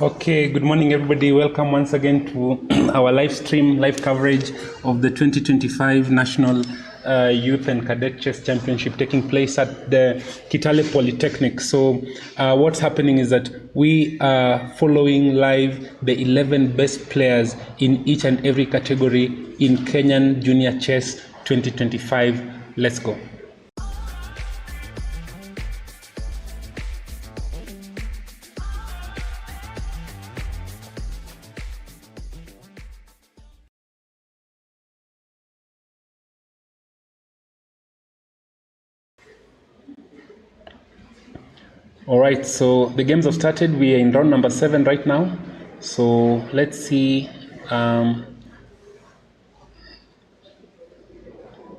Okay, good morning, everybody. Welcome once again to our live stream, live coverage of the 2025 National Youth and Cadet Chess Championship taking place at the Kitale Polytechnic. So, what's happening is that we are following live the 11 best players in each and every category in Kenyan Junior Chess 2025. Let's go. All right, so the games have started. We are in round number 7 right now. So let's see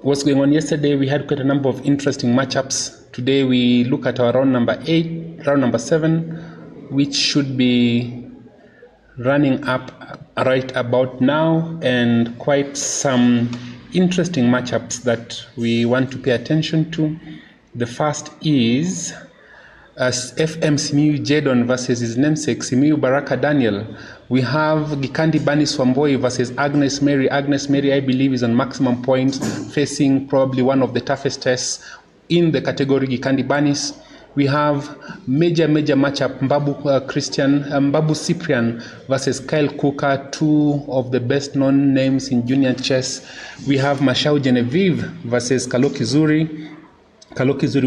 what's going on. Yesterday we had quite a number of interesting matchups. Today we look at our round number 7, which should be running up right about now, and quite some interesting matchups that we want to pay attention to. The first is FM Simu Jedon versus his namesake Simu Baraka Daniel. We have Gikandi Banis versus Agnes Mary. Agnes Mary, I believe, is on maximum points, facing probably one of the toughest tests in the category, Gikandi Banis. We have major matchup, Babu Cyprian versus Kyle Kuka, two of the best known names in junior chess. We have Masha Genevie versus Kaloki Zuri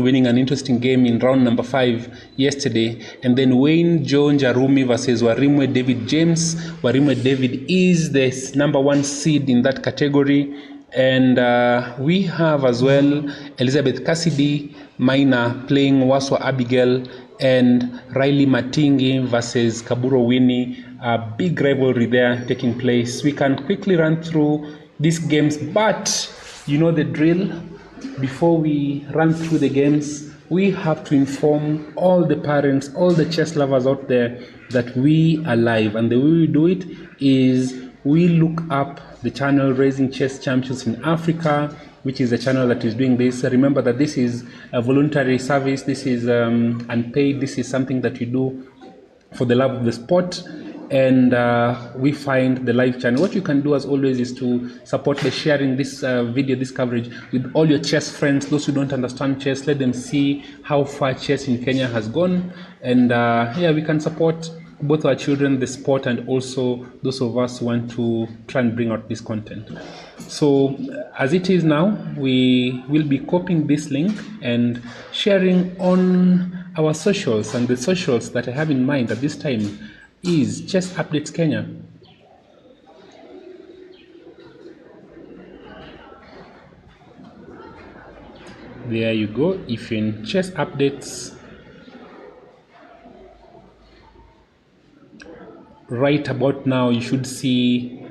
winning an interesting game in round number 5 yesterday. And then Wayne John Jarumi versus Warimwe David James. Warimwe David is the number 1 seed in that category. And we have as well Elizabeth Cassidy Minor playing Waswa Abigail, and Riley Matingi versus Kaburo Winnie. A big rivalry there taking place. We can quickly run through these games, but you know the drill. Before we run through the games, we have to inform all the parents, all the chess lovers out there that we are live. And the way we do it is we look up the channel Raising Chess Champions in Africa, which is the channel that is doing this. Remember that this is a voluntary service. This is unpaid. This is something that we do for the love of the sport. And we find the live channel. What you can do as always is to support by sharing this video, this coverage with all your chess friends, those who don't understand chess. Let them see how far chess in Kenya has gone. And yeah, we can support both our children, the sport, and also those of us who want to try and bring out this content. So as it is now, we will be copying this link and sharing on our socials. And the socials that I have in mind at this time is Chess Updates Kenya. There you go. If you're in Chess Updates, right about now you should see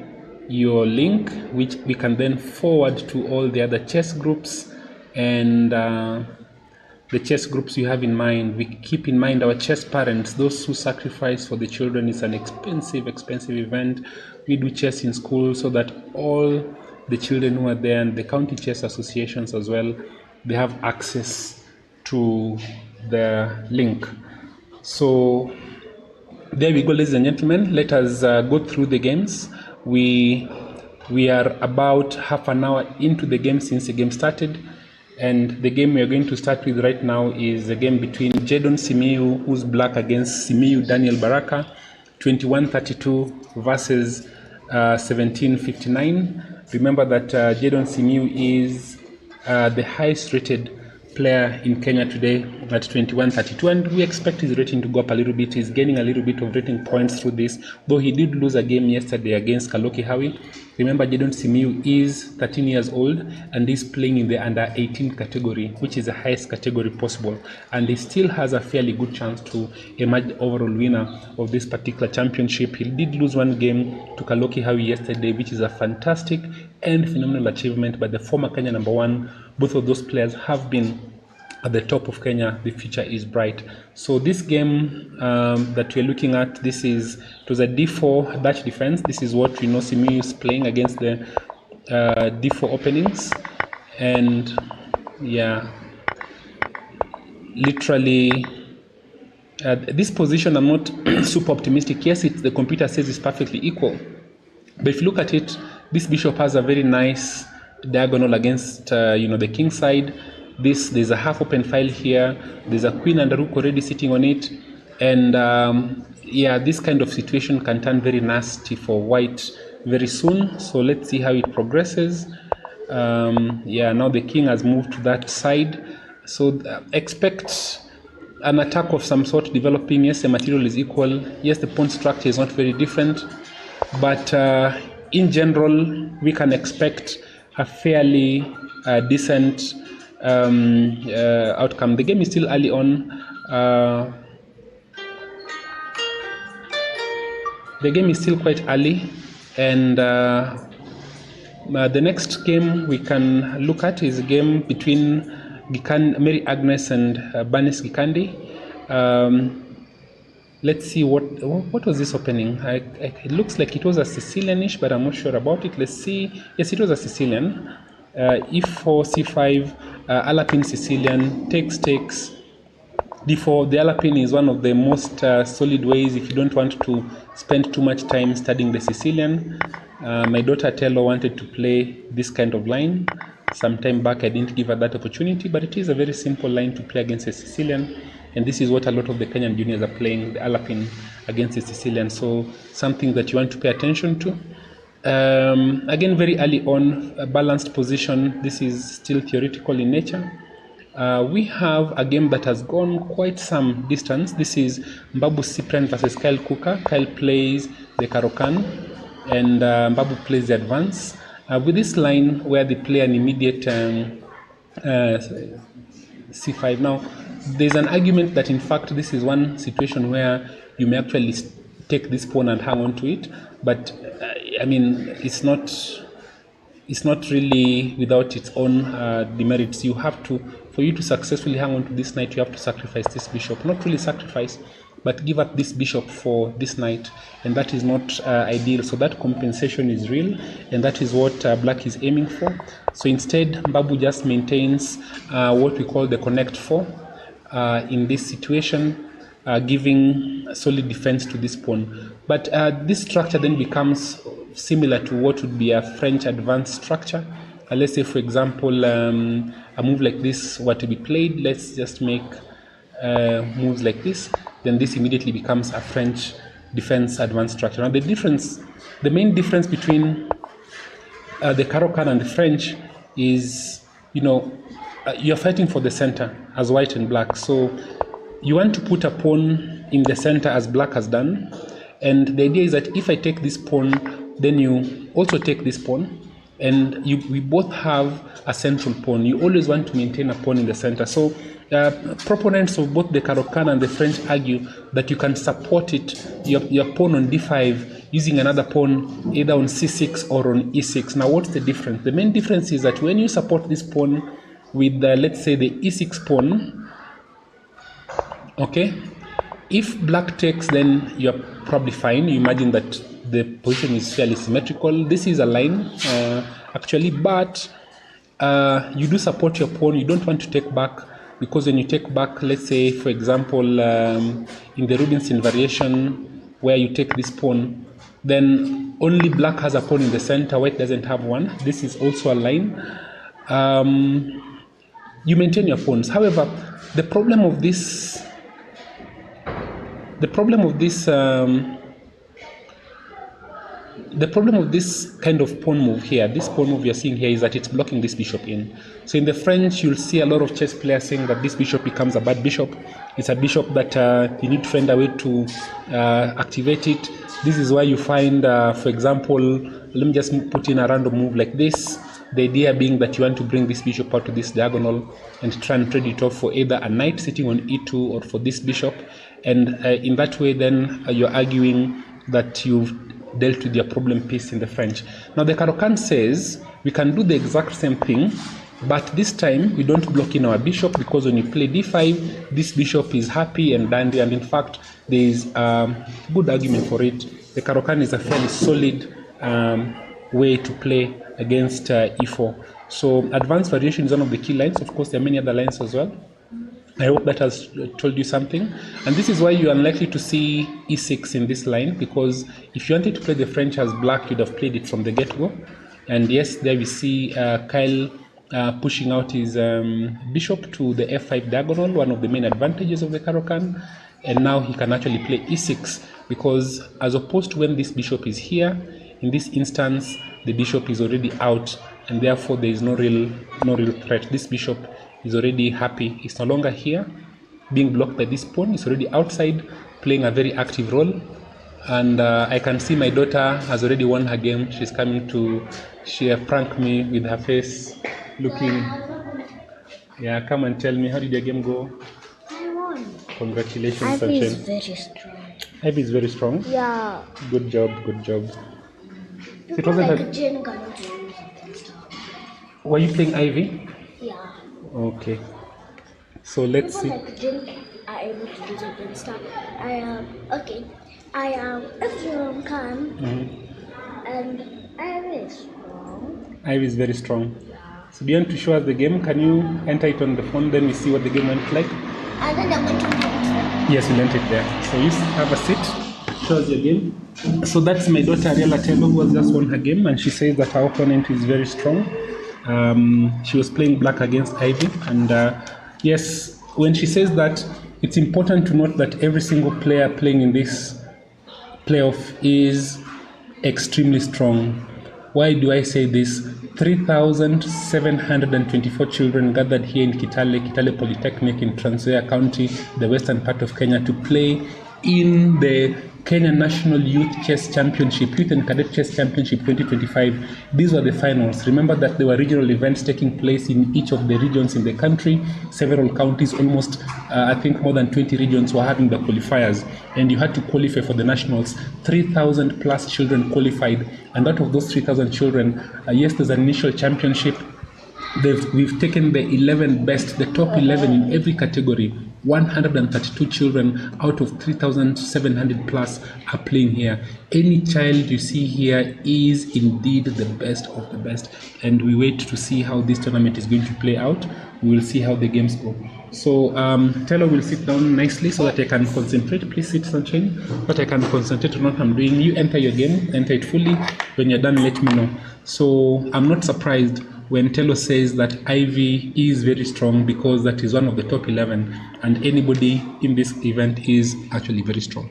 your link, which we can then forward to all the other chess groups and the chess groups you have in mind. We keep in mind our chess parents, those who sacrifice for the children. It's an expensive event. We do chess in school so that all the children who are there, and the county chess associations as well, they have access to the link. So there we go, ladies and gentlemen. Let us go through the games. We are about half an hour into the game since the game started. And the game we are going to start with right now is a game between Jedon Simu, who's black, against Simu Daniel Baraka, 21-32 versus 17-59. Remember that Jedon Simu is the highest rated player in Kenya today at 21-32, and we expect his rating to go up a little bit. He's gaining a little bit of rating points through this, though he did lose a game yesterday against Kaloki Hawi. Remember, Jedon Simu is 13 years old and is playing in the under 18 category, which is the highest category possible, and he still has a fairly good chance to emerge the overall winner of this particular championship. He did lose one game to Kaloki Hawi yesterday, which is a fantastic and phenomenal achievement by the former Kenya number 1. Both of those players have been at the top of Kenya. The future is bright. So this game that we're looking at, it was a d4 Dutch defense. This is what we know Simu is playing against the d4 openings. And yeah, literally This position, I'm not super optimistic. Yes, the computer says it's perfectly equal. But if you look at it, this bishop has a very nice diagonal against the king side. There's a half open file here. There's a queen and a rook already sitting on it. And yeah, this kind of situation can turn very nasty for white very soon. So let's see how it progresses. Yeah, now the king has moved to that side. So expect an attack of some sort developing. Yes, the material is equal. Yes, the pawn structure is not very different. But in general, we can expect a fairly decent outcome. The game is still early on. The game is still quite early, and the next game we can look at is a game between Mary Agnes and Banis Gikandi. Let's see what was this opening. It looks like it was a Sicilianish, but I'm not sure about it. Let's see. Yes, it was a Sicilian. E4, C5, Alapin Sicilian, takes, D4. The Alapin is one of the most solid ways if you don't want to spend too much time studying the Sicilian. My daughter Tello wanted to play this kind of line. Some time back I didn't give her that opportunity, but it is a very simple line to play against a Sicilian, and this is what a lot of the Kenyan juniors are playing, the Alapin against the Sicilian. So something that you want to pay attention to. Again, very early on, a balanced position. This is still theoretical in nature. We have a game that has gone quite some distance. This is Babu Cyprian versus Kyle Kuka. Kyle plays the Karokan, and Babu plays the advance. With this line where they play an immediate c5. Now, there's an argument that in fact this is one situation where you may actually take this pawn and hang on to it, but I mean, it's not really without its own demerits. You have to, for you to successfully hang on to this knight, you have to sacrifice this bishop. Not really sacrifice, but give up this bishop for this knight, and that is not ideal. So that compensation is real, and that is what black is aiming for. So instead, Babu just maintains what we call the connect 4 in this situation, giving solid defense to this pawn. But this structure then becomes similar to what would be a French advanced structure. Let's say, for example, a move like this were to be played. Let's just make moves like this. Then this immediately becomes a French defense advanced structure. Now, the main difference between the Caro-Kann and the French is, you're fighting for the center as white and black. So you want to put a pawn in the center as black has done. And the idea is that if I take this pawn, then you also take this pawn, and we both have a central pawn. You always want to maintain a pawn in the center. So proponents of both the Caro-Kann and the French argue that you can support your pawn on d5 using another pawn either on c6 or on e6. Now, what's the difference? The main difference is that when you support this pawn with, let's say, the e6 pawn, okay, if black takes, then you're probably fine. You imagine that the position is fairly symmetrical. This is a line, actually, but you do support your pawn. You don't want to take back, because when you take back, let's say, for example, in the Rubinstein variation, where you take this pawn, then only black has a pawn in the center, white doesn't have one. This is also a line. You maintain your pawns. However, the problem of this kind of pawn move here, this pawn move you're seeing here, is that it's blocking this bishop in. So in the French, you'll see a lot of chess players saying that this bishop becomes a bad bishop. It's a bishop that you need to find a way to activate it. This is why you find, for example, let me just put in a random move like this. The idea being that you want to bring this bishop out to this diagonal and try and trade it off for either a knight sitting on e2 or for this bishop. And in that way, then you're arguing that you've dealt with your problem piece in the French. Now, the Caro-Kann says we can do the exact same thing, but this time we don't block in our bishop, because when you play d5, this bishop is happy and dandy, and in fact, there is a good argument for it. The Caro-Kann is a fairly solid way to play against e4. So advanced variation is one of the key lines. Of course, there are many other lines as well. I hope that has told you something. And this is why you're unlikely to see e6 in this line, because if you wanted to play the French as black, you'd have played it from the get-go. And yes, there we see Kyle pushing out his bishop to the f5 diagonal, one of the main advantages of the Caro-Kann. And now he can actually play e6, because as opposed to when this bishop is here, in this instance, the bishop is already out, and therefore there is no real threat. This bishop is already happy. It's no longer here, being blocked by this pawn. It's already outside, playing a very active role. And I can see my daughter has already won her game. She's coming to prank me with her face looking. Yeah, come and tell me, how did your game go? I won. Congratulations, Ivy is very strong. Ivy is very strong? Yeah. Good job, good job. It wasn't like Jane cannot do something. Were you playing Ivy? Yeah. Okay. So let's see. People like Jane are able to do something stuff. Everyone can. And Ivy is strong. Ivy is very strong. Yeah. So do you want to show us the game? Can you enter it on the phone? Then we see what the game went like. And then I'm going to do it. Yes, we'll enter it there. So you have a seat. Show us your game. So that's my daughter Ariella Taylor, who has just won her game, and she says that her opponent is very strong. She was playing black against Ivy, and yes, when she says that, it's important to note that every single player playing in this playoff is extremely strong. Why do I say this? 3,724 children gathered here in Kitale Polytechnic in Trans Nzoia County, the western part of Kenya, to play in the Kenya National Youth Chess Championship, Youth and Cadet Chess Championship 2025. These were the finals. Remember that there were regional events taking place in each of the regions in the country. Several counties, almost I think more than 20 regions, were having the qualifiers, and you had to qualify for the nationals. 3,000 plus children qualified, and out of those 3,000 children, yes, there's an initial championship. We've taken the 11 best, the top 11 in every category. 132 children out of 3,700 plus are playing here. Any child you see here is indeed the best of the best, and we wait to see how this tournament is going to play out. We will see how the games go. So Taylor will sit down nicely so that I can concentrate. Please sit, Sunshine, so that I can concentrate on what I'm doing. You enter your game, enter it fully. When you're done, let me know. So I'm not surprised when Taylor says that Ivy is very strong, because that is one of the top 11, and anybody in this event is actually very strong.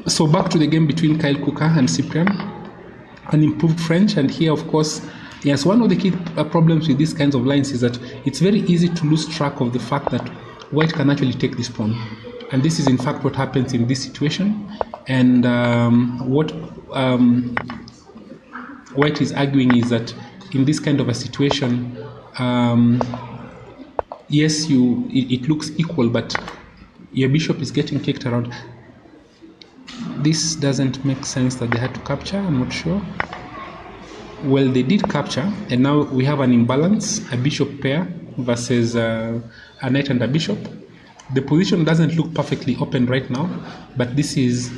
So back to the game between Kyle Kuka and Cyprian, an improved French. And here, of course, yes, one of the key problems with these kinds of lines is that it's very easy to lose track of the fact that white can actually take this pawn. And this is in fact what happens in this situation. And what white is arguing is that in this kind of a situation, yes, it looks equal, but your bishop is getting kicked around. This doesn't make sense that they had to capture. I'm not sure. Well, they did capture, and now we have an imbalance, a bishop pair versus a knight and a bishop. The position doesn't look perfectly open right now, but this is,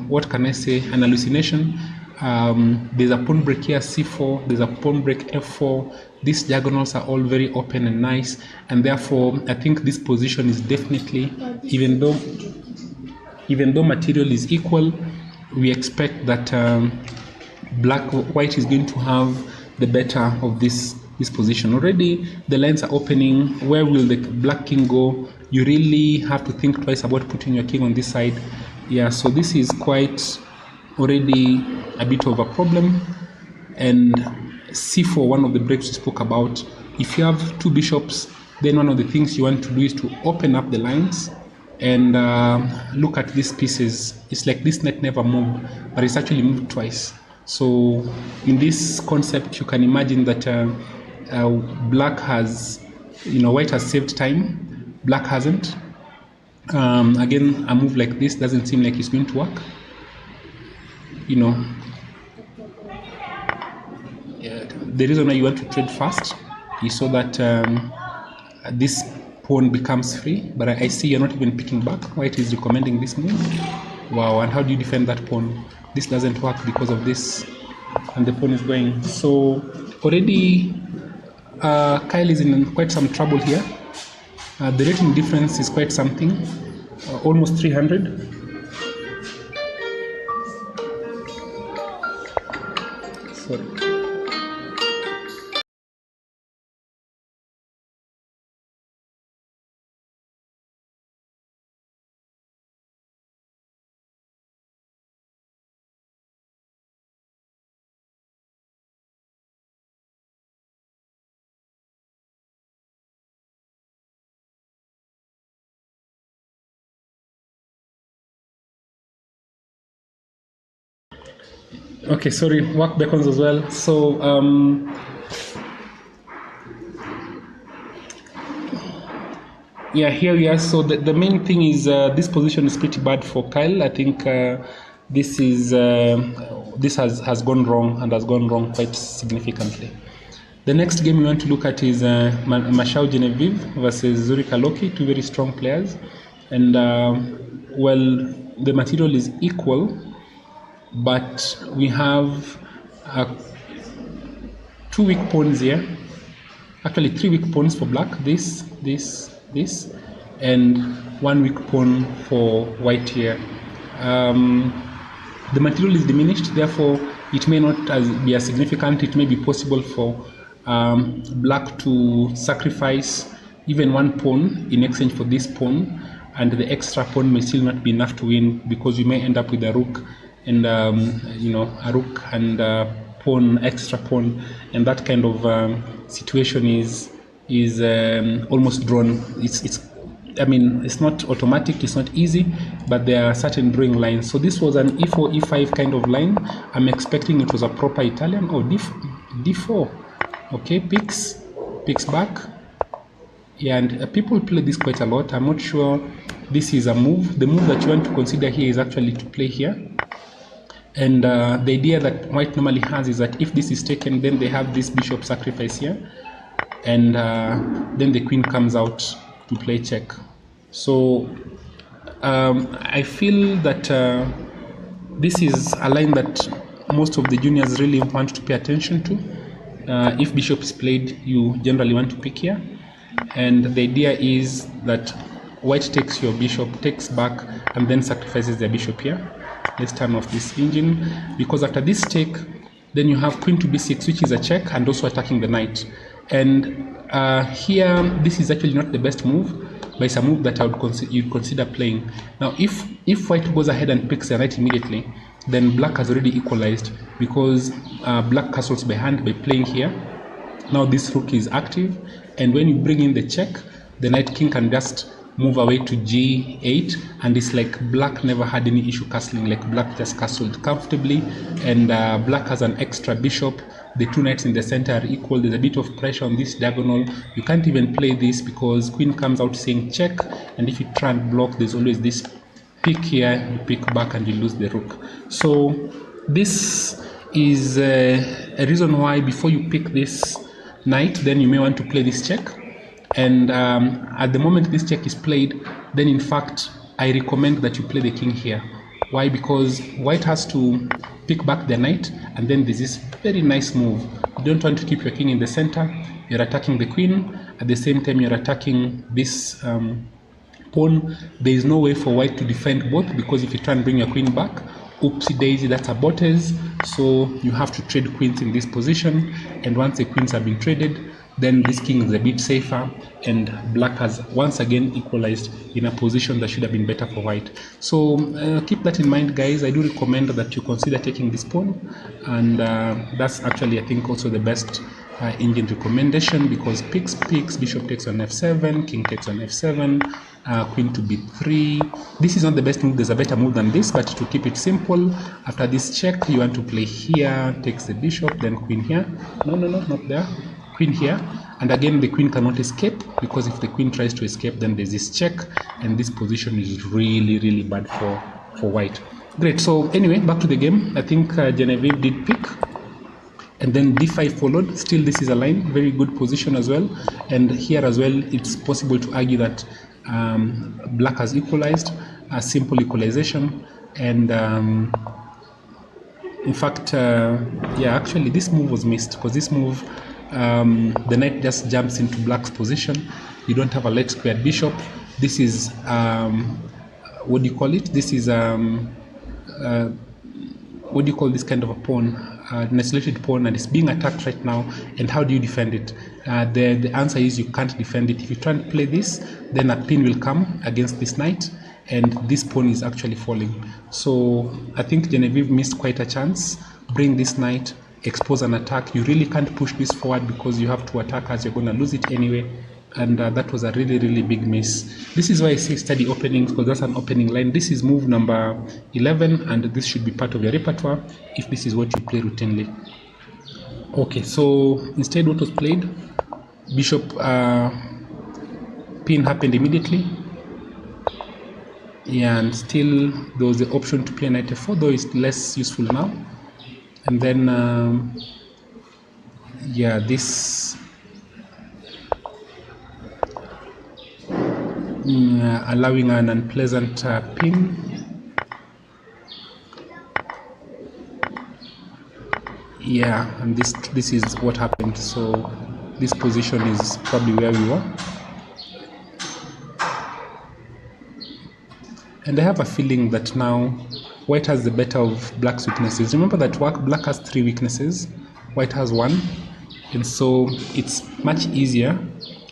what can I say, an hallucination. There's a pawn break here, c4, there's a pawn break f4. These diagonals are all very open and nice, and therefore I think this position is definitely, even though material is equal, we expect that white is going to have the better of this position. Already the lines are opening. Where will the black king go? You really have to think twice about putting your king on this side. Yeah, so this is quite already a bit of a problem. And c4, one of the breaks we spoke about, if you have two bishops, then one of the things you want to do is to open up the lines and look at these pieces. It's like this knight never moved, but it's actually moved twice. So in this concept, you can imagine that black has, white has saved time, black hasn't. Again, a move like this doesn't seem like it's going to work. The reason why you want to trade fast is so that this pawn becomes free, but I see you're not even picking back. White is recommending this move. Wow, and how do you defend that pawn? This doesn't work because of this, and the pawn is going. So already Kyle is in quite some trouble here. The rating difference is quite something, almost 300. Sorry. Okay, sorry, work beacons as well. So yeah, here we are. So the main thing is this position is pretty bad for Kyle. I think this has gone wrong, and has gone wrong quite significantly. The next game we want to look at is Masha Genevie versus Zurikoki, two very strong players. And well, the material is equal, but we have 2 weak pawns here. Actually, 3 weak pawns for black. This, and 1 weak pawn for white here. The material is diminished, therefore it may not be as significant. It may be possible for black to sacrifice even 1 pawn in exchange for this pawn, and the extra pawn may still not be enough to win, because you may end up with a rook and a rook and pawn, extra pawn, and that kind of situation is almost drawn. It's not automatic, it's not easy, but there are certain drawing lines. So this was an e4, e5 kind of line. I'm expecting it was a proper Italian. Oh, d4. Okay, picks back. Yeah, and people play this quite a lot. I'm not sure this is a move. The move that you want to consider here is actually to play here. And the idea that white normally has is that if this is taken, then they have this bishop sacrifice here, and then the queen comes out to play check. So I feel that this is a line that most of the juniors really want to pay attention to. If bishop is played, you generally want to pick here, and the idea is that white takes your bishop, takes back, and then sacrifices their bishop here. Let's turn off this engine, because after this check, then you have queen to b6, which is a check and also attacking the knight. And here, this is actually not the best move, but it's a move that I would you'd consider playing. Now, if white goes ahead and picks the knight immediately, then black has already equalized, because black castles behind by playing here. Now this rook is active, and when you bring in the check, the knight king can just move away to g8, and it's like black never had any issue castling. Like black just castled comfortably, and black has an extra bishop. The 2 knights in the center are equal. There's a bit of pressure on this diagonal. You can't even play this because queen comes out saying check, and if you try and block, there's always this pick here. You pick back and you lose the rook. So this is a reason why before you pick this knight, then you may want to play this check. And at the moment this check is played, then in fact I recommend that you play the king here. Why? Because white has to pick back the knight, and then there's this very nice move. You don't want to keep your king in the center. You're attacking the queen, at the same time you're attacking this pawn. There is no way for white to defend both, because if you try and bring your queen back, oopsie daisy, that's a bottes. So you have to trade queens in this position, and once the queens have been traded, then this king is a bit safer, and black has once again equalized in a position that should have been better for white. So keep that in mind, guys. I do recommend that you consider taking this pawn, and that's actually, I think, also the best engine recommendation, because picks, bishop takes on f7, king takes on f7, queen to b3. This is not the best move. There's a better move than this, but to keep it simple, after this check, you want to play here, takes the bishop, then queen here. No, not there. Queen here, and again the queen cannot escape, because if the queen tries to escape, then there's this check, and this position is really bad for white. Great. So anyway, back to the game. I think Genevieve did pick, and then d5 followed. Still, this is a line, very good position as well, and here as well it's possible to argue that black has equalized, a simple equalization. And in fact, yeah, actually this move was missed, because this move, the knight just jumps into black's position, You don't have a late squared bishop. This is what do you call it? This is what do you call this kind of a pawn? An isolated pawn, and it's being attacked right now. And how do you defend it? The answer is you can't defend it. If you try and play this, then a pin will come against this knight, and this pawn is actually falling. So I think Genevie missed quite a chance. Bring this knight, expose an attack. You really can't push this forward because you have two attackers. You're going to lose it anyway. And that was a really, really big miss. This is why I say study openings, because that's an opening line. This is move number 11, and this should be part of your repertoire if this is what you play routinely. Okay, so instead what was played? Bishop pin happened immediately. Yeah, and still there was the option to play knight f4, though it's less useful now. And then, yeah, this allowing an unpleasant pin. Yeah, and this is what happened. So this position is probably where we were. And I have a feeling that now white has the better of black's weaknesses. Remember that black has 3 weaknesses, white has 1, and so it's much easier.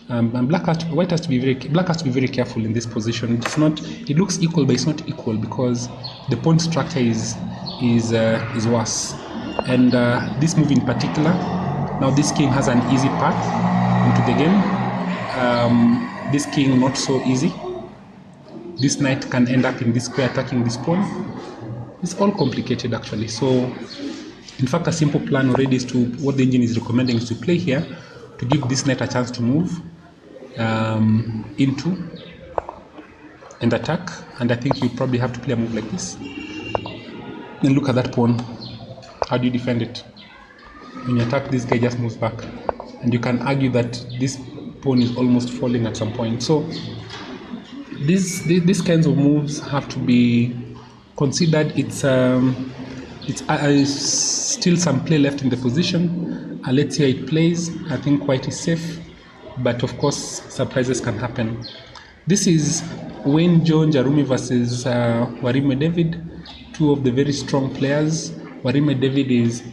And black has to be very careful in this position. It's not. It looks equal, but it's not equal because the pawn structure is worse. And this move in particular, now this king has an easy path into the game. This king not so easy. This knight can end up in this square attacking this pawn. It's all complicated actually. So, in fact, a simple plan already is to what the engine is recommending is to play here to give this knight a chance to move into and attack. And I think you probably have to play a move like this. Then look at that pawn. How do you defend it? When you attack, this guy just moves back, and you can argue that this pawn is almost falling at some point. So these kinds of moves have to be considered. It's still some play left in the position. Let's see how it plays. I think white is safe, but of course surprises can happen. This is Wayne Joe Jarumi versus Warime David, two of the very strong players. Warime David is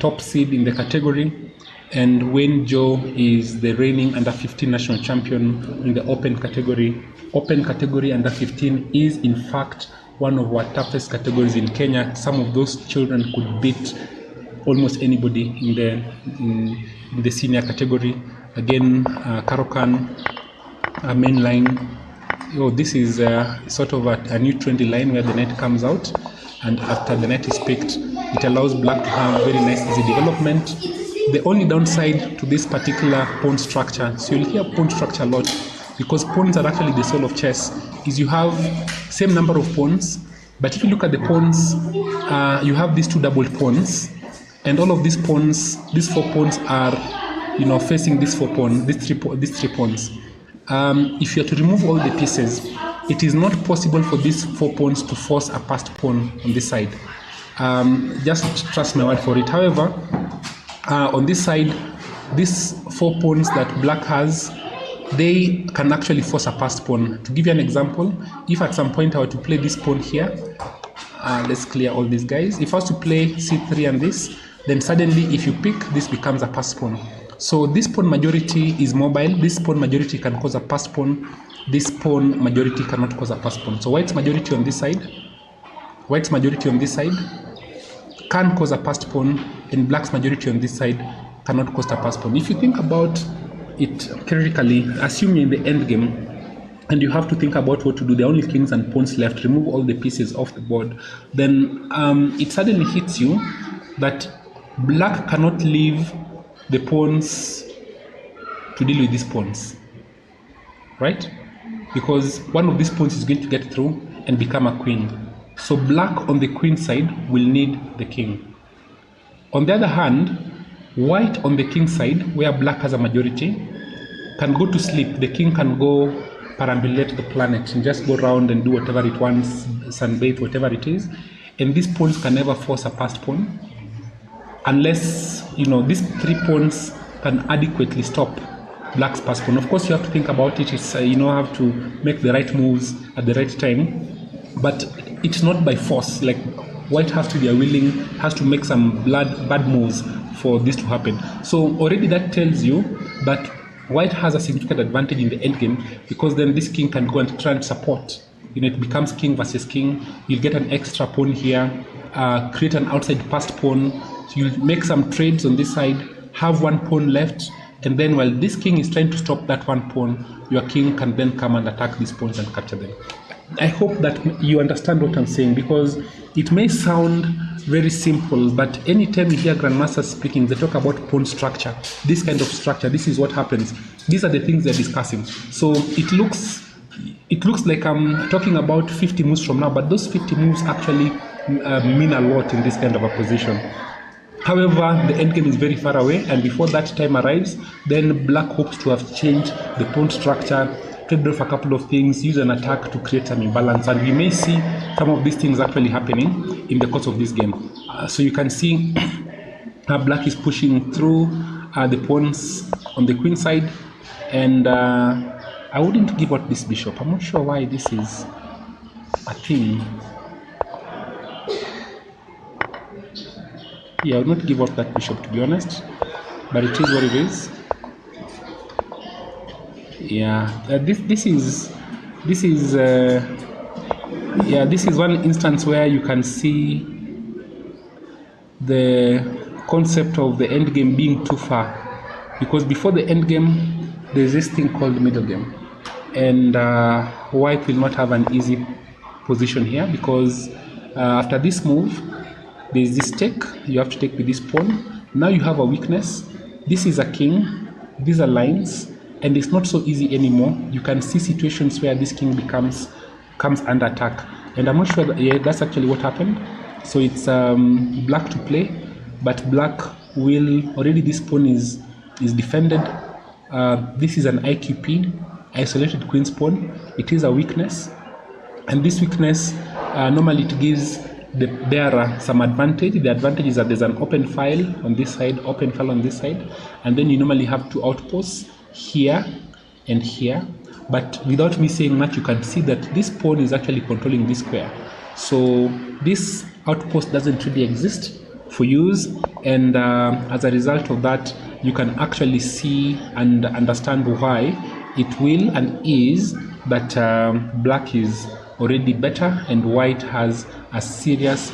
top seed in the category, and Wayne Joe is the reigning under 15 national champion in the open category. Open category under 15 is in fact one of our toughest categories in Kenya. Some of those children could beat almost anybody in the senior category. Again, Karokan, main line. Oh, this is sort of a new trendy line where the knight comes out, and after the knight is picked, it allows black to have very nice easy development. The only downside to this particular pawn structure, so you'll hear pawn structure a lot, because pawns are actually the soul of chess, is you have same number of pawns, but if you look at the pawns, you have these two double pawns, and all of these pawns, these 4 pawns are, facing these 4 pawns, these three pawns. If you are to remove all the pieces, it is not possible for these 4 pawns to force a passed pawn on this side. Just trust my word for it. However, on this side, these 4 pawns that black has, they can actually force a passed pawn. To give you an example, if at some point I were to play this pawn here, let's clear all these guys. If I was to play c3 and this, then suddenly if you pick, this becomes a passed pawn. So this pawn majority is mobile. This pawn majority can cause a passed pawn. This pawn majority cannot cause a passed pawn. So white's majority on this side, can cause a passed pawn, and black's majority on this side cannot cause a passed pawn. If you think about it critically, assuming in the end game, and you have to think about what to do, there are only kings and pawns left, remove all the pieces off the board, then it suddenly hits you that black cannot leave the pawns to deal with these pawns, right? Because one of these pawns is going to get through and become a queen. So black on the queen side will need the king. On the other hand, white on the king side, where black has a majority, can go to sleep. The king can go perambulate the planet and just go around and do whatever it wants, sunbathe, whatever it is. And these pawns can never force a passed pawn unless, these 3 pawns can adequately stop black's pass pawn. Of course, you have to think about it. It's you know, have to make the right moves at the right time, but it's not by force. Like white has to be willing, has to make some bad moves for this to happen. So already that tells you that white has a significant advantage in the endgame, because then this king can go and try and support. You know, it becomes king versus king. You'll get an extra pawn here, create an outside passed pawn. So you'll make some trades on this side, have one pawn left, and then while this king is trying to stop that one pawn, your king can then come and attack these pawns and capture them. I hope that you understand what I'm saying, because it may sound very simple, but anytime you hear grandmasters speaking, they talk about pawn structure, this kind of structure. This is what happens. These are the things they're discussing. So it looks like I'm talking about 50 moves from now, but those 50 moves actually mean a lot in this kind of a position. However, the endgame is very far away, and before that time arrives, then black hopes to have changed the pawn structure, trade off a couple of things, use an attack to create some imbalance, and we may see some of these things actually happening in the course of this game. So you can see black is pushing through the pawns on the queen side, and I wouldn't give out this bishop. I'm not sure why this is a thing. Yeah, I would not give out that bishop, to be honest, but it is what it is. Yeah, this is one instance where you can see the concept of the end game being too far, because before the end game there's this thing called middle game, and white will not have an easy position here, because after this move there's this take. You have to take with this pawn. Now you have a weakness. This is a king, these are lines, and it's not so easy anymore. You can see situations where this king comes under attack, and I'm not sure that, yeah, that's actually what happened. So it's black to play, but black will already, this pawn is defended. This is an IQP, isolated queen's pawn. It is a weakness, and this weakness normally it gives the bearer some advantage. The advantage is that there's an open file on this side, open file on this side, and then you normally have two outposts here and here. But without me saying much, you can see that this pawn is actually controlling this square. So this outpost doesn't really exist for use, and as a result of that, you can actually see and understand why it will and is that black is already better and white has a serious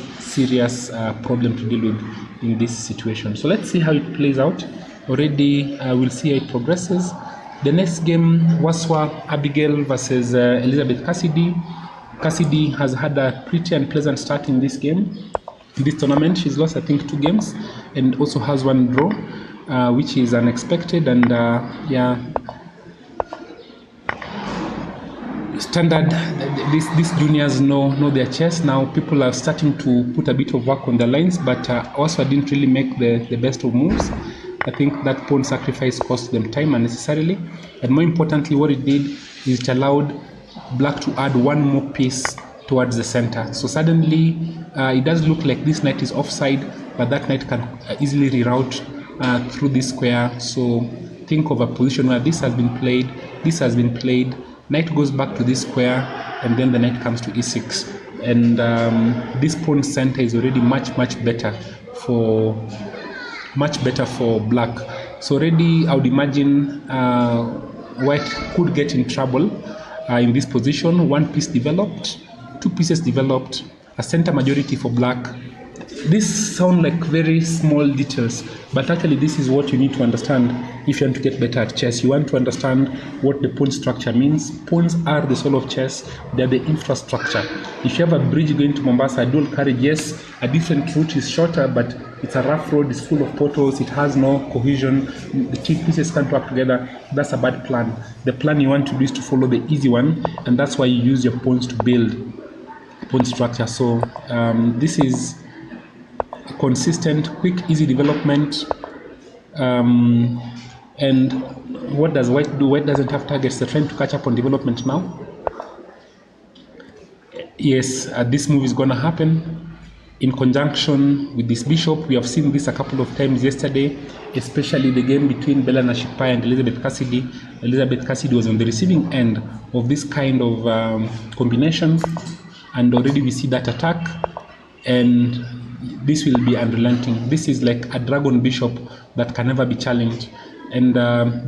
problem to deal with in this situation. So let's see how it plays out. Already we'll see how it progresses. The next game, Waswa Abigail versus Elizabeth Cassidy. Cassidy has had a pretty unpleasant start in this game. In this tournament, she's lost I think 2 games and also has 1 draw, which is unexpected, and yeah, standard. These juniors know their chess. Now people are starting to put a bit of work on the lines, but also didn't really make the best of moves. I think that pawn sacrifice cost them time unnecessarily, and more importantly, what it did is it allowed black to add 1 more piece towards the center. So suddenly it does look like this knight is offside, but that knight can easily reroute through this square. So think of a position where this has been played, this has been played, knight goes back to this square, and then the knight comes to e6, and this pawn center is already much better for black. So already I would imagine white could get in trouble in this position. 1 piece developed, 2 pieces developed, a center majority for black. These sound like very small details, but actually this is what you need to understand if you want to get better at chess. You want to understand what the pawn structure means. Pawns are the soul of chess. They're the infrastructure. If you have a bridge going to Mombasa, dual carriage, yes, a different route is shorter, but it's a rough road, it's full of potholes, it has no cohesion, the key pieces can't work together. That's a bad plan. The plan you want to do is to follow the easy one, and that's why you use your pawns to build pawn structure. So this is consistent, quick, easy development. And what does white do? White doesn't have targets. They're trying to catch up on development now. Yes, this move is going to happen. in conjunction with this bishop. We have seen this a couple of times yesterday, especially the game between Bella Nashipai and Elizabeth Cassidy. Elizabeth Cassidy was on the receiving end of this kind of combination, and already we see that attack, and this will be unrelenting. This is like a dragon bishop that can never be challenged, and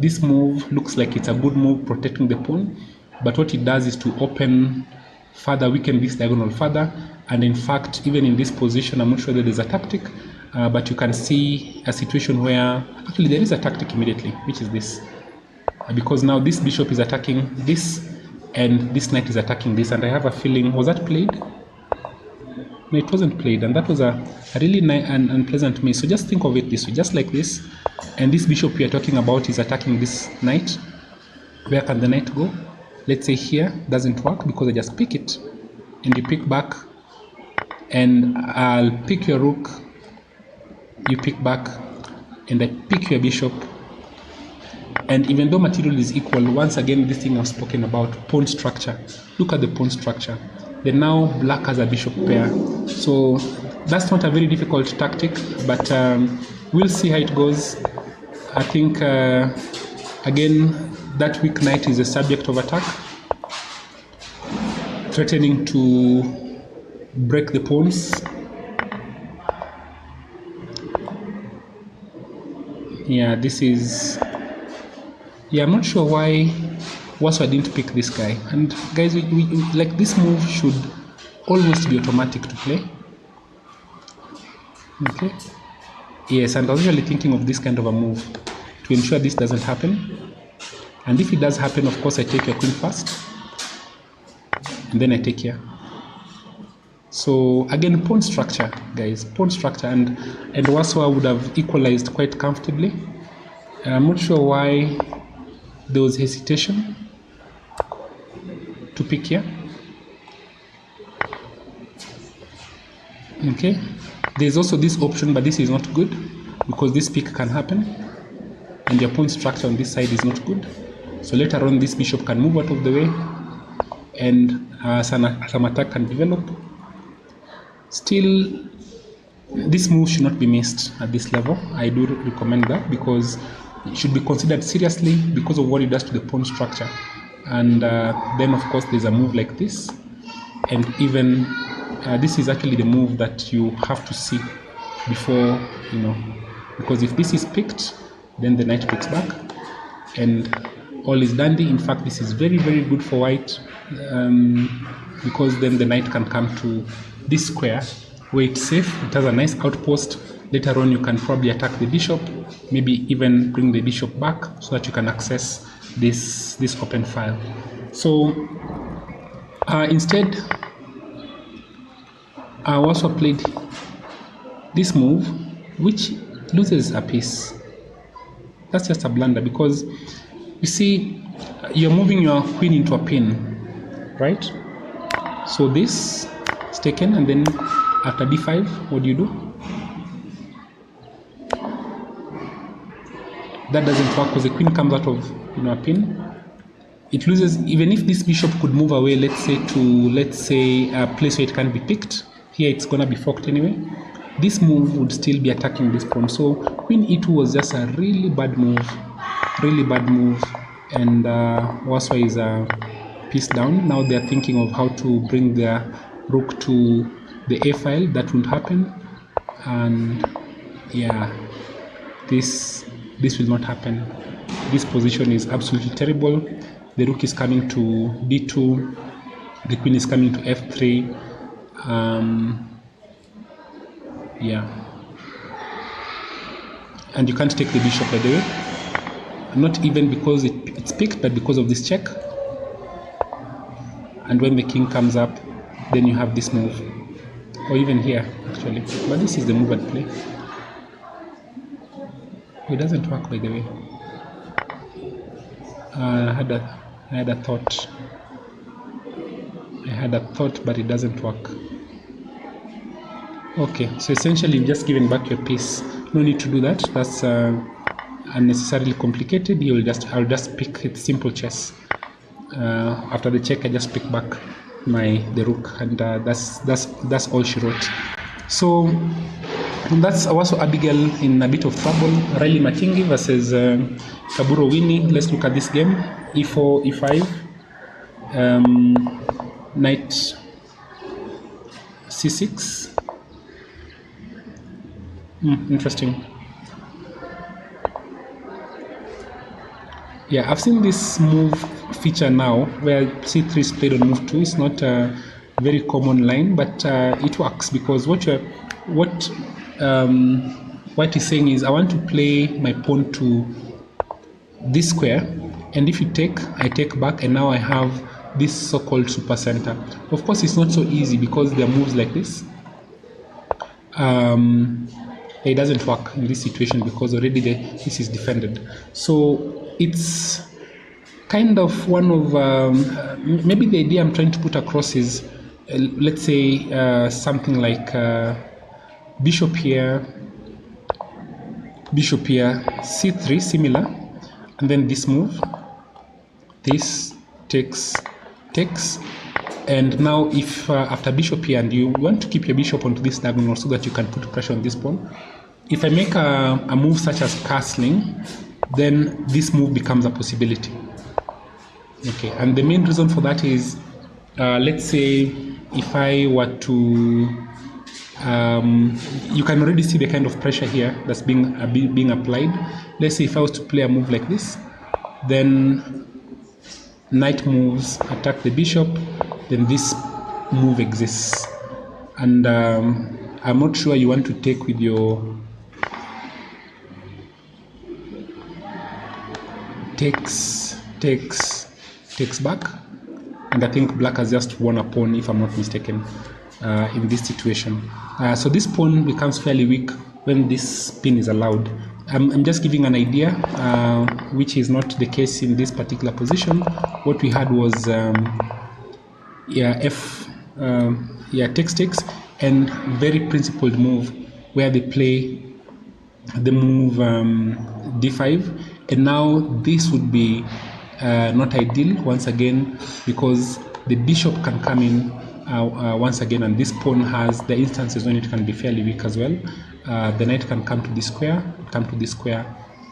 this move looks like it's a good move protecting the pawn, but what it does is to open further, weaken this diagonal further. And in fact, even in this position, I'm not sure that there's a tactic, but you can see a situation where actually there is a tactic immediately, which is this, because now this bishop is attacking this and this knight is attacking this, and I have a feeling, was that played? No, it wasn't played, and that was a really nice and unpleasant miss. So just think of it this way, just like this, and this bishop we are talking about is attacking this knight. Where can the knight go? Let's say here, doesn't work because I just pick it, and you pick back, and I'll pick your rook, you pick back, and I pick your bishop. And even though material is equal, once again this thing I've spoken about, pawn structure. Look at the pawn structure. Then now black has a bishop pair, so that's not a very difficult tactic, but we'll see how it goes. I think again that weak knight is a subject of attack, threatening to break the pawns. Yeah, this is, yeah, I'm not sure why Waswa didn't pick this guy. And guys, we like, this move should almost be automatic to play. Okay, yes, and I was usually thinking of this kind of a move to ensure this doesn't happen. And if it does happen, of course I take your queen first, and then I take here. So again, pawn structure, guys, pawn structure, and Waswa would have equalized quite comfortably. I'm not sure why there was hesitation to pick here. Okay, there's also this option, but this is not good because this pick can happen, and your pawn structure on this side is not good. So later on, this bishop can move out of the way, and some attack can develop. Still, this move should not be missed at this level. I do recommend that because it should be considered seriously because of what it does to the pawn structure. And then of course there's a move like this, and even this is actually the move that you have to see before, you know, because if this is picked, then the knight picks back and all is dandy. In fact, this is very, very good for white, because then the knight can come to this square where it's safe. It has a nice outpost. Later on you can probably attack the bishop, maybe even bring the bishop back so that you can access this open file. So instead I also played this move, which loses a piece. That's just a blunder because you see you're moving your queen into a pin, right? So this is taken, and then after d5, what do? That doesn't work because the queen comes out of, you know, a pin. It loses. Even if this bishop could move away, let's say a place where it can be picked. Here it's gonna be forked anyway. This move would still be attacking this pawn. So queen e2 was just a really bad move, and Waswa is a piece down. Now they're thinking of how to bring their rook to the a file. That won't happen, and yeah, this will not happen. This position is absolutely terrible. The rook is coming to d2, the queen is coming to f3. Yeah, and you can't take the bishop, by the way, not even because it's picked, but because of this check. And when the king comes up, then you have this move, or even here actually, but this is the move I'd play. It doesn't work, by the way. I had a thought, but it doesn't work. Okay, so essentially you've just given back your piece. No need to do that. That's unnecessarily complicated. I'll just pick it simple chess. After the check, I just pick back the rook, and that's all she wrote. So that's also Abigail in a bit of trouble. Riley Matingi versus Kaburini. Let's look at this game. E4, E5, knight C6. Interesting. Yeah, I've seen this move feature now where C3 is played on move 2. It's not a very common line, but it works because what is saying is I want to play my pawn to this square, and if you take, I take back, and now I have this so-called super center. Of course, it's not so easy because there are moves like this. It doesn't work in this situation because already this is defended. So it's kind of one of maybe the idea I'm trying to put across is let's say something like bishop here, c3, similar, and then this move, this takes, and now if after bishop here, and you want to keep your bishop onto this diagonal so that you can put pressure on this pawn, if I make a move such as castling, then this move becomes a possibility. Okay, and the main reason for that is, let's say if I were to, you can already see the kind of pressure here that's being applied. Let's say if I was to play a move like this, then knight moves, attack the bishop, then this move exists. And I'm not sure you want to take with your takes back, and I think black has just won a pawn, if I'm not mistaken, in this situation. So this pawn becomes fairly weak when this pin is allowed. I'm just giving an idea, which is not the case in this particular position. What we had was takes, and very principled move where they play the move d5, and now this would be not ideal once again because the bishop can come in once again, and this pawn has the instances when it can be fairly weak as well. The knight can come to this square,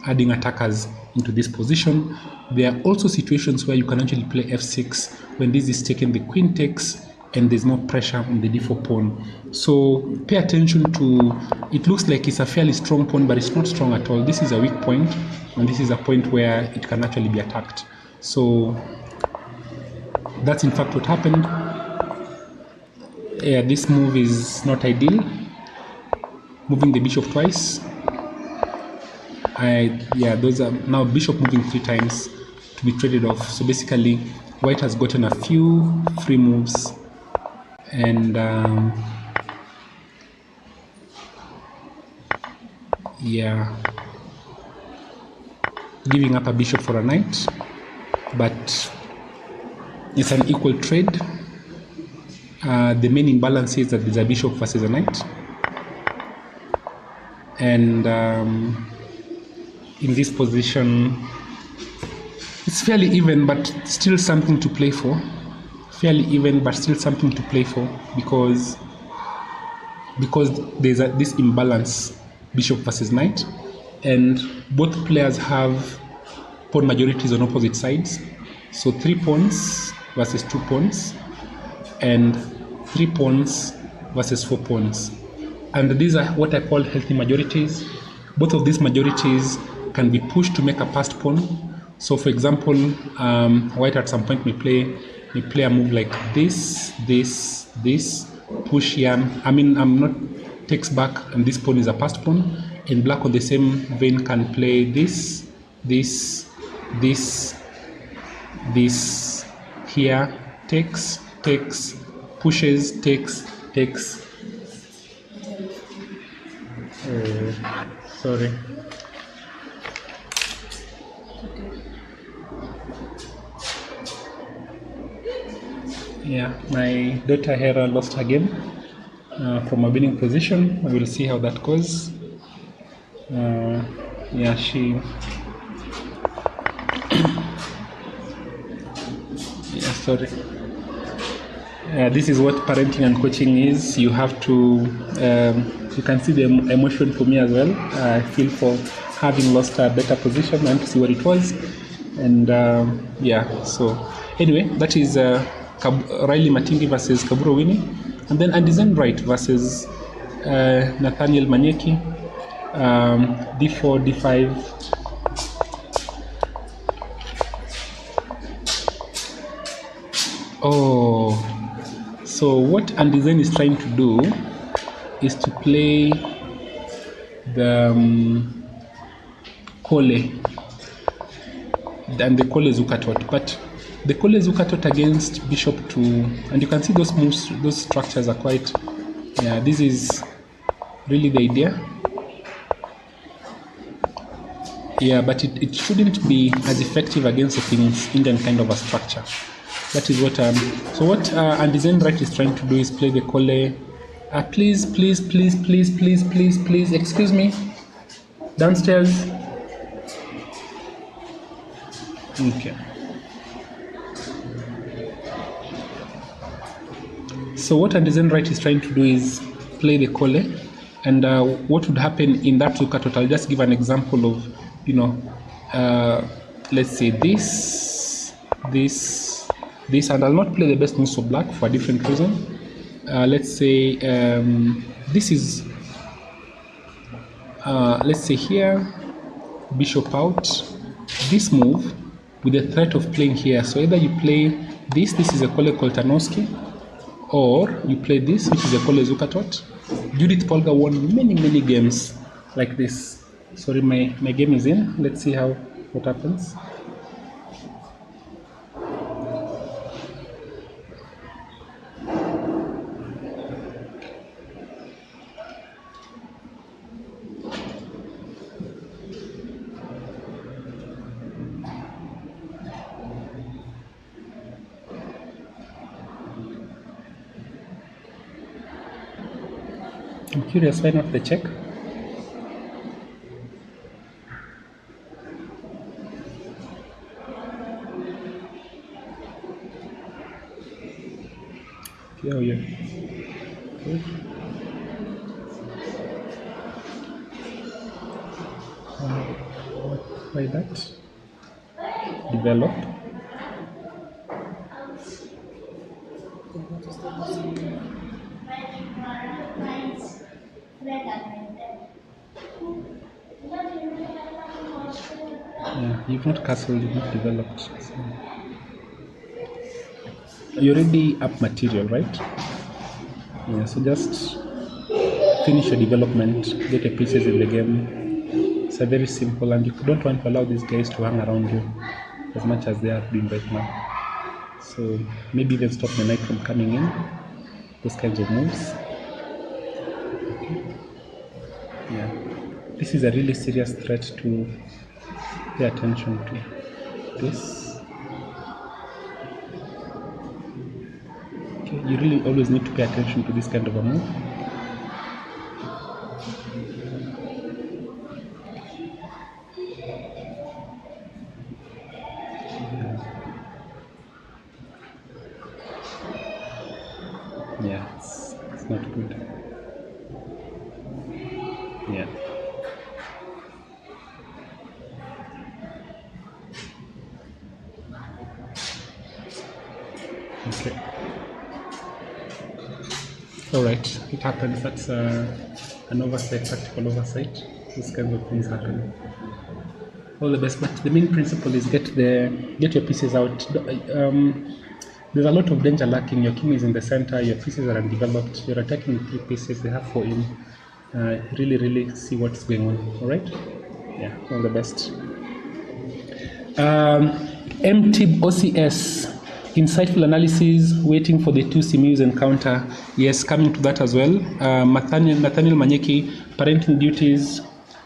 adding attackers into this position. There are also situations where you can actually play f6 when this is taken, the queen takes, and there's no pressure on the d4 pawn. So pay attention to, it looks like it's a fairly strong pawn, but it's not strong at all. This is a weak point, and this is a point where it can actually be attacked. So that's in fact what happened. Yeah, this move is not ideal. Moving the bishop twice. Those are now bishop moving 3 times to be traded off. So basically, white has gotten a few free moves, and giving up a bishop for a knight, but it's an equal trade. The main imbalance is that there's a bishop versus a knight, and in this position it's fairly even, but still something to play for. Because there's this imbalance, bishop versus knight, and both players have pawn majorities on opposite sides. So 3 pawns versus 2 pawns, and 3 pawns versus 4 pawns. And these are what I call healthy majorities. Both of these majorities can be pushed to make a passed pawn. So for example, white at some point may play a move like this, push here. I'm not takes back, and this pawn is a passed pawn. And black on the same vein can play this here, takes, pushes, takes. Sorry. Yeah, my daughter Hera lost her game from a winning position. We will see how that goes. She sorry. This is what parenting and coaching is. You have to, you can see the emotion for me as well. I feel for having lost a better position and to see what it was. And yeah, so anyway, that is Riley Matingi versus Kaburini. And then Andizen Wright versus Nathaniel Manyeki. D4, D5. Oh, so what Andizen is trying to do is to play the Kole and the Kole Zukatot, but the Kole Zukatot against Bishop 2, and you can see those moves, those structures are quite, yeah, this is really the idea. Yeah, but it shouldn't be as effective against a King's Indian kind of a structure. That is what so what Andizen Wright is trying to do is play the Kole. Please, excuse me, downstairs. Okay. So what Andizen Wright is trying to do is play the Kole, and what would happen in that Zukatot? I'll just give an example of, you know, let's say this, and I'll not play the best moves for black for a different reason. Let's say this is, let's say here, bishop out, this move with the threat of playing here. So either you play this is a Kole Koltanowski, or you play this, which is a Kole Zukatot. Judith Polgar won many games like this. Sorry, my game is in. Let's see what happens. I'm curious, why not the check? Oh yeah. Okay. Why that? Develop. Yeah, you've not castled, you've not developed. So. You're already up material, right? Yeah, so just finish your development, get your pieces in the game. It's a very simple, and you don't want to allow these guys to hang around you as much as they are doing right now. So maybe even stop the knight from coming in, those kinds of moves. Okay. Yeah, this is a really serious threat to pay attention to. This. Okay, you really always need to pay attention to this kind of a move. Yeah, it's not good. Yeah. Okay. All right, it happens. That's an oversight, practical oversight. These kinds of things happen. All the best, but the main principle is get your pieces out. There's a lot of danger lurking. Your king is in the center. Your pieces are undeveloped. You're attacking 3 pieces. They have 4 in. Really see what's going on. All right. Yeah. All the best. MTIB OCS. Insightful analysis, waiting for the 2 Simus encounter. Yes, coming to that as well. Nathaniel Manyeki, parenting duties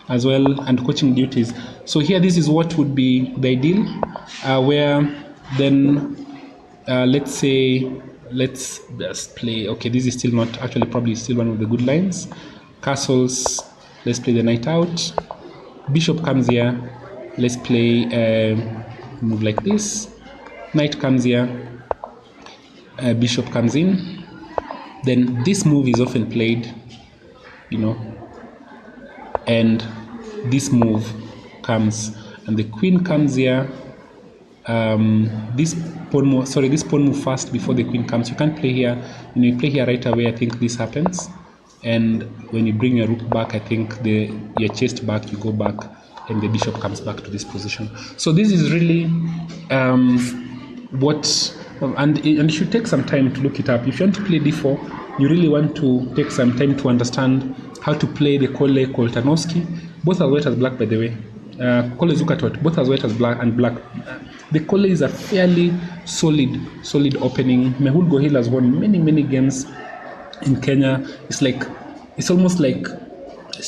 as well, and coaching duties. So here, this is what would be the ideal, where then, let's just play, okay, this is still not, actually probably still one of the good lines. Castles, let's play the knight out. Bishop comes here, let's play a move like this. Knight comes here. bishop comes in. Then this move is often played, and this move comes, and the queen comes here. This pawn move first before the queen comes. You can't play here. You play here right away. I think this happens, and when you bring your rook back, I think you're chased back. You go back, and the bishop comes back to this position. So this is really and you should take some time to look it up. If you want to play d4, you really want to take some time to understand how to play the Kole Koltanowski. Both are white as black, by the way. Kole Zukatot, both as white as black and black. The Kole is a fairly solid opening. Mehul Gohil has won many games in Kenya. It's almost like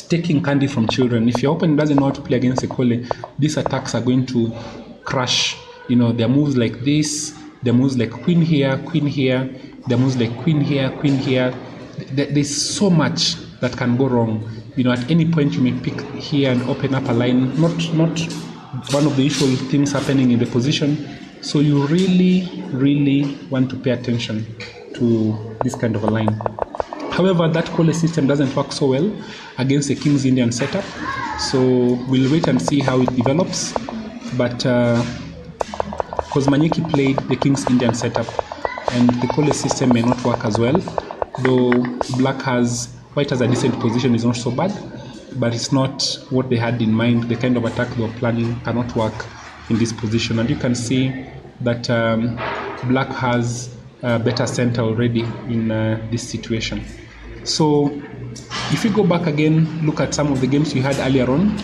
taking candy from children. If your opponent doesn't know how to play against a Kole, these attacks are going to crash. There are moves like this. There are moves like queen here. There are moves like queen here. There's so much that can go wrong. At any point you may pick here and open up a line. Not one of the usual things happening in the position. So you really want to pay attention to this kind of a line. However, that Kole system doesn't work so well against the King's Indian setup. So we'll wait and see how it develops. But because Manyeki played the King's Indian setup, and the Kole system may not work as well. Though white has a decent position, is not so bad, but it's not what they had in mind. The kind of attack they were planning cannot work in this position. And you can see that black has a better center already in this situation. So if you go back again, look at some of the games we had earlier on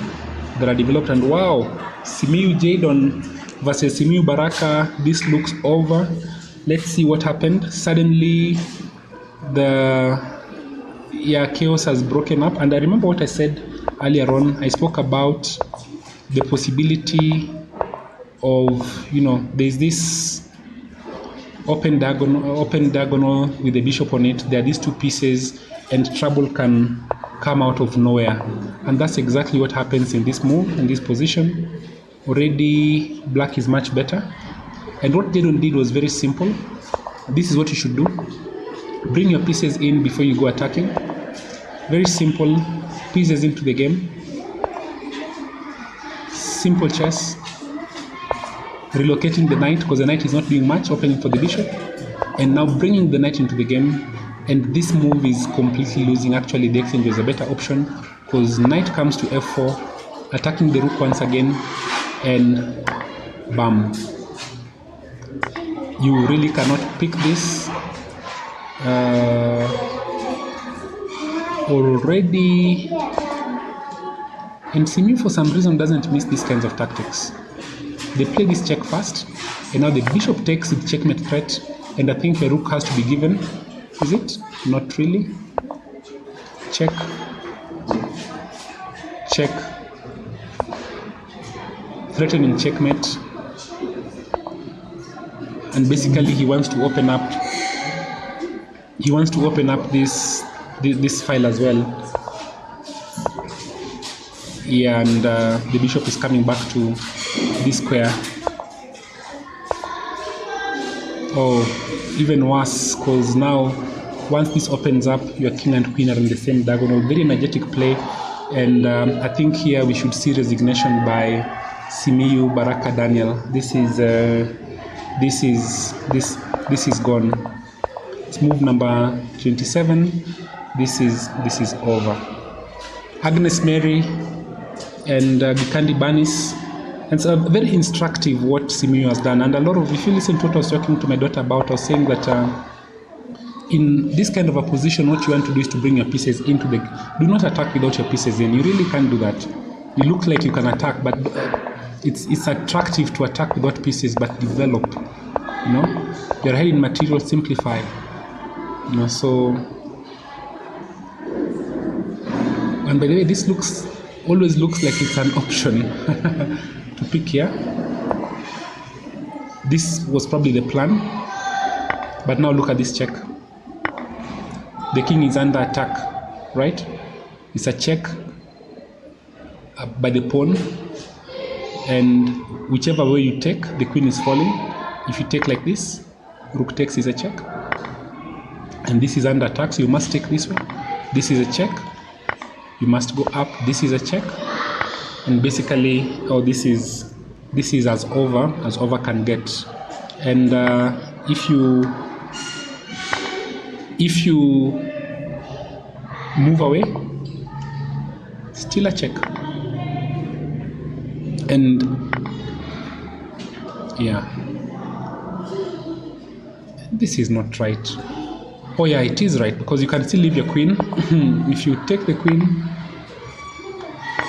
that are developed, and wow, Simu Jedon versus Simu Baraka, this looks over. Let's see what happened. Suddenly chaos has broken up. And I remember what I said earlier on. I spoke about the possibility of, there's this open diagonal with the bishop on it. There are these two pieces, and trouble can come out of nowhere. And that's exactly what happens in this move, in this position. Already black is much better. And what Jedon did was very simple. This is what you should do. Bring your pieces in before you go attacking. Very simple. Pieces into the game. Simple chess. Relocating the knight, because the knight is not doing much, opening for the bishop. And now bringing the knight into the game. And this move is completely losing. Actually, the exchange is a better option, because knight comes to f4, attacking the rook once again, and bam. You really cannot pick this. Already, and Simu for some reason doesn't miss these kinds of tactics. They play this check first, and now the bishop takes the checkmate threat, and I think the rook has to be given. Is it? Not really. Check. Check. Threatening checkmate. And basically he wants to open up this file as well. Yeah, and the bishop is coming back to this square. Oh, even worse, because now once this opens up, your king and queen are in the same diagonal. Very energetic play, and I think here we should see resignation by Simu Baraka Daniel. This is gone. It's move number 27. This is over. Agnes Mary and Gikandi Banis. And so very instructive what Simu has done. And a lot of, if you listen to what I was talking to my daughter about, I was saying that in this kind of a position, what you want to do is to bring your pieces into the... Do not attack without your pieces in. You really can't do that. You look like you can attack, but it's attractive to attack without pieces, but develop. You're ahead in material, simplify. So... And by the way, this always looks like it's an option to pick here. This was probably the plan, but now look at this check. The king is under attack, right? It's a check by the pawn, and whichever way you take, the queen is falling. If you take like this, rook takes is a check. and this is under attack, so you must take this way. This is a check. You must go up. This is a check, and basically, this is as over can get. And if you move away, still a check. And yeah, this is not right. Oh yeah, it is right, because you can still leave your queen. If you take the queen,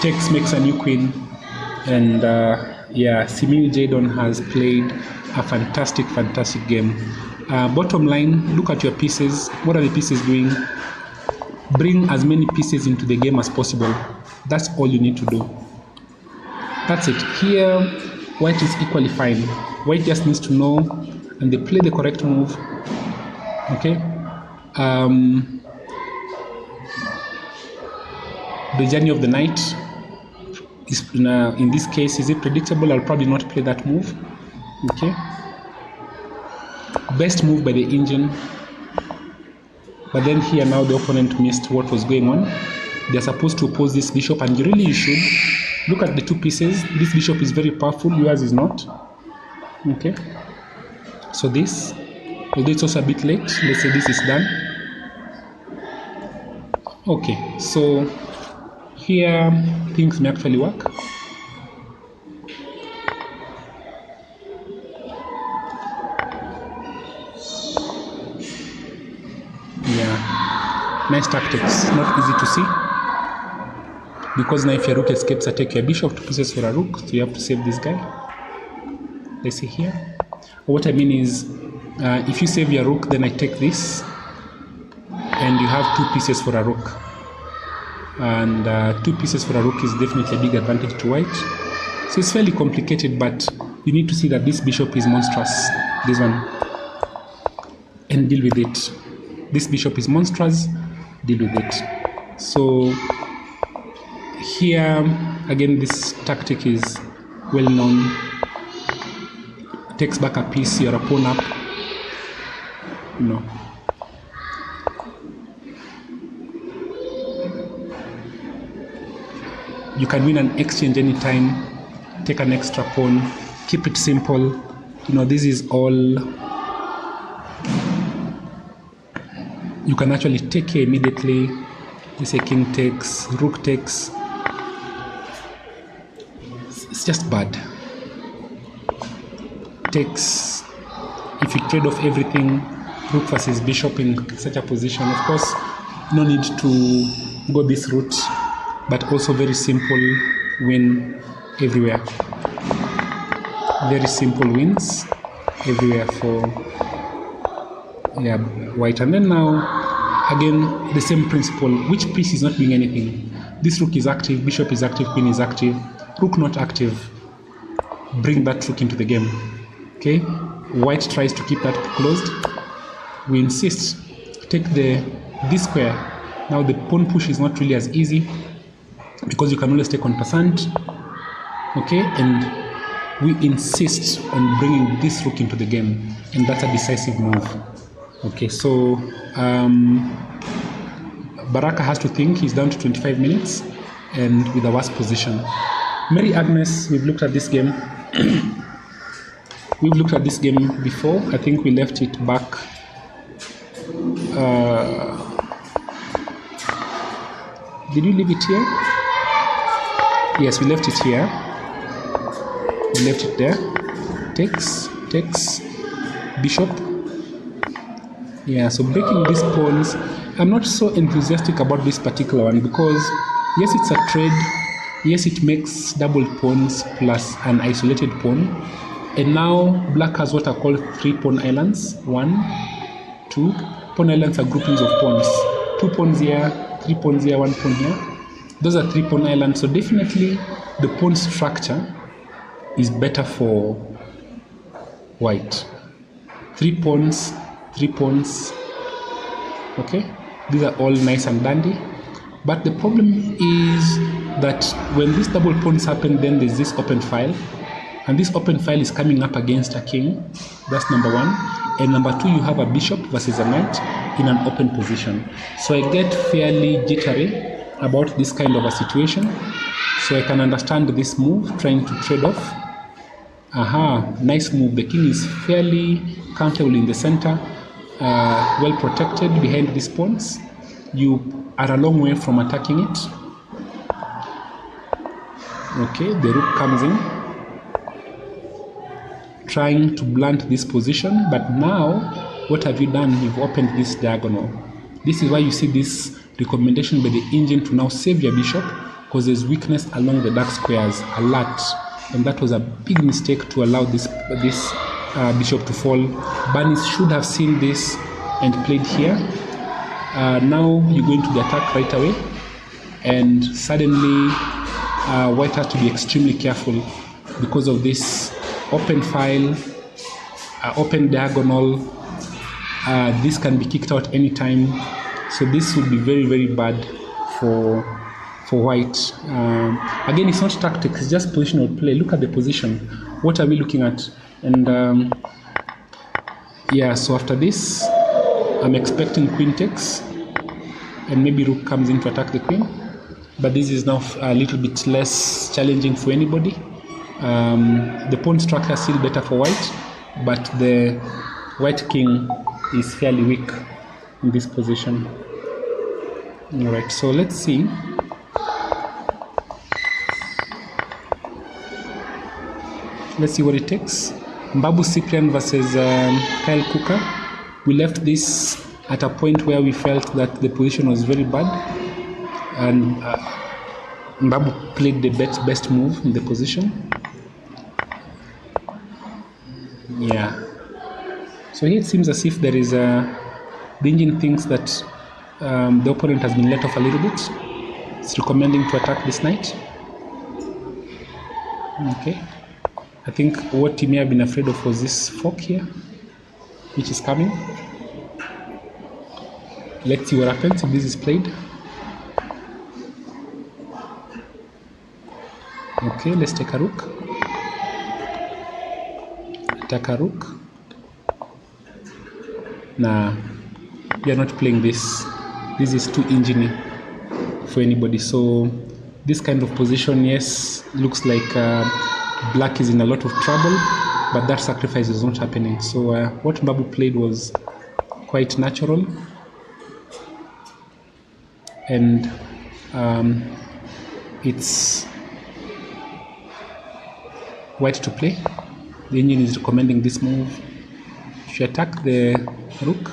takes makes a new queen. And yeah, Simu Jedon has played a fantastic game. Bottom line, look at your pieces. What are the pieces doing? Bring as many pieces into the game as possible. That's all you need to do. That's it. Here, white is equally fine. White just needs to know, and they play the correct move. Okay. The journey of the knight is in this case, is it predictable? I'll probably not play that move. Okay. Best move by the engine. But then here now the opponent missed what was going on. They're supposed to oppose this bishop, and you should look at the two pieces. This bishop is very powerful, yours is not. Okay. So this, although it's also a bit late, let's say this is done. Okay, so here things may actually work. Yeah, nice tactics, not easy to see. Because now if your rook escapes, I take your bishop to pieces for a rook, so you have to save this guy. Let's see here. What I mean is, if you save your rook, then I take this, and you have 2 pieces for a rook. And 2 pieces for a rook is definitely a big advantage to white. So it's fairly complicated, but you need to see that this bishop is monstrous, this one, and deal with it. This bishop is monstrous, deal with it. So here, again, this tactic is well known. Takes back a piece, your pawn up. No. You can win an exchange anytime. Take an extra pawn. Keep it simple. This is all. You can actually take here immediately. Let's say king takes, rook takes. It's just bad. Takes. If you trade off everything, rook versus bishop in such a position, of course, no need to go this route, but also very simple win everywhere. Very simple wins everywhere for white. And then now, again, the same principle. Which piece is not doing anything? This rook is active, bishop is active, queen is active, rook not active. Bring that rook into the game. Okay, white tries to keep that closed. We insist, take this square. Now the pawn push is not really as easy because you can always take 1%. Okay, and we insist on bringing this rook into the game, and that's a decisive move. Okay, so Baraka has to think. He's down to 25 minutes and with a worse position. Mary Agnes, we've looked at this game. We've looked at this game before. I think we left it back. Did you leave it here? Yes, we left it here. We left it there. Takes, bishop. Yeah, so breaking these pawns. I'm not so enthusiastic about this particular one because, yes, it's a trade. Yes, it makes double pawns plus an isolated pawn. And now black has what are called 3 pawn islands. 1, 2. Pawn islands are groupings of pawns. 2 pawns here, 3 pawns here, 1 pawn here. Those are 3 pawn islands. So definitely the pawn structure is better for white. 3 pawns, 3 pawns. Okay, these are all nice and dandy. But the problem is that when these double pawns happen, then there's this open file. And this open file is coming up against a king. That's number 1. And number 2, you have a bishop versus a knight. in an open position. So I get fairly jittery about this kind of a situation. So I can understand this move, trying to trade off. Aha, nice move. The king is fairly comfortable in the center, well protected behind these pawns. You are a long way from attacking it. Okay, the rook comes in, trying to blunt this position, but now what have you done? You've opened this diagonal. This is why you see this recommendation by the engine to now save your bishop, because there's weakness along the dark squares a lot, and that was a big mistake to allow this bishop to fall. Banis should have seen this and played here. Now you go into the attack right away, and suddenly white has to be extremely careful because of this open file, open diagonal. This can be kicked out anytime, so this would be very, very bad for white. Again, it's not tactics, it's just positional play. Look at the position. What are we looking at? And yeah, so after this, I'm expecting queen takes, and maybe rook comes in to attack the queen. But this is now a little bit less challenging for anybody. The pawn structure is still better for white, but the white king is fairly weak in this position. All right, so let's see. Let's see what it takes. Babu Cyprian versus Kyle Cooker. We left this at a point where we felt that the position was very bad, and Babu played the best move in the position. Yeah. So here it seems as if there is the engine thinks that the opponent has been let off a little bit. It's recommending to attack this knight. Okay. I think what he may have been afraid of was this fork here, which is coming. Let's see what happens if this is played. Okay, let's take a rook. Attack a rook. Nah, we are not playing this. This is too enginey for anybody. So this kind of position, yes, looks like black is in a lot of trouble, but that sacrifice is not happening. So what Babu played was quite natural, and it's white to play. The engine is recommending this move. If you attack the rook,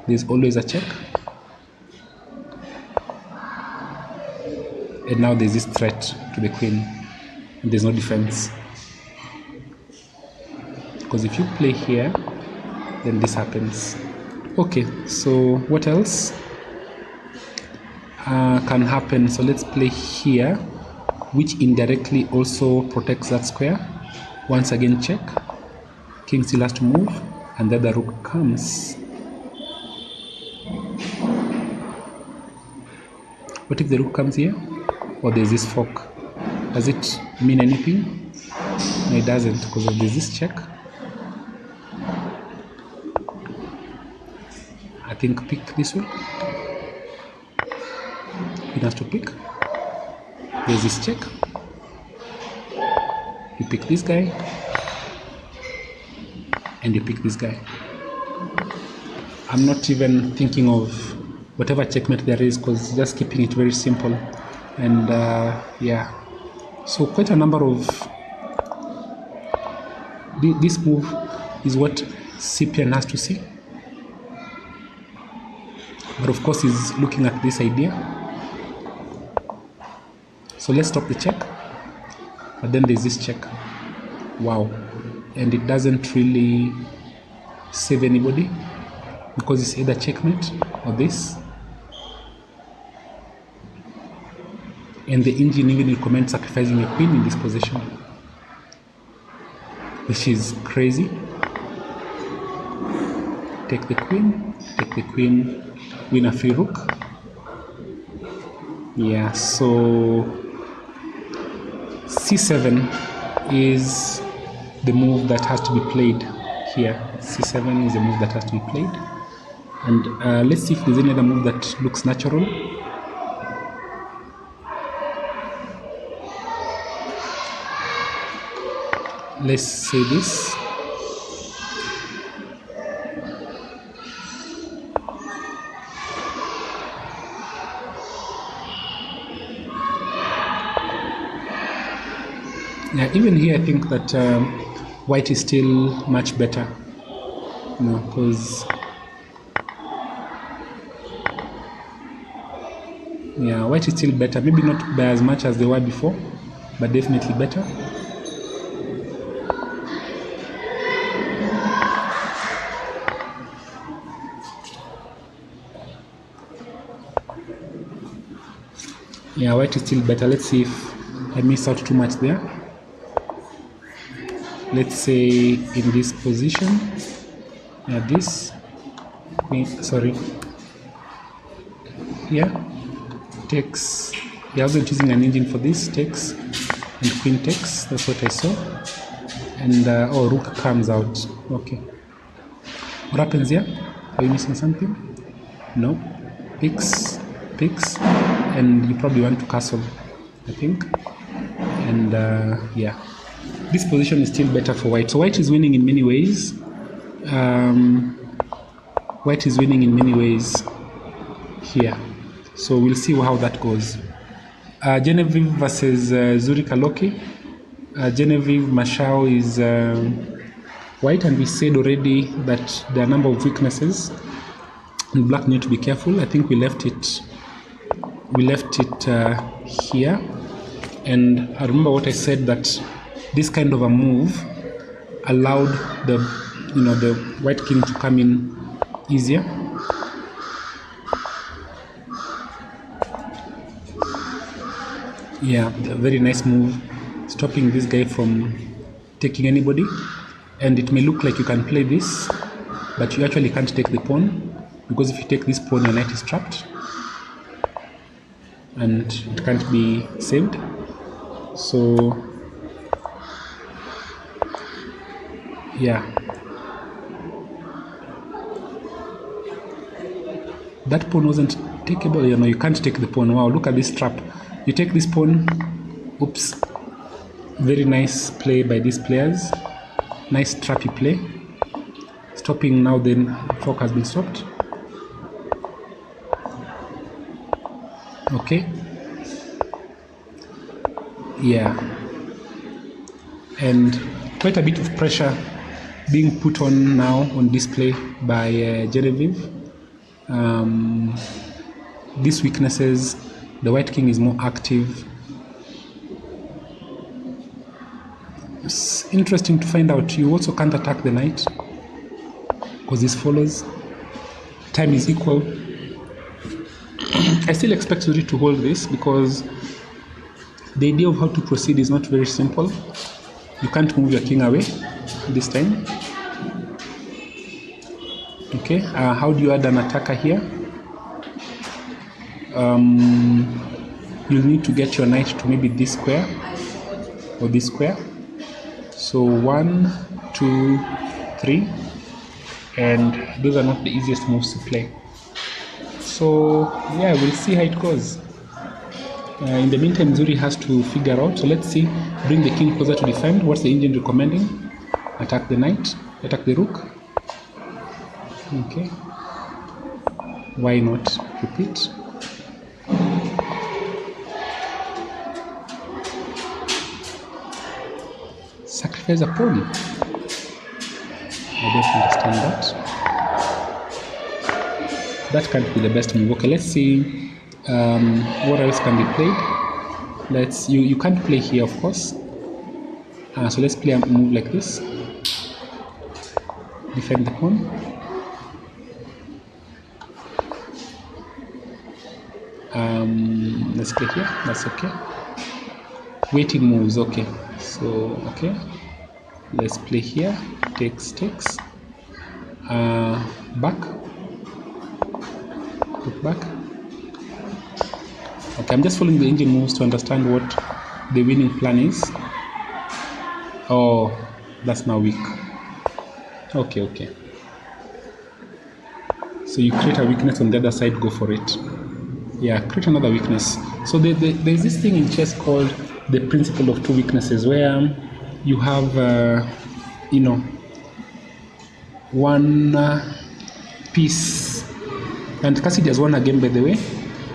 there's always a check, and now there's this threat to the queen, and there's no defense, because if you play here, then this happens. Okay, so what else can happen? So let's play here, which indirectly also protects that square. Once again, check. King still has to move, and then the rook comes. What if the rook comes here? Or there's this fork? Does it mean anything? No, it doesn't, because there's this check. I think pick this one. Queen has to pick. There's this check. You pick this guy, and you pick this guy. I'm not even thinking of whatever checkmate there is, because just keeping it very simple. And yeah, so quite a number of this move is what Cyprian has to see, but of course he's looking at this idea. So let's stop the check, but then there's this check. Wow. And it doesn't really save anybody, because it's either checkmate or this. And the engine even recommends sacrificing a queen in this position, which is crazy. Take the queen, win a free rook. Yeah, so c7 is the move that has to be played here. c7 is the move that has to be played. And let's see if there's any other move that looks natural. Let's say this. Yeah, even here I think that white is still much better, you know, because yeah, white is still better. Maybe not by as much as they were before, but definitely better. Yeah, white is still better. Let's see if I miss out too much there. Let's say in this position, this, sorry, here, takes, I wasn't using an engine for this, takes, and queen takes, that's what I saw. And, oh, rook comes out, okay. What happens here? Are you missing something? No, picks, and you probably want to castle, I think. And, yeah. This position is still better for white. So white is winning in many ways. White is winning in many ways here. So we'll see how that goes. Genevie versus Zurikoki. Genevie Masha is white, and we said already that there are a number of weaknesses. And black need to be careful. I think we left it here. And I remember what I said, that this kind of a move allowed the white king to come in easier. Yeah, a very nice move, stopping this guy from taking anybody. And it may look like you can play this, but you actually can't take the pawn, because if you take this pawn, your knight is trapped and it can't be saved. So yeah, that pawn wasn't takeable. You know, you can't take the pawn. Wow, look at this trap. You take this pawn. Oops. Very nice play by these players. Nice trappy play. Stopping now, then fork has been stopped. Okay. Yeah. And quite a bit of pressure being put on now on display by Genevieve. These weaknesses, the white king is more active. It's interesting to find out you also can't attack the knight, because this follows. Time is equal. I still expect Zuri to hold this, because the idea of how to proceed is not very simple. You can't move your king away this time. Okay, how do you add an attacker here? You'll need to get your knight to maybe this square or this square. So 1, 2, 3, and those are not the easiest moves to play. So yeah, we'll see how it goes. In the meantime, Zuri has to figure out. So let's see. Bring the king closer to defend. What's the engine recommending? Attack the knight. Attack the rook. Okay. Why not repeat? Sacrifice a pawn. I don't understand that. That can't be the best move. Okay, let's see. What else can be played? You can't play here, of course. So let's play a move like this. Defend the pawn. Let's play here. That's okay. Waiting moves. Okay. So okay. Let's play here. Takes. Back. Put back. Okay, I'm just following the engine moves to understand what the winning plan is. Oh, that's now weak. Okay. So you create a weakness on the other side, go for it. Yeah, create another weakness. So there's this thing in chess called the principle of two weaknesses, where you have, one piece. And Cassidy has won a game, by the way.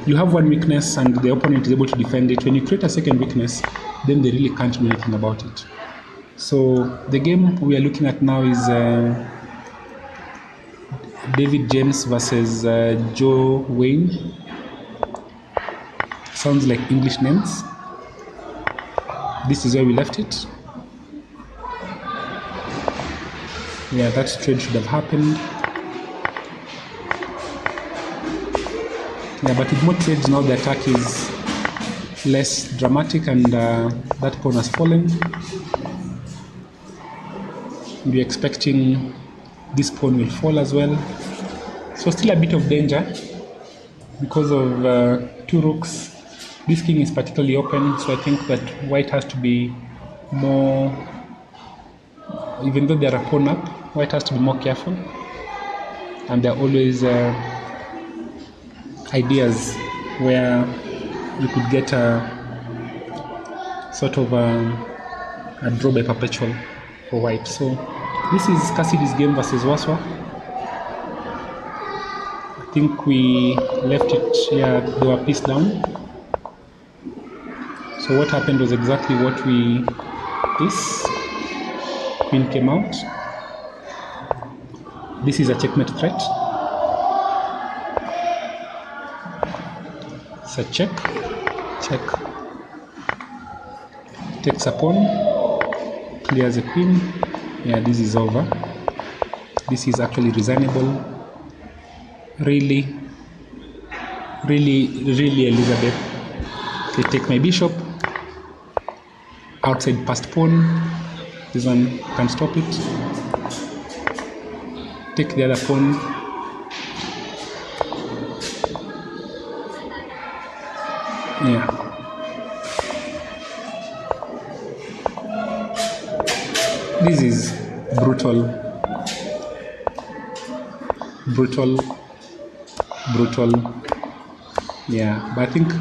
You have one weakness and the opponent is able to defend it. When you create a second weakness, then they really can't do anything about it. So the game we are looking at now is David James versus Joe Wayne. Sounds like English names. This is where we left it. Yeah, that trade should have happened. Yeah, but with more trades now, the attack is less dramatic, and that pawn has fallen. We're expecting this pawn will fall as well. So still a bit of danger because of two rooks. This king is particularly open, so I think that white has to be more, even though they're a pawn up, white has to be more careful. And there are always ideas where you could get a sort of a draw by perpetual for white. So this is Cassidy's game versus Waswa. I think we left it here, they were pieced down. So what happened was exactly what this queen came out. This is a checkmate threat. It's a check. Takes a pawn, clears a queen. Yeah, this is over. This is actually reasonable. Really, Elizabeth. Okay, take my bishop. Outside passed pawn. This one can't stop it. Take the other pawn. Yeah. This is brutal. Yeah, but I think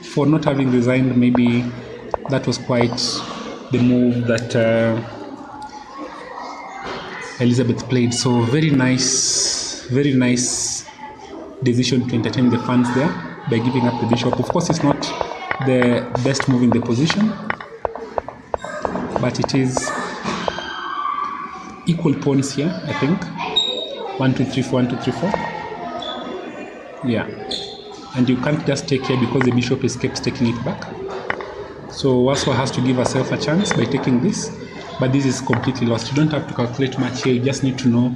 for not having resigned, maybe that was quite the move that Elizabeth played. So very nice decision to entertain the fans there by giving up the bishop. Of course, it's not the best move in the position, but it is equal pawns here, I think. 1 2 3 4, 1 2 3 4. Yeah, and you can't just take here because the bishop escapes taking it back. So Waswa has to give herself a chance by taking this, but this is completely lost. You don't have to calculate much here. You just need to know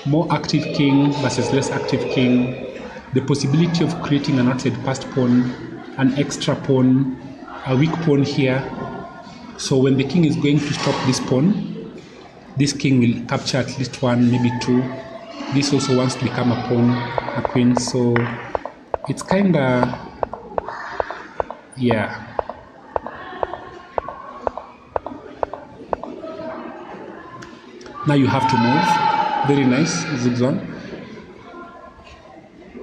more active king versus less active king, the possibility of creating an outside passed pawn, an extra pawn, a weak pawn here. So when the king is going to stop this pawn, this king will capture at least one, maybe two. This also wants to become a pawn, a queen. So it's kind of, yeah. Now you have to move. Very nice, Zigzag.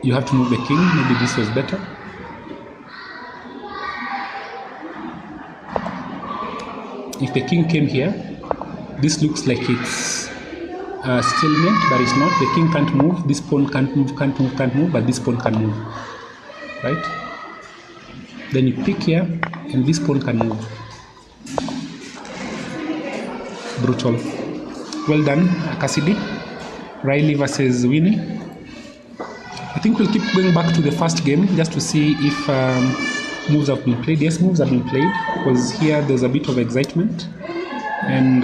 You have to move the king. Maybe this was better. If the king came here, this looks like it's a stalemate, but it's not. The king can't move. This pawn can't move, but this pawn can move. Right? Then you pick here, and this pawn can move. Brutal. Well done, Cassidy. Riley versus Winnie. I think we'll keep going back to the first game just to see if moves have been played. Yes, moves have been played, because here there's a bit of excitement. And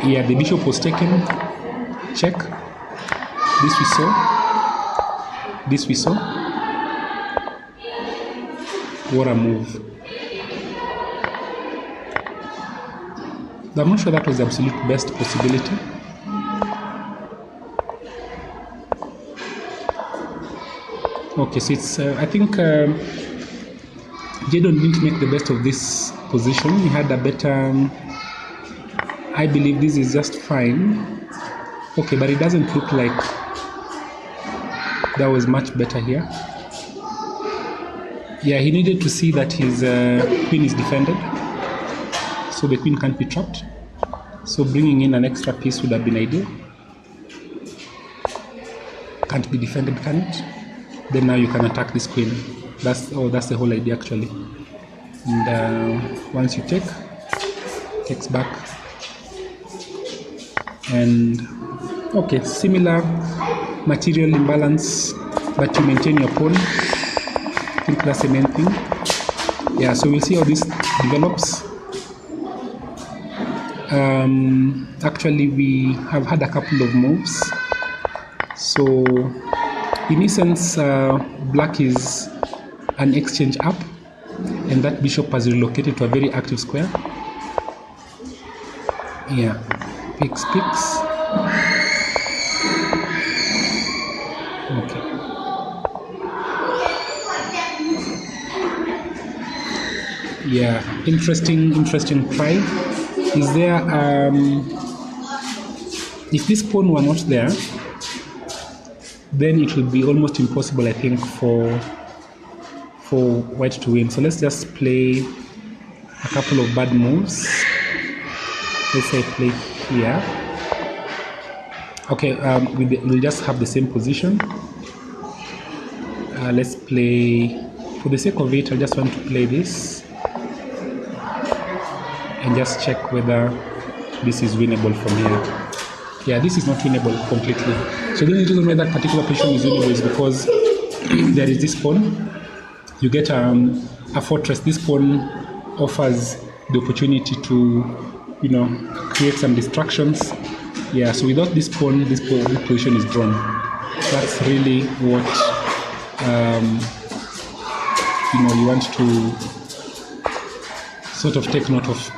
yeah, the bishop was taken. Check. This we saw. What a move. I'm not sure that was the absolute best possibility. Okay, so it's, I think Jedon didn't make the best of this position. He had a better, I believe this is just fine. Okay, but it doesn't look like that was much better here. Yeah, he needed to see that his queen is defended, so the queen can't be trapped. So bringing in an extra piece would have been ideal. Can't be defended, can it? Then now you can attack this queen. That's the whole idea actually. And once you takes back. And okay, similar material imbalance, but you maintain your pawn. I think that's the main thing. Yeah, so we'll see how this develops. Actually, we have had a couple of moves. So, in essence, black is an exchange up, and that bishop has relocated to a very active square. Yeah, picks. Okay. Yeah, interesting try. Is there if this pawn were not there, then it would be almost impossible, I think, for white to win. So let's just play a couple of bad moves. Let's say play here. Okay, we'll just have the same position. Let's play, for the sake of it, I just want to play this and just check whether this is winnable from here. Yeah, this is not winnable completely. So the only reason why that particular position is winnable is because there is this pawn. You get a fortress. This pawn offers the opportunity to, create some distractions. Yeah, so without this pawn, this position is drawn. That's really what you want to sort of take note of.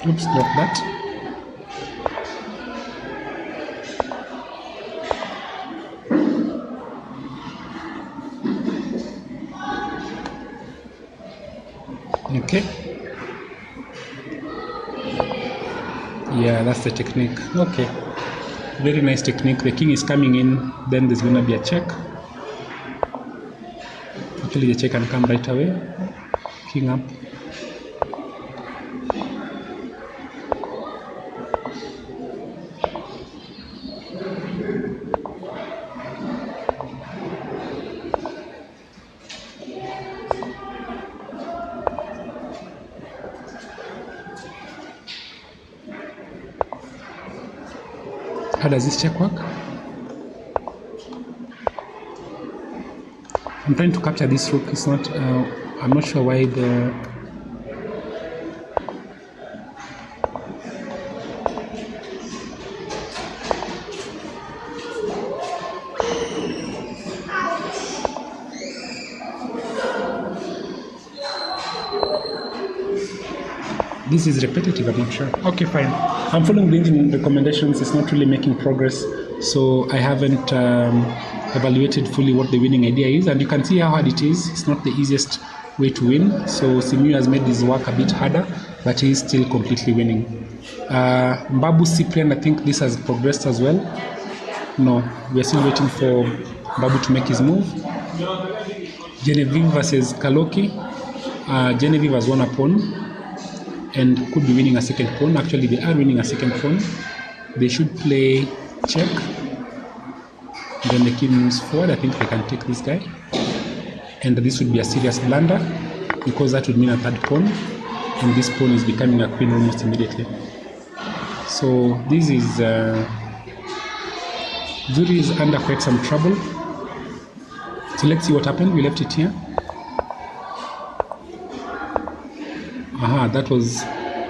Oops, not that. Okay. Yeah, that's the technique. Okay. Very nice technique. The king is coming in, then there's going to be a check. Actually, the check can come right away. King up. How does this check work? I'm trying to capture this rook. It's not, I'm not sure why this is repetitive. I'm not sure. Okay, fine. I'm following the engine recommendations. It's not really making progress, so I haven't evaluated fully what the winning idea is, and you can see how hard it is. It's not the easiest way to win, so Simu has made his work a bit harder, but he is still completely winning. Babu, Cyprian, I think this has progressed as well. No, we're still waiting for Babu to make his move. Genevie versus Kaloki. Genevie has won a pawn and could be winning a second pawn. Actually, they are winning a second pawn. They should play check. Then the king moves forward. I think they can take this guy. And this would be a serious blunder, because that would mean a third pawn. And this pawn is becoming a queen almost immediately. So this is... Zuri is under quite some trouble. So let's see what happened. We left it here. Aha, that was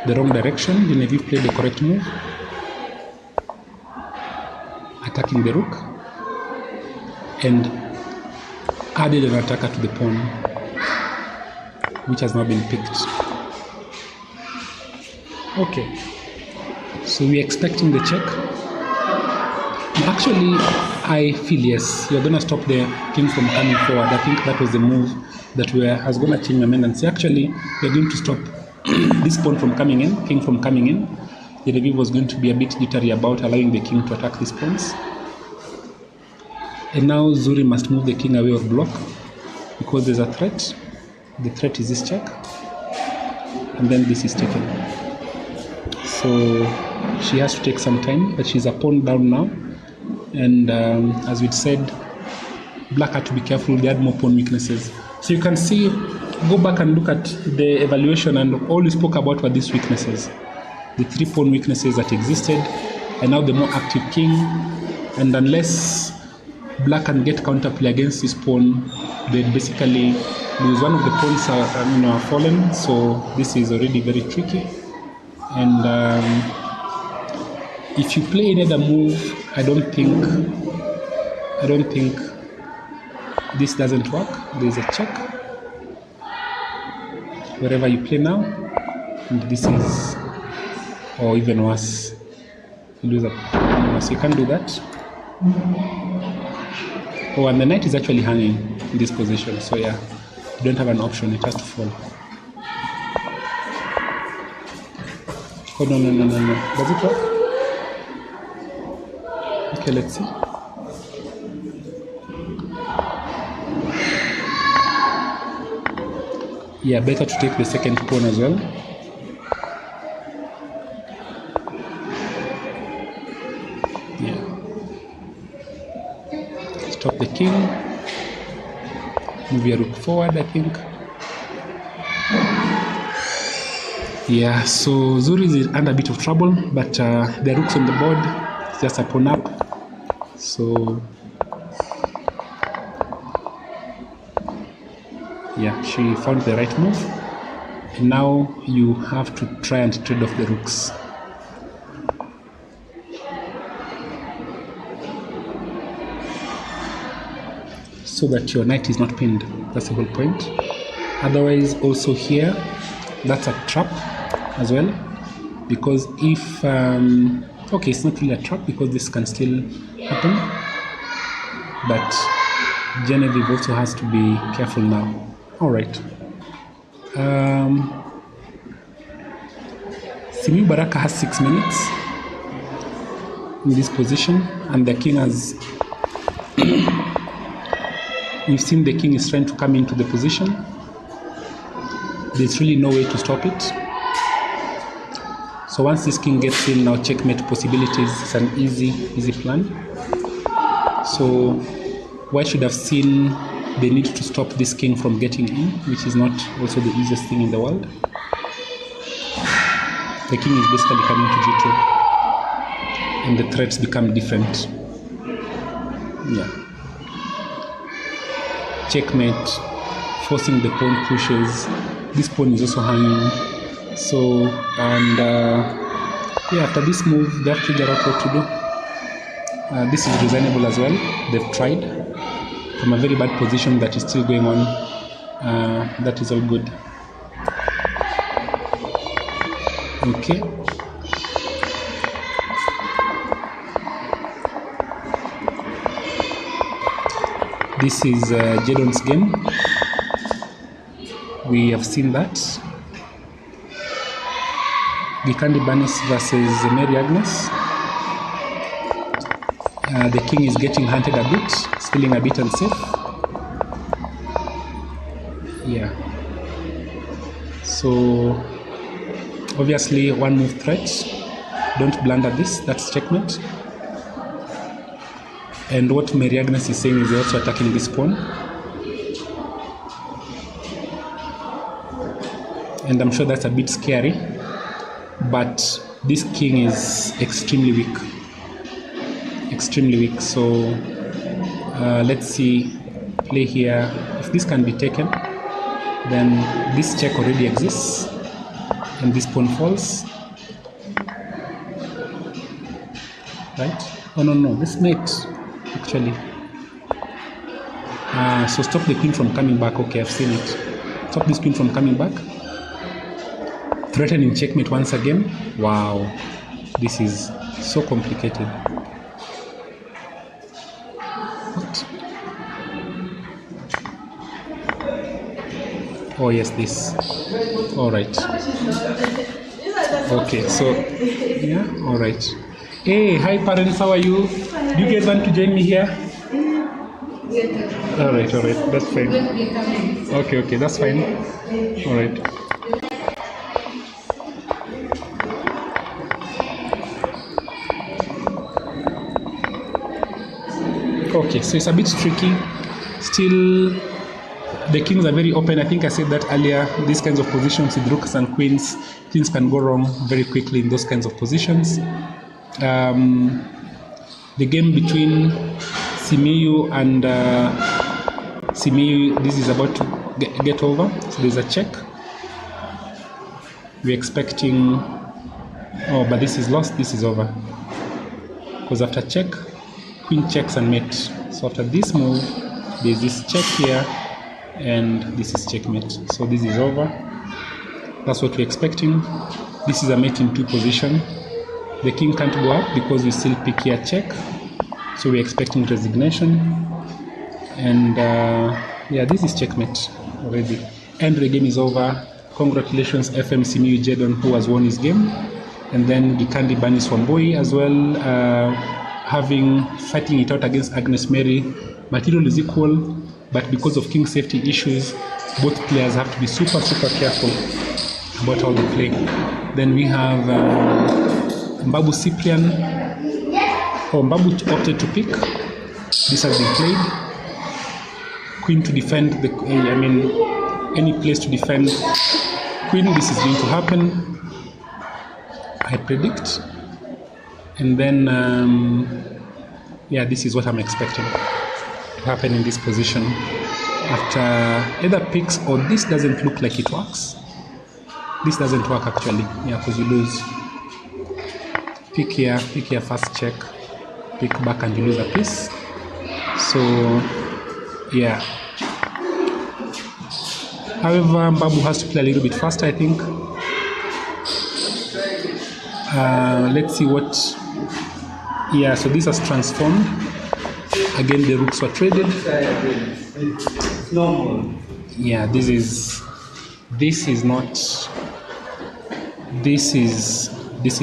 the wrong direction. Genevie played the correct move. Attacking the rook. And added an attacker to the pawn, which has now been picked. Okay. So we're expecting the check. Actually, I feel yes, you're going to stop the king from coming forward. I think that was the move that has going to change my mind. Actually, we're going to stop this pawn from coming in, king from coming in. Genevie was going to be a bit jittery about allowing the king to attack these pawns. And now Zuri must move the king away or block because there's a threat. The threat is this check. And then this is taken. So she has to take some time, but she's a pawn down now. And as we said, black had to be careful. They had more pawn weaknesses. So you can see, go back and look at the evaluation, and all we spoke about were these weaknesses. The 3 pawn weaknesses that existed, and now the more active king. And unless black can get counterplay against this pawn, they basically lose. One of the pawns are fallen, so this is already very tricky. And if you play any other move, I don't think this doesn't work. There's a check wherever you play now, and this is, or even worse, you lose a, so you can't do that. Oh, and the knight is actually hanging in this position, so yeah, you don't have an option, it has to fall. Oh, no. Does it work? Okay, let's see. Yeah, better to take the second pawn as well. Yeah. Stop the king. Move your rook forward, I think. Yeah, so Zuri is under a bit of trouble, but the rook's on the board. It's just a pawn up. So yeah, she found the right move, and now you have to try and trade off the rooks. So that your knight is not pinned. That's the whole point. Otherwise, also here, that's a trap as well, because if okay, it's not really a trap because this can still happen, but Genevieve also has to be careful now. All right. Simu Baraka has 6 minutes in this position, and the king has. We've seen the king is trying to come into the position. There's really no way to stop it. So once this king gets in, now checkmate possibilities. It's an easy plan. So White should have seen the need to stop this king from getting in, which is not also the easiest thing in the world. The king is basically coming to G2, and the threats become different. Yeah. Checkmate, forcing the pawn pushes. This pawn is also hanging. So, and yeah, after this move, they have to figure out what to do. This is reasonable as well. They've tried from a very bad position that is still going on. That is all good. Okay. This is Jedon's game. We have seen that. Gikandi Banis versus Mary Agnes. The king is getting hunted a bit, feeling a bit unsafe. Yeah. So obviously one move threat. Don't blunder this. That's checkmate. And what Mary Agnes is saying is they're also attacking this pawn. And I'm sure that's a bit scary. But this king is extremely weak. Extremely weak. So let's see. Play here. If this can be taken, then this check already exists. And this pawn falls. Right? Oh, no. This knight. Actually, so stop the queen from coming back. Okay, I've seen it. Stop this queen from coming back. Threatening checkmate once again. Wow, this is so complicated. Oh yes, this. All right. Okay, so yeah, all right. Hey, hi parents, how are you? Do you guys want to join me here? All right, that's fine. Okay, that's fine. All right. Okay, so it's a bit tricky. Still, the kings are very open. I think I said that earlier. These kinds of positions with rooks and queens, things can go wrong very quickly in those kinds of positions. The game between Simu and Simu, this is about to get over. So there's a check. We're expecting. Oh, but this is lost. This is over. Because after check, queen checks and mate. So after this move, there's this check here, and this is checkmate. So this is over. That's what we're expecting. This is a mate in 2 position. The king can't go up because we still pick here check. So we're expecting resignation. And yeah, this is checkmate already. And the game is over. Congratulations, FM Simu Jedon, who has won his game. And then Gikandi Banis from Boy as well, fighting it out against Agnes Mary. Material is equal, but because of king safety issues, both players have to be super careful about how they play. Then we have Babu Cyprian. Oh, Babu opted to pick. This has been played. Queen to defend any place to defend. Queen, this is going to happen. I predict. And then, yeah, this is what I'm expecting to happen in this position. After either picks or this doesn't look like it works. This doesn't work actually, yeah, because you lose. Pick here, first check, pick back and you lose a piece. So, yeah. However, Babu has to play a little bit faster, I think. Let's see what. Yeah, so this has transformed. Again, the rooks were traded. Yeah, this is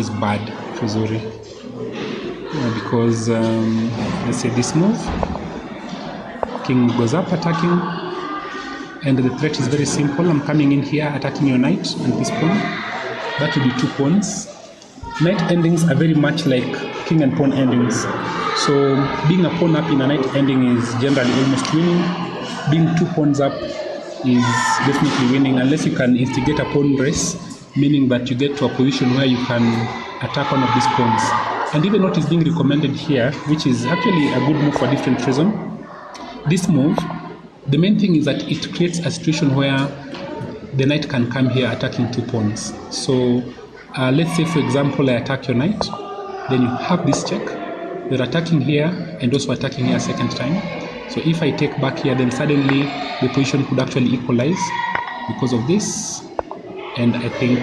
bad for Zuri. Because let's say this move, king goes up attacking, and the threat is very simple. I'm coming in here attacking your knight and this pawn. That will be 2 pawns. Knight endings are very much like king and pawn endings. So being a pawn up in a knight ending is generally almost winning. Being 2 pawns up is definitely winning, unless you can instigate a pawn race, meaning that you get to a position where you can attack one of these pawns. And even what is being recommended here, which is actually a good move for a different reason, this move, the main thing is that it creates a situation where the knight can come here attacking 2 pawns. So let's say, for example, I attack your knight, then you have this check. You're attacking here and also attacking here a second time. So if I take back here, then suddenly the position could actually equalize because of this. And I think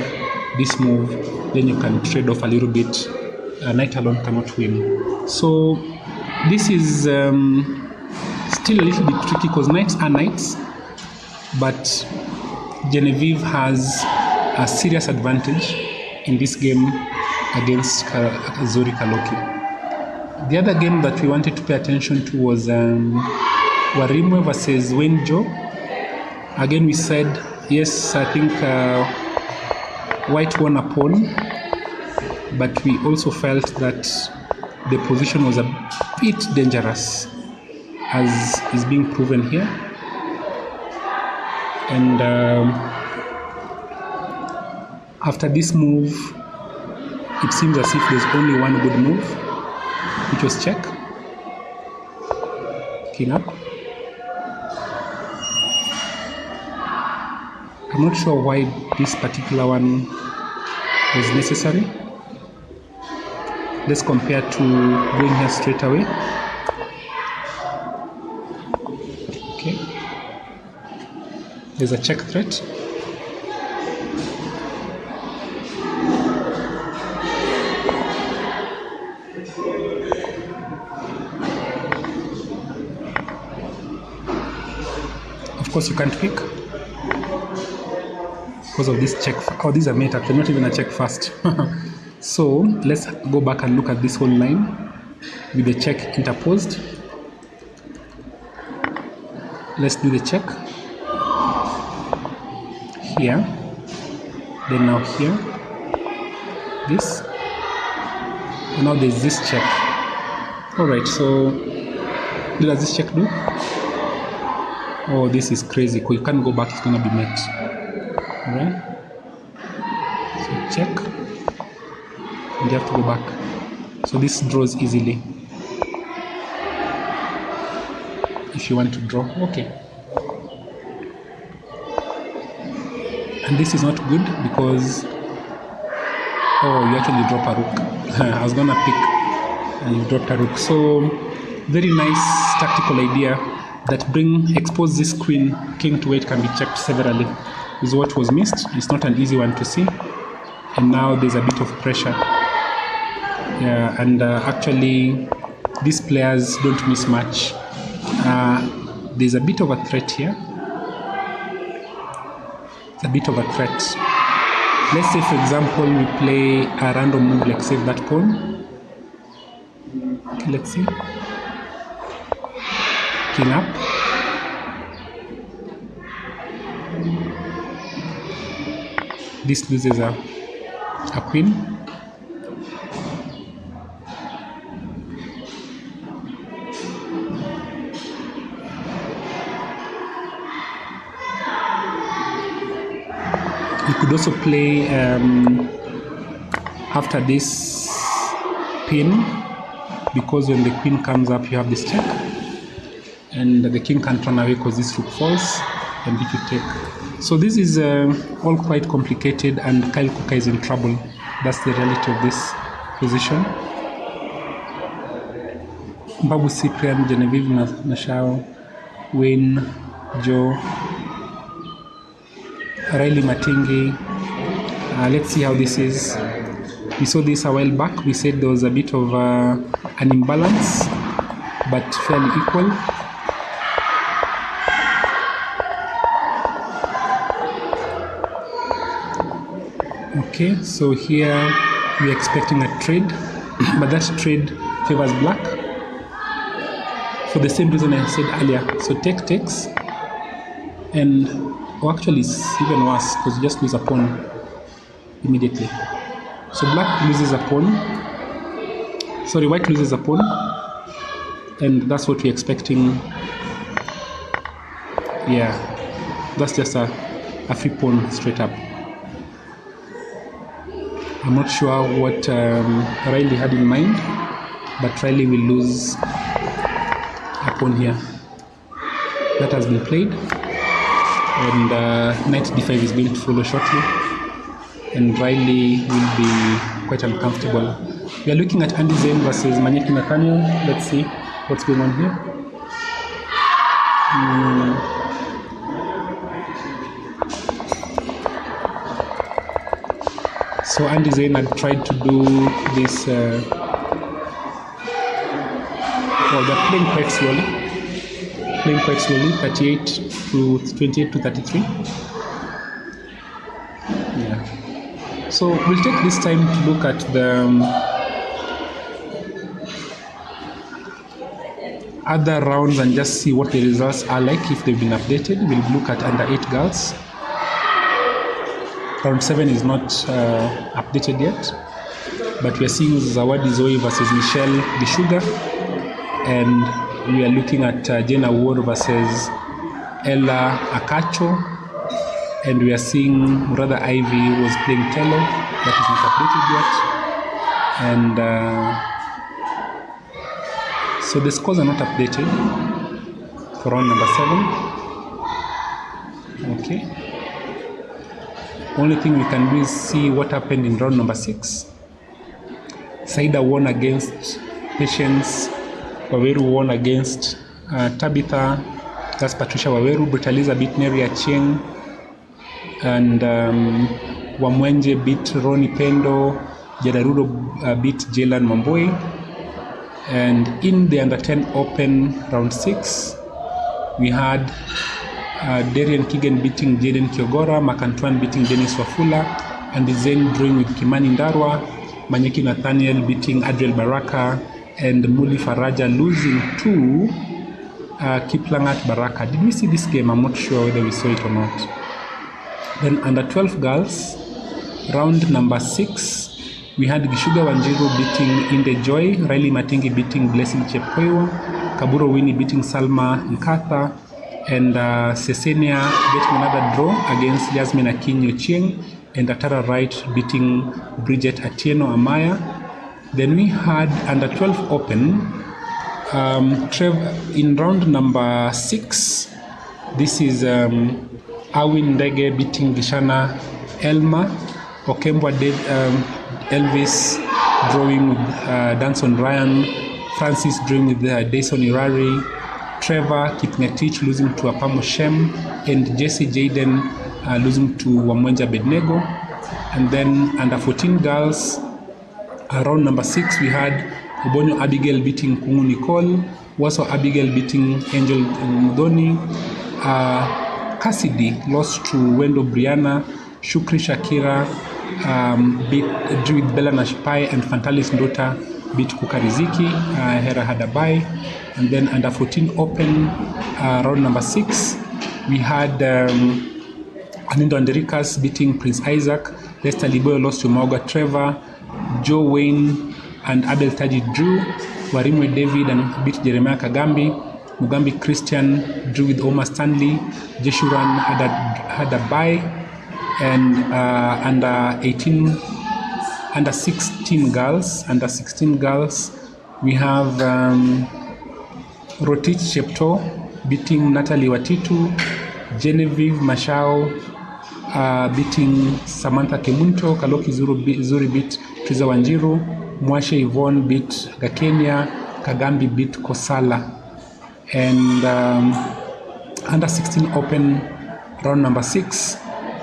this move, then you can trade off a little bit. A knight alone cannot win. So this is still a little bit tricky because knights are knights, but Genevie has a serious advantage in this game against Zurikoki. The other game that we wanted to pay attention to was Warimwe versus Wenjo. Again, we said, yes, I think White won a pawn, but we also felt that the position was a bit dangerous, as is being proven here. And after this move, it seems as if there's only one good move, which was check. King up. I'm not sure why this particular one was necessary. Let's compare to going here straight away. Okay. There's a check threat. Of course, you can't pick. because of this check. Oh, these are mate actually, not even a check first. So let's go back and look at this whole line with the check interposed. Let's do the check here, then now here, this, and now there's this check. All right, so what does this check do? Oh, this is crazy, because you can't go back, it's gonna be met. All right, so check, and you have to go back. So this draws easily if you want to draw. Okay, and this is not good because, oh, you actually drop a rook. I was gonna pick and you dropped a rook. So very nice tactical idea that expose this queen, king to 8 can be checked severally, is what was missed. It's not an easy one to see, and now there's a bit of pressure. Yeah, and actually these players don't miss much. There's a bit of a threat here. It's a bit of a threat. Let's say, for example, we play a random move like save that pawn. Okay, let's see. King up. This loses a queen. You could also play after this pin, because when the queen comes up, you have this check, and the king can't run away because this rook falls, and if you take. So this is all quite complicated, and Kyle Kuka is in trouble. That's the reality of this position. Babu, Cyprian, Genevie, Masha, Wayne, Joe, Riley Matingi. Let's see how this is. We saw this a while back. We said there was a bit of an imbalance, but fairly equal. Okay, so here we're expecting a trade, but that trade favors black for the same reason I said earlier. So takes, and actually it's even worse because you just lose a pawn immediately. So black loses a pawn, sorry, white loses a pawn, and that's what we're expecting. Yeah, that's just a free pawn straight up. I'm not sure what Riley had in mind, but Riley will lose a pawn here. That has been played, and knight d5 is going to follow shortly, and Riley will be quite uncomfortable. We are looking at Andy Zane versus Manyeki Nathaniel. Let's see what's going on here. So Andy Zane had tried to do this, well, they're playing quite slowly, 38 to 28 to 33. Yeah. So we'll take this time to look at the other rounds and just see what the results are like, if they've been updated. We'll look at under 8 girls. Round 7 is not updated yet, but we are seeing Zawadi Zoe versus Michelle Bishuga, and we are looking at Jenna Ward versus Ella Akacho, and we are seeing Brother Ivy who was playing Tello, that is not updated yet, and so the scores are not updated for round number 7. Okay. Only thing we can do is see what happened in round number 6. Saida won against Patience. Waweru won against Tabitha. That's Patricia Waweru. Brutaliza beat Neri Achieng. And Wamwenje beat Ronnie Pendo. Jadarudo beat Jaylan Mamboi. And in the under 10 open round 6, we had Darian Keegan beating Jaden Kiogora, Marc-Antoine beating Dennis Wafula, and Zen drawing with Kimani Ndarwa, Manyeki Nathaniel beating Adriel Baraka, and Muli Faraja losing to Kiplangat Baraka. Did we see this game? I'm not sure whether we saw it or not. Then under 12 girls, round number 6, we had Gishuga Wanjiru beating Inde Joy, Riley Matingi beating Blessing Chepkoiwa, Kaburo Winnie beating Salma Nkatha, and Sesenia getting another draw against Yasmin Akinyo Chieng, and Atara Wright beating Bridget Atieno Amaya. Then we had under 12 open, in round number 6, this is Awin Ndege beating Gishana Elma, Okembwa Elvis drawing with Danson Ryan, Francis drawing with Dayson Irari, Trevor Kipngetich losing to Apamo Shem, and Jesse Jaden losing to Wamwenja Bednego. And then under 14 girls, round number 6, we had Obonyo Abigail beating Kungu Nicole, Waso Abigail beating Angel Mudoni, Cassidy lost to Wendo Brianna, Shukri Shakira drew with Bella Nashpai, and Fantalis Ndota beat Kukariziki, Hera Hadabai. And then under 14 open, round number 6, we had Anindo Anderikas beating Prince Isaac, Lester Liboyo lost to Mauga Trevor, Joe Wayne and Abel Taji drew, Warimwe David and beat Jeremiah Kagambi, Mugambi Christian drew with Omar Stanley, Jeshuran had a bye, and under 16 girls, we have Rotich Shepto beating Natalie Watitu, Genevie Mashao beating Samantha Kemunto, Kaloki Zuri beat Triza Wanjiru, Mwashe Yvonne beat Gakenya, Kagambi beat Kosala. And under 16 open, round number 6,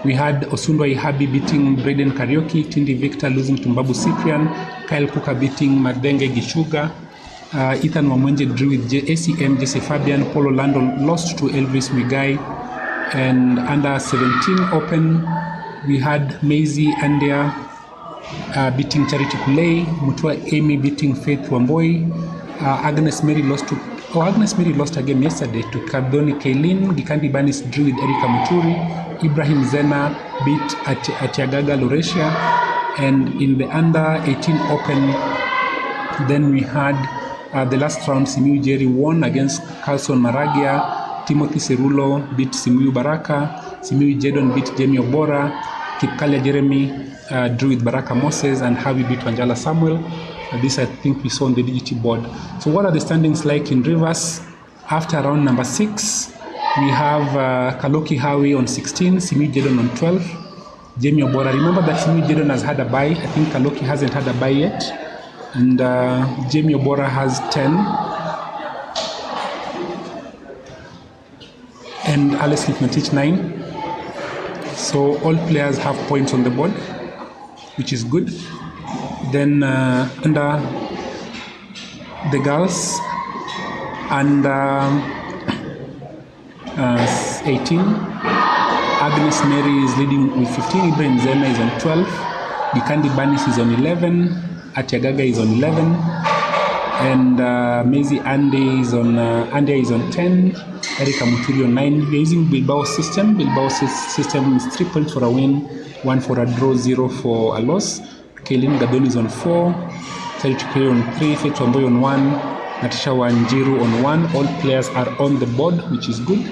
we had Osundwa Ihabi beating Braden Karaoke, Tindi Victor losing to Babu Cyprian, Kyle Kuka beating Madenge Gishuga, Ethan Wamwenje drew with ACM Jesse Fabian, Paul Orlando lost to Elvis Migai. And under 17 open, we had Maisie Andia beating Charity Kulei, Mutua Amy beating Faith Wamboi, Agnes Mary lost a game yesterday to Kadoni Kailin, Gikandi Banis drew with Erika Muturi, Ibrahim Zena beat Atiagaga Loresia. And in the under 18 open, then we had the last round, Simu Jerry won against Carlson Maragia, Timothy Cerulo beat Simu Baraka, Simu Jedon beat Jamie Obora, Kipkalia Jeremy drew with Baraka Moses, and Harvey beat Wanjala Samuel. This I think we saw on the DGT board. So what are the standings like in Rivers? After round number 6, we have Kaloki Howie on 16, Simu Jedon on 12, Jamie Obora. Remember that Simu Jedon has had a bye. I think Kaloki hasn't had a bye yet. And Jamie Obora has 10. And Alice Kipngetich 9. So all players have points on the board, which is good. Then under the girls, under 18, Agnes Mary is leading with 15, Ibrahim Zena is on 12, Gikandi Banis is on 11, Atiagaga is on 11, and Maisie Andy is on 10, Erika Muturi on 9. We're using Bilbao's system. Bilbao's system is 3 points for a win, 1 for a draw, 0 for a loss. Kaylin Gadon is on 4, Charity Kuri on 3, Faith Wamboy on 1, Natasha Wanjiru on 1. All players are on the board, which is good.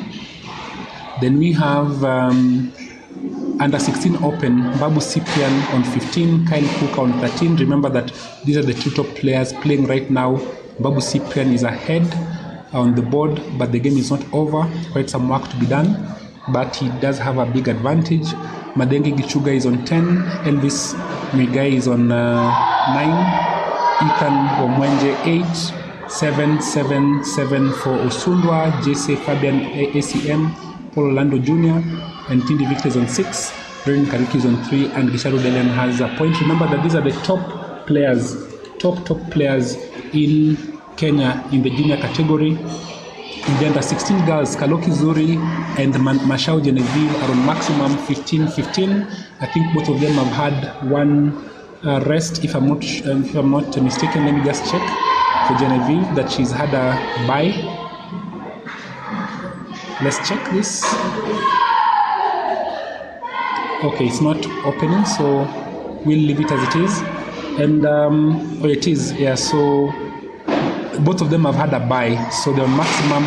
Then we have under 16 open, Babu Cyprian on 15, Kyle Kuka on 13. Remember that these are the 2 top players playing right now. Babu Cyprian is ahead on the board, but the game is not over. Quite some work to be done, but he does have a big advantage. Madenge Gichuga is on 10, Elvis Migai is on 9, Ethan Wamwenje 8, 7 for Osundwa, Jesse Fabian ACM, Paul Orlando Jr., and Tindi Victor is on 6, Braden Karaoke is on 3, and Gisharu Delian has a point. Remember that these are the top players in Kenya in the junior category. In the under 16 girls, Kaloki Zuri and Masha Genevie are on maximum 15-15. I think both of them have had one rest, if I'm not mistaken. Let me just check for Genevie that she's had a bye. Let's check this. Okay, it's not opening, so we'll leave it as it is. And oh, it is, yeah. So both of them have had a bye, so they're on maximum.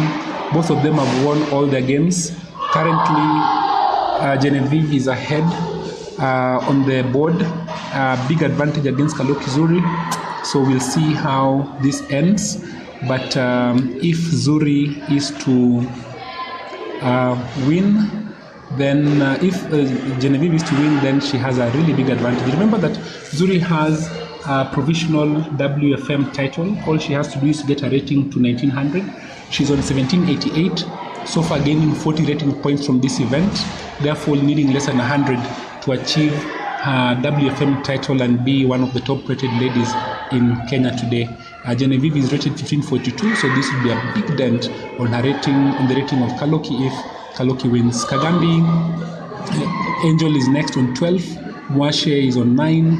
Both of them have won all their games. Currently, Genevieve is ahead on the board. Big advantage against Kaloki Zuri. So we'll see how this ends. But if Zuri is to win, then if Genevieve is to win, then she has a really big advantage. Remember that Zuri has a provisional WFM title. All she has to do is to get a rating to 1900. She's on 1788, so far gaining 40 rating points from this event, therefore needing less than 100 to achieve her WFM title and be one of the top rated ladies in Kenya today. Genevieve is rated 1542, so this would be a big dent on her rating, on the rating of Kaloki if Kaloki wins. Kagambi, Angel is next on 12, Mwashe is on 9,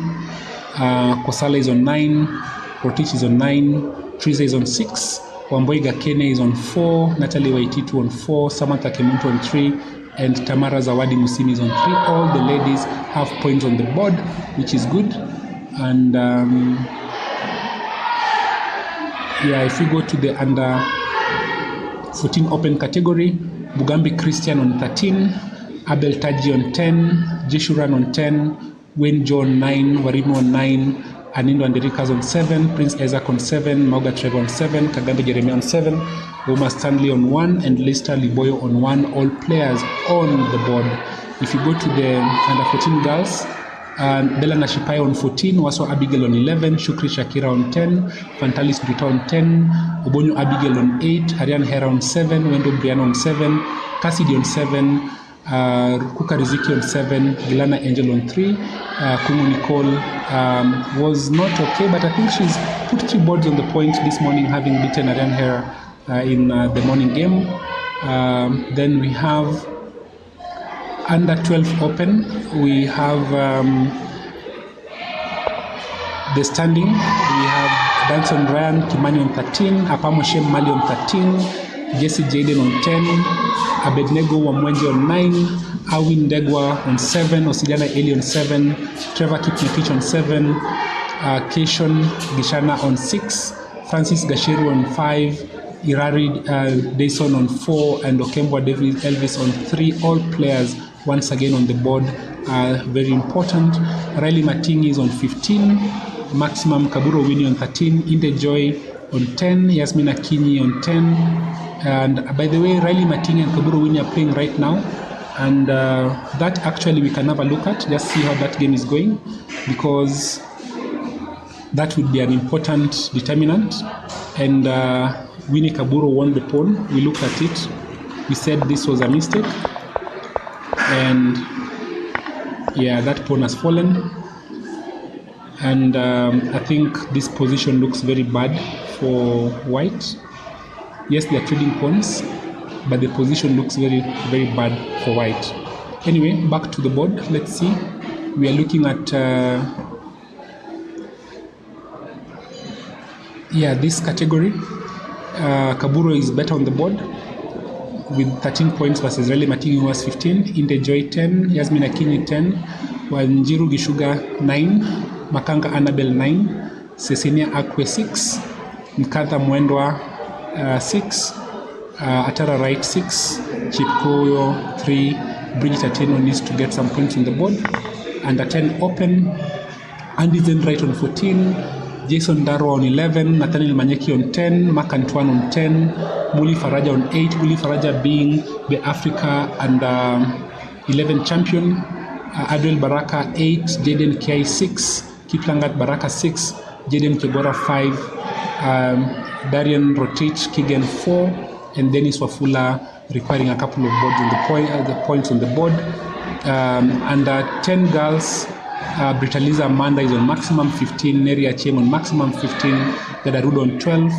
Kosala is on 9, Rotich is on 9, Triza is on 6, Wamboiga Kene is on 4, Natalie Waititu on 4, Samantha Kemuntu on 3, and Tamara Zawadi Musimi is on 3. All the ladies have points on the board, which is good. And yeah, if we go to the under 14 open category, Bugambi Christian on 13, Abel Taji on 10, Jeshuran on 10, Wayne John 9, Warimo on 9, Anindo Anderikas on 7, Prince Isaac on 7, Mauga Trevor on 7, Kagambi Jeremy on 7, Goma Stanley on 1, and Lister Liboyo on 1, all players on the board. If you go to the under 14 girls, Bella Nashipai on 14, Waso Abigail on 11, Shukri Shakira on 10, Fantalis Brita on 10, Obonyo Abigail on 8, Ariane Hera on 7, Wendo Brianna on 7, Cassidy on 7, Kuka Riziki on 7, Gilana Angel on 3, Kumu Nicole was not okay, but I think she's put 3 boards on the point this morning, having beaten Ariane Hera in the morning game. Then we have under 12 open. We have the standing. We have Danson Ryan Kimani on 13, Apamo Shem Mali on 13, Jesse Jedon on 10, Abednego Wamwenje on 9, Awin Degwa on 7, Osiliana Eli on 7, Trevor Kipnetich on 7, Keishon Gishana on 6, Francis Gashiru on 5, Irari Dayson on 4, and Okembwa David Elvis on 3. All players once again on the board are very important. Riley Matingi is on 15, Maximum Kaburo Winnie on 13, Inde Joy on 10, Yasmin Akinyi on 10. And by the way, Riley Matingi and Kaburo Winnie are playing right now, and that actually we can have a look at, just see how that game is going, because that would be an important determinant. And Winnie Kaburo won the pawn. We looked at it, we said this was a mistake, and yeah, that pawn has fallen. And I think this position looks very bad for white. Yes, they are trading pawns, but the position looks very, very bad for white. Anyway, back to the board. Let's see. We are looking at this category. Kaburo is better on the board with 13 points versus Riley Matingi, who has 15. Inde Joy 10, Yasmin Akinyi 10, Wanjiru Gishuga 9, Makanga Annabel 9, Cecilia Akwe 6, Nkatha Mwendwa 6, Atara Wright 6, Chipkoyo 3, Bridget Ateno needs to get some points on the board. Under 10 open, Andy Zenright on 14, Jason Darrow on 11, Nathaniel Manyeki on 10, Mark Antoine on 10, Muli Faraja on 8, Muli Faraja being the Africa under 11 champion, Adel Baraka 8, Jaden Kiai 6, Kiplangat Baraka 6, Jaden Kegora 5, Darian Rotich Kigen 4, and Dennis Wafula requiring a couple of boards on the points on the board. Under 10 girls, Britaliza Amanda is on maximum 15, Neri Achiem on maximum 15, Gadarudo on 12,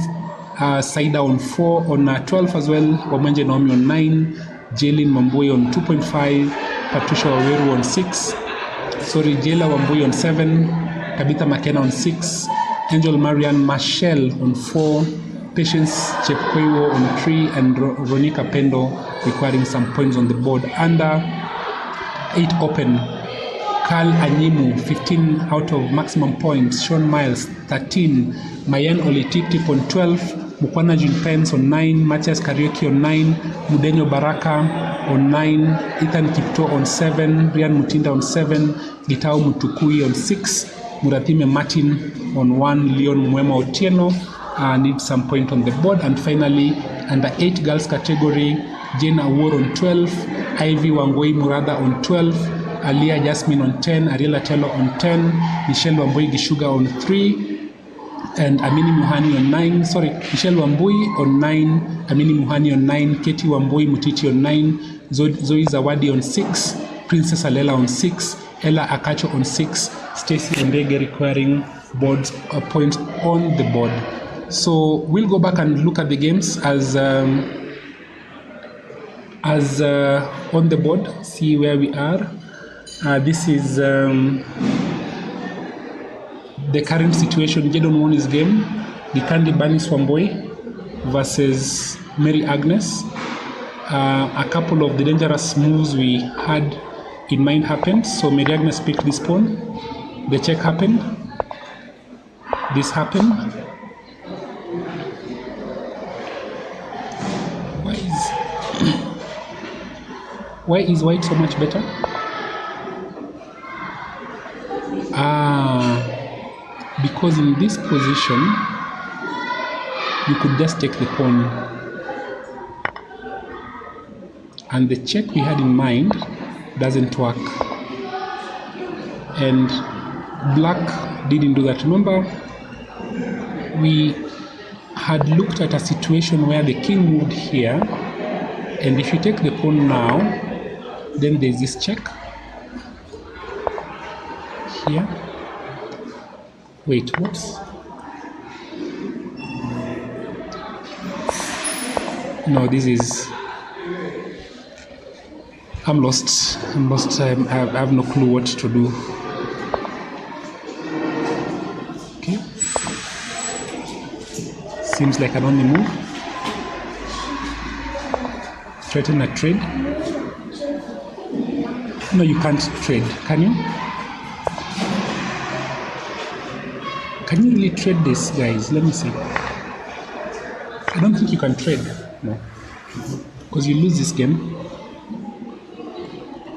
Saida on 4. On 12 as well, Wamanje Naomi on 9. Jaylin Mambui on 2.5. Patricia Waweru on 6. Jayla Wambui on 7. Tabitha McKenna on 6. Angel Marian Machel on 4. Patience Chepkoiwo on 3. And Ronika Pendo requiring some points on the board. Under 8 open, Carl Anyimu 15 out of maximum points. Sean Miles 13. Mayan Olitip on 12. Mukwana June Pence on 9. Matthias Karaoke on 9. Mudenyo Baraka on 9. Ethan Kipto on 7. Rian Mutinda on 7. Gitao Mutukui on 6. Muratime Martin on 1. Leon Mwema Otieno needs some point on the board. And finally, under 8 girls category, Jane Awor on 12. Ivy Wangoi Murada on 12. Alia Jasmine on 10. Ariela Tello on 10. Michelle Wambui Gishuga on 3. And Amini Muhani on 9. Michelle Wambui on 9. Amini Muhani on 9. Katie Wambui Mutiti on 9. Zoe Zawadi on 6. Princess Alela on 6. Ella Akacho on 6. Stacy Ndege requiring points on the board. So we'll go back and look at the games as on the board, see where we are. This is the current situation. Jedon won his game. Gikandi Banis Wamboi versus Mary Agnes. A couple of the dangerous moves we had in mind happened. So Mary Agnes picked this pawn. The check happened. This happened. Why is white so much better? Because in this position, you could just take the pawn. And the check we had in mind doesn't work. And black didn't do that. Remember, we had looked at a situation where the king moved here. And if you take the pawn now, then there's this check here. Wait, whoops. No, this is... I'm lost. I have no clue what to do. Okay. Seems like an only move. Threaten a trade. No, you can't trade, can you? Can you really trade this, guys? Let me see. I don't think you can trade. No. Because you lose this game.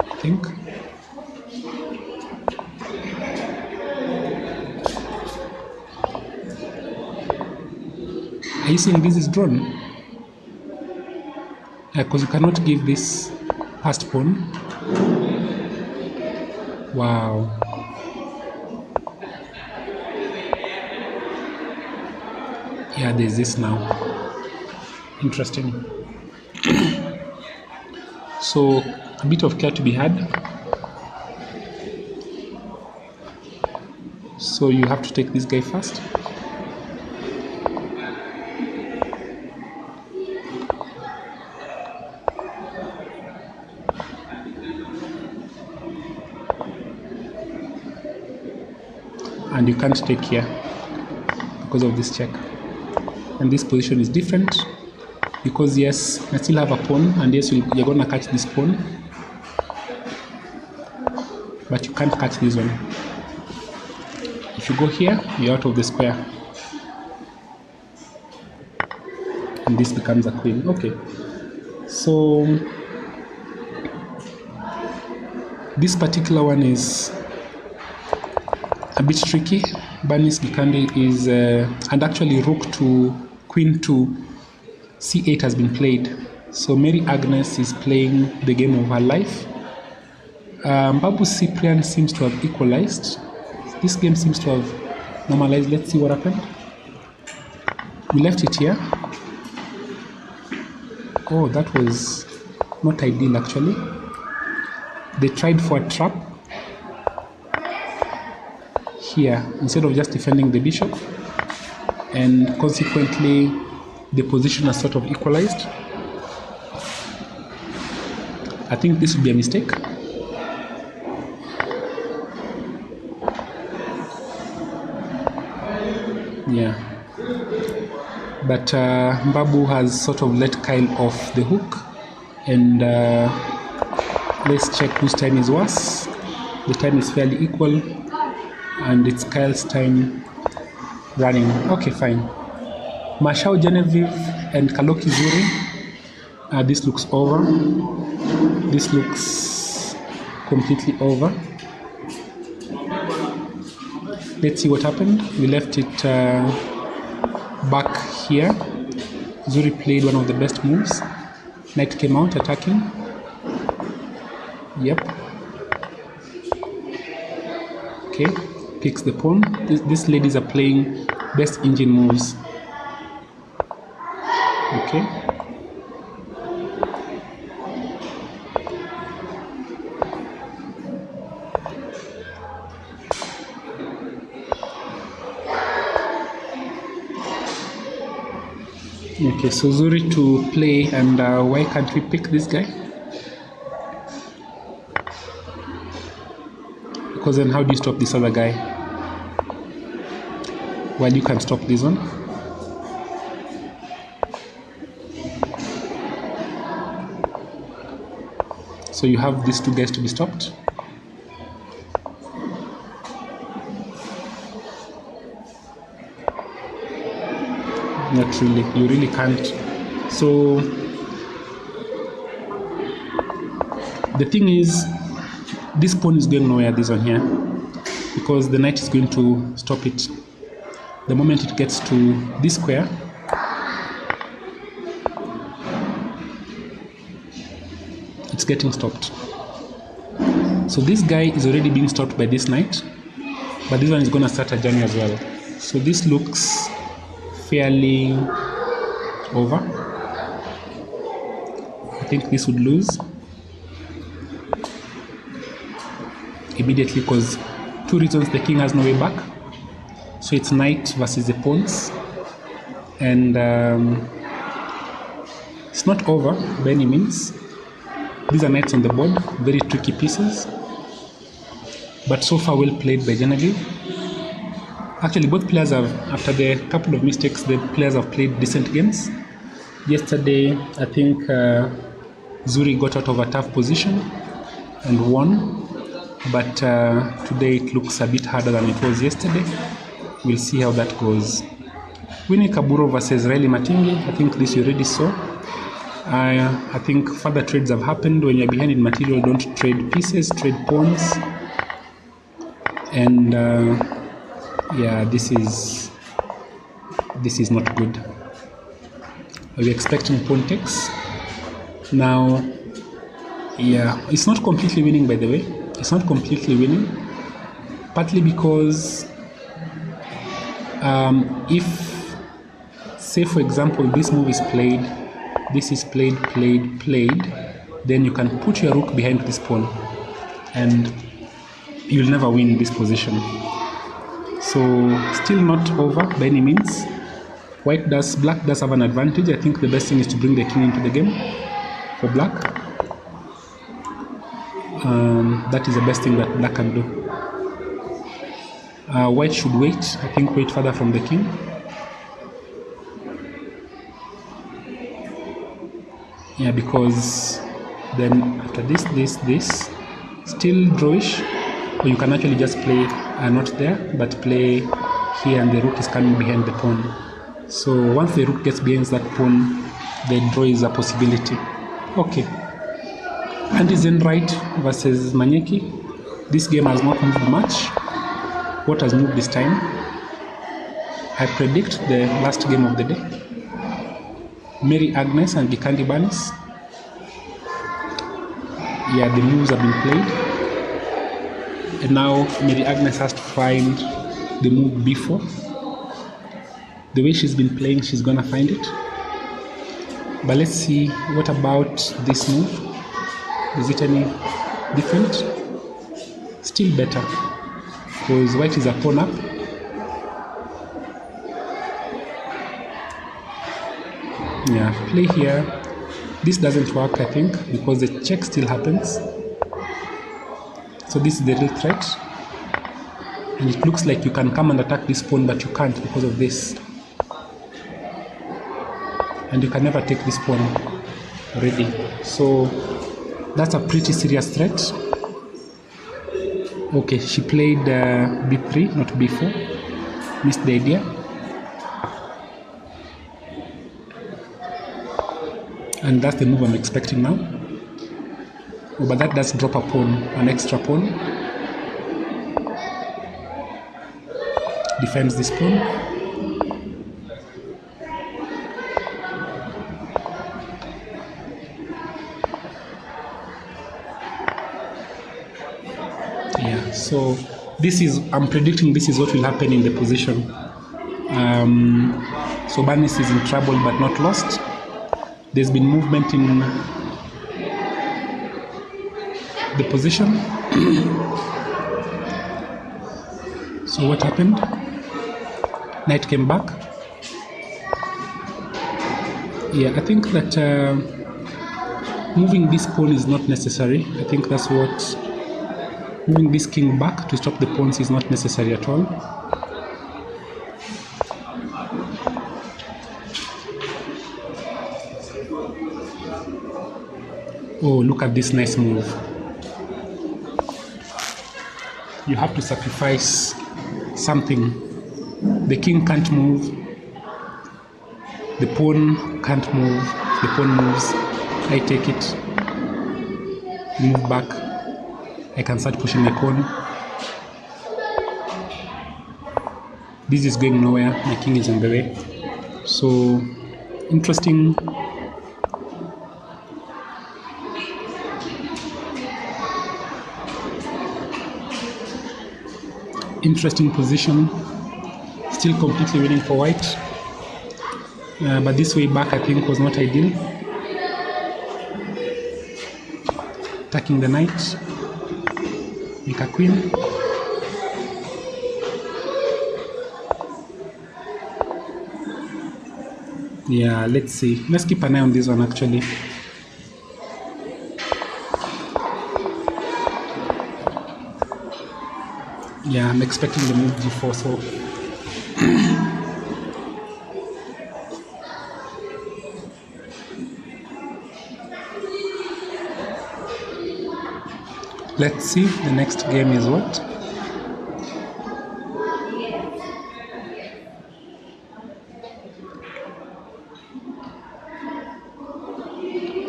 I think. Are you saying this is drawn? Because you cannot give this past pawn. Wow. Yeah, there's this now. Interesting. So a bit of care to be had. So you have to take this guy first. And you can't take here because of this check. And this position is different because yes, I still have a pawn, and yes, you're gonna catch this pawn, but you can't catch this one. If you go here, you're out of the square, and this becomes a queen. Okay, so this particular one is a bit tricky. Banis Gikandi is and actually rook to queen to c8 has been played. So Mary Agnes is playing the game of her life. Babu Cyprian seems to have equalized. This game seems to have normalized. Let's see what happened. We left it here. Oh, that was not ideal actually. They tried for a trap here instead of just defending the bishop, and consequently the position are sort of equalized. I think this would be a mistake. Yeah. But Babu has sort of let Kyle off the hook, and let's check whose time is worse. The time is fairly equal, and it's Kyle's time running. Okay, fine. Masha, Genevie, and Kaloki Zuri. This looks over. This looks completely over. Let's see what happened. We left it back here. Zuri played one of the best moves. Knight came out attacking. Yep. Okay, picks the pawn. These ladies are playing best engine moves. Okay. Okay, so Zuri to play, and why can't we pick this guy? Because then how do you stop this other guy? Well, you can stop this one. So you have these two guys to be stopped. Not really, you really can't. So the thing is, this pawn is going nowhere, this one here, because the knight is going to stop it. The moment it gets to this square, it's getting stopped. So this guy is already being stopped by this knight, but this one is going to start a journey as well. So this looks fairly over. I think this would lose immediately, because two reasons: the king has no way back, so it's knight versus the pawns, and it's not over by any means. These are knights on the board, very tricky pieces, but so far well played by Genevieve. Actually, both players have, after the couple of mistakes, the players have played decent games. Yesterday, I think Zuri got out of a tough position and won, but today it looks a bit harder than it was yesterday. We'll see how that goes. Winnie Kaburo versus Riley Matingi. I think this you already saw. I think further trades have happened. When you're behind in material, don't trade pieces, trade pawns. And yeah, this is not good. Are we expecting pawn takes? Now, yeah, it's not completely winning, by the way. It's not completely winning, partly because if, say for example, this move is played, this is played, then you can put your rook behind this pawn and you'll never win this position. So still not over by any means. Black does have an advantage. I think the best thing is to bring the king into the game for black. That is the best thing that black can do. White should wait. I think wait further from the king. Yeah, because then after this, still drawish. Or you can actually just play not there, but play here, and the rook is coming behind the pawn. So once the rook gets behind that pawn, the draw is a possibility. Okay. Andy Zenright versus Manyeki. This game has not moved much. What has moved this time? I predict the last game of the day. Mary Agnes and Gikandi Banis. Yeah, the moves have been played. And now Mary Agnes has to find the move B4. The way she's been playing, she's gonna find it. But let's see, what about this move? Is it any different? Still better, because white is a pawn up. Yeah, play here. This doesn't work, I think, because the check still happens. So this is the real threat. And it looks like you can come and attack this pawn, but you can't because of this. And you can never take this pawn already. So that's a pretty serious threat. Okay, she played b3, not b4. Missed the idea. And that's the move I'm expecting now. Oh, but that does drop a pawn, an extra pawn. Defends this pawn. Yeah, so this is, I'm predicting this is what will happen in the position. So Banis is in trouble but not lost. There's been movement in the position. So what happened? Knight came back. Yeah, I think that moving this pawn is not necessary. I think that's what, moving this king back to stop the pawns is not necessary at all. Oh, look at this nice move. You have to sacrifice something. The king can't move. The pawn can't move. The pawn moves. I take it. Move back. I can start pushing my pawn. This is going nowhere. My king is in the way. So, interesting. Interesting position. Still completely winning for white. But this way back I think was not ideal. Attacking the knight. Make a queen. Yeah, let's see. Let's keep an eye on this one actually. Yeah, I'm expecting the move g4, so let's see, the next game is what?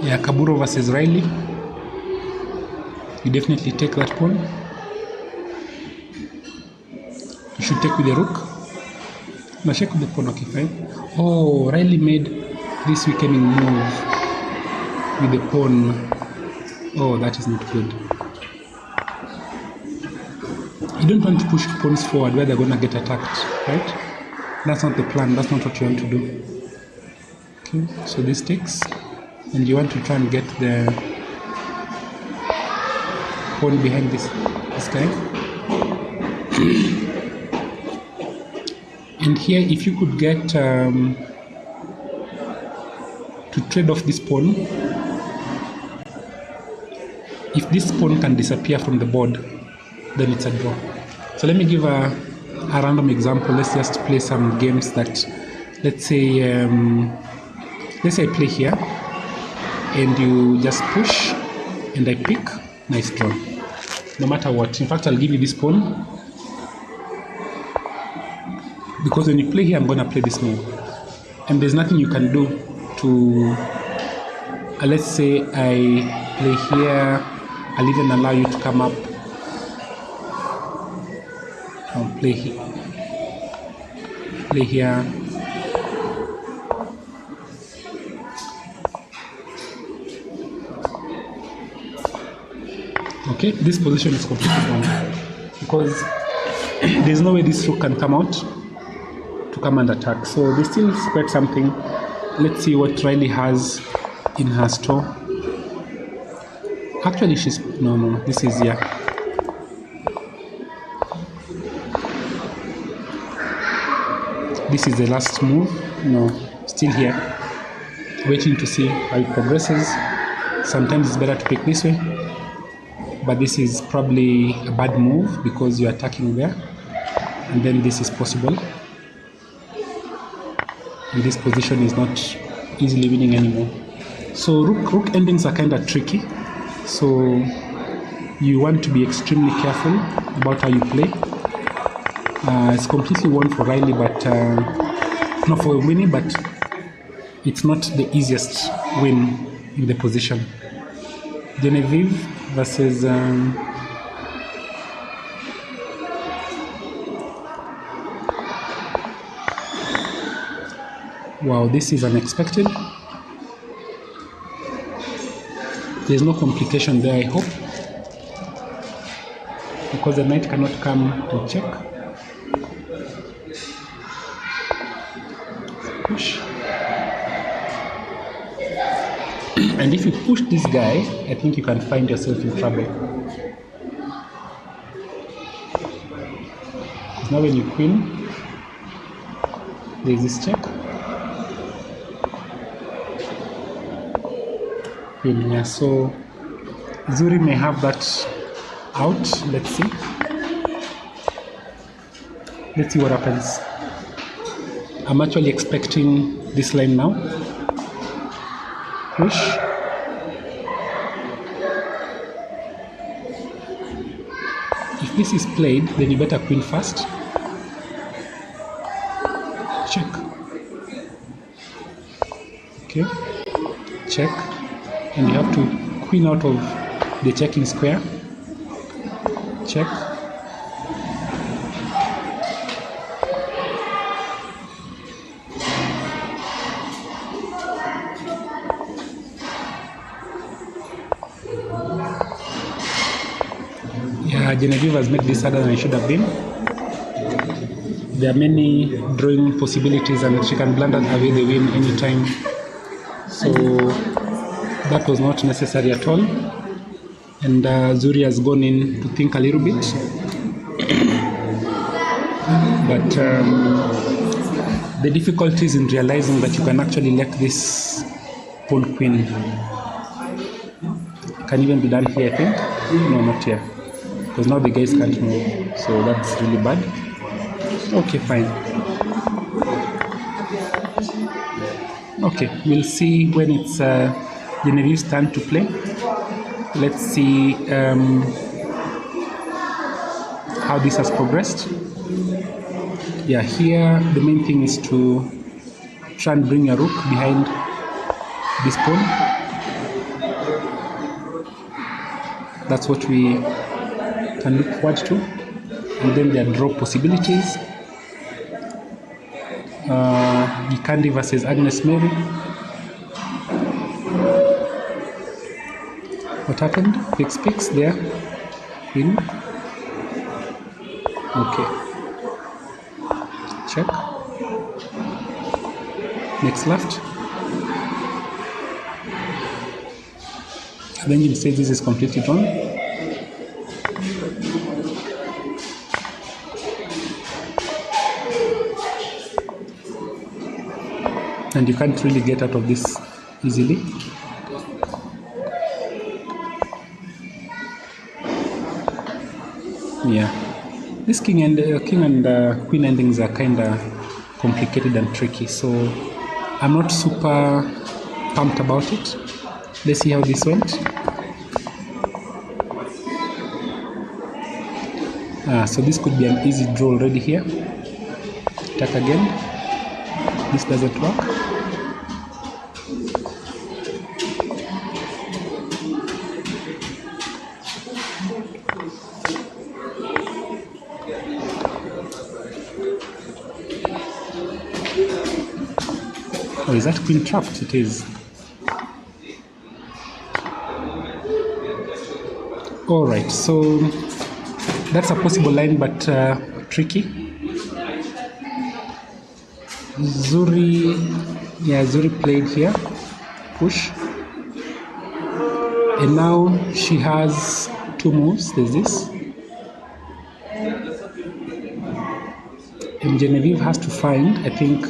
Yeah, Kaburo versus Riley. You definitely take that pawn. You should take with the rook. No, check with the pawn, okay, fine. Oh, Riley made this weakening move with the pawn. Oh, that is not good. You don't want to push pawns forward where they're going to get attacked, right? That's not the plan. That's not what you want to do. Okay, so this takes. And you want to try and get the pawn behind this guy. And here, if you could get to trade off this pawn, if this pawn can disappear from the board, then it's a draw. So let me give a random example. Let's just play some games that, let's say I play here, and you just push, and I pick, nice draw. No matter what. In fact, I'll give you this pawn. Because when you play here, I'm going to play this move. And there's nothing you can do to... let's say I play here. I'll even allow you to come up. I'll play here. Play here. Okay, this position is completely wrong. Because there's no way this rook can come out to come and attack. So they still spread something. Let's see what Riley has in her store. Actually, she's... No, this is here. This is the last move. No, still here. waiting to see how it progresses. Sometimes it's better to pick this way, but this is probably a bad move because you're attacking there, and then this is possible, and this position is not easily winning anymore. So rook endings are kind of tricky, so you want to be extremely careful about how you play. It's completely won for Riley, but not for Winnie, but it's not the easiest win in the position. Genevie versus wow, this is unexpected. There's no complication there, I hope, because the knight cannot come to check. Push. And if you push this guy, I think you can find yourself in trouble. Because now when you queen, there's this check. Queen, yeah, so Zuri may have that out. Let's see. Let's see what happens. I'm actually expecting this line now. Push. If this is played, then you better queen first. Check. Okay. Check. And you have to queen out of the checking square. Check. Yeah, Genevieve has made this harder than it should have been. There are many drawing possibilities and she can blunder away the win anytime. So that was not necessary at all. And Zuri has gone in to think a little bit. But the difficulty is in realizing that you can actually let this pawn queen. Can even be done here, I think. No, not here. Because now the guys can't move. So that's really bad. Okay, fine. Okay, we'll see when it's Genevieve's turn to play. Let's see how this has progressed. Yeah, here the main thing is to try and bring your rook behind this pawn. That's what we can look forward to. And then there are draw possibilities. Gikandi versus Agnes Mary. What happened? Picks there. Queen. Okay. Check. Next left. Benjamin says this is completely drawn. And you can't really get out of this easily. Yeah, this king and queen endings are kind of complicated and tricky, so I'm not super pumped about it. Let's see how this went. So this could be an easy draw already here. Attack again. This doesn't work. Oh, is that queen trapped? It is. All right, so that's a possible line, but tricky. Zuri played here, push, and now she has two moves. There's this, and Genevieve has to find. I think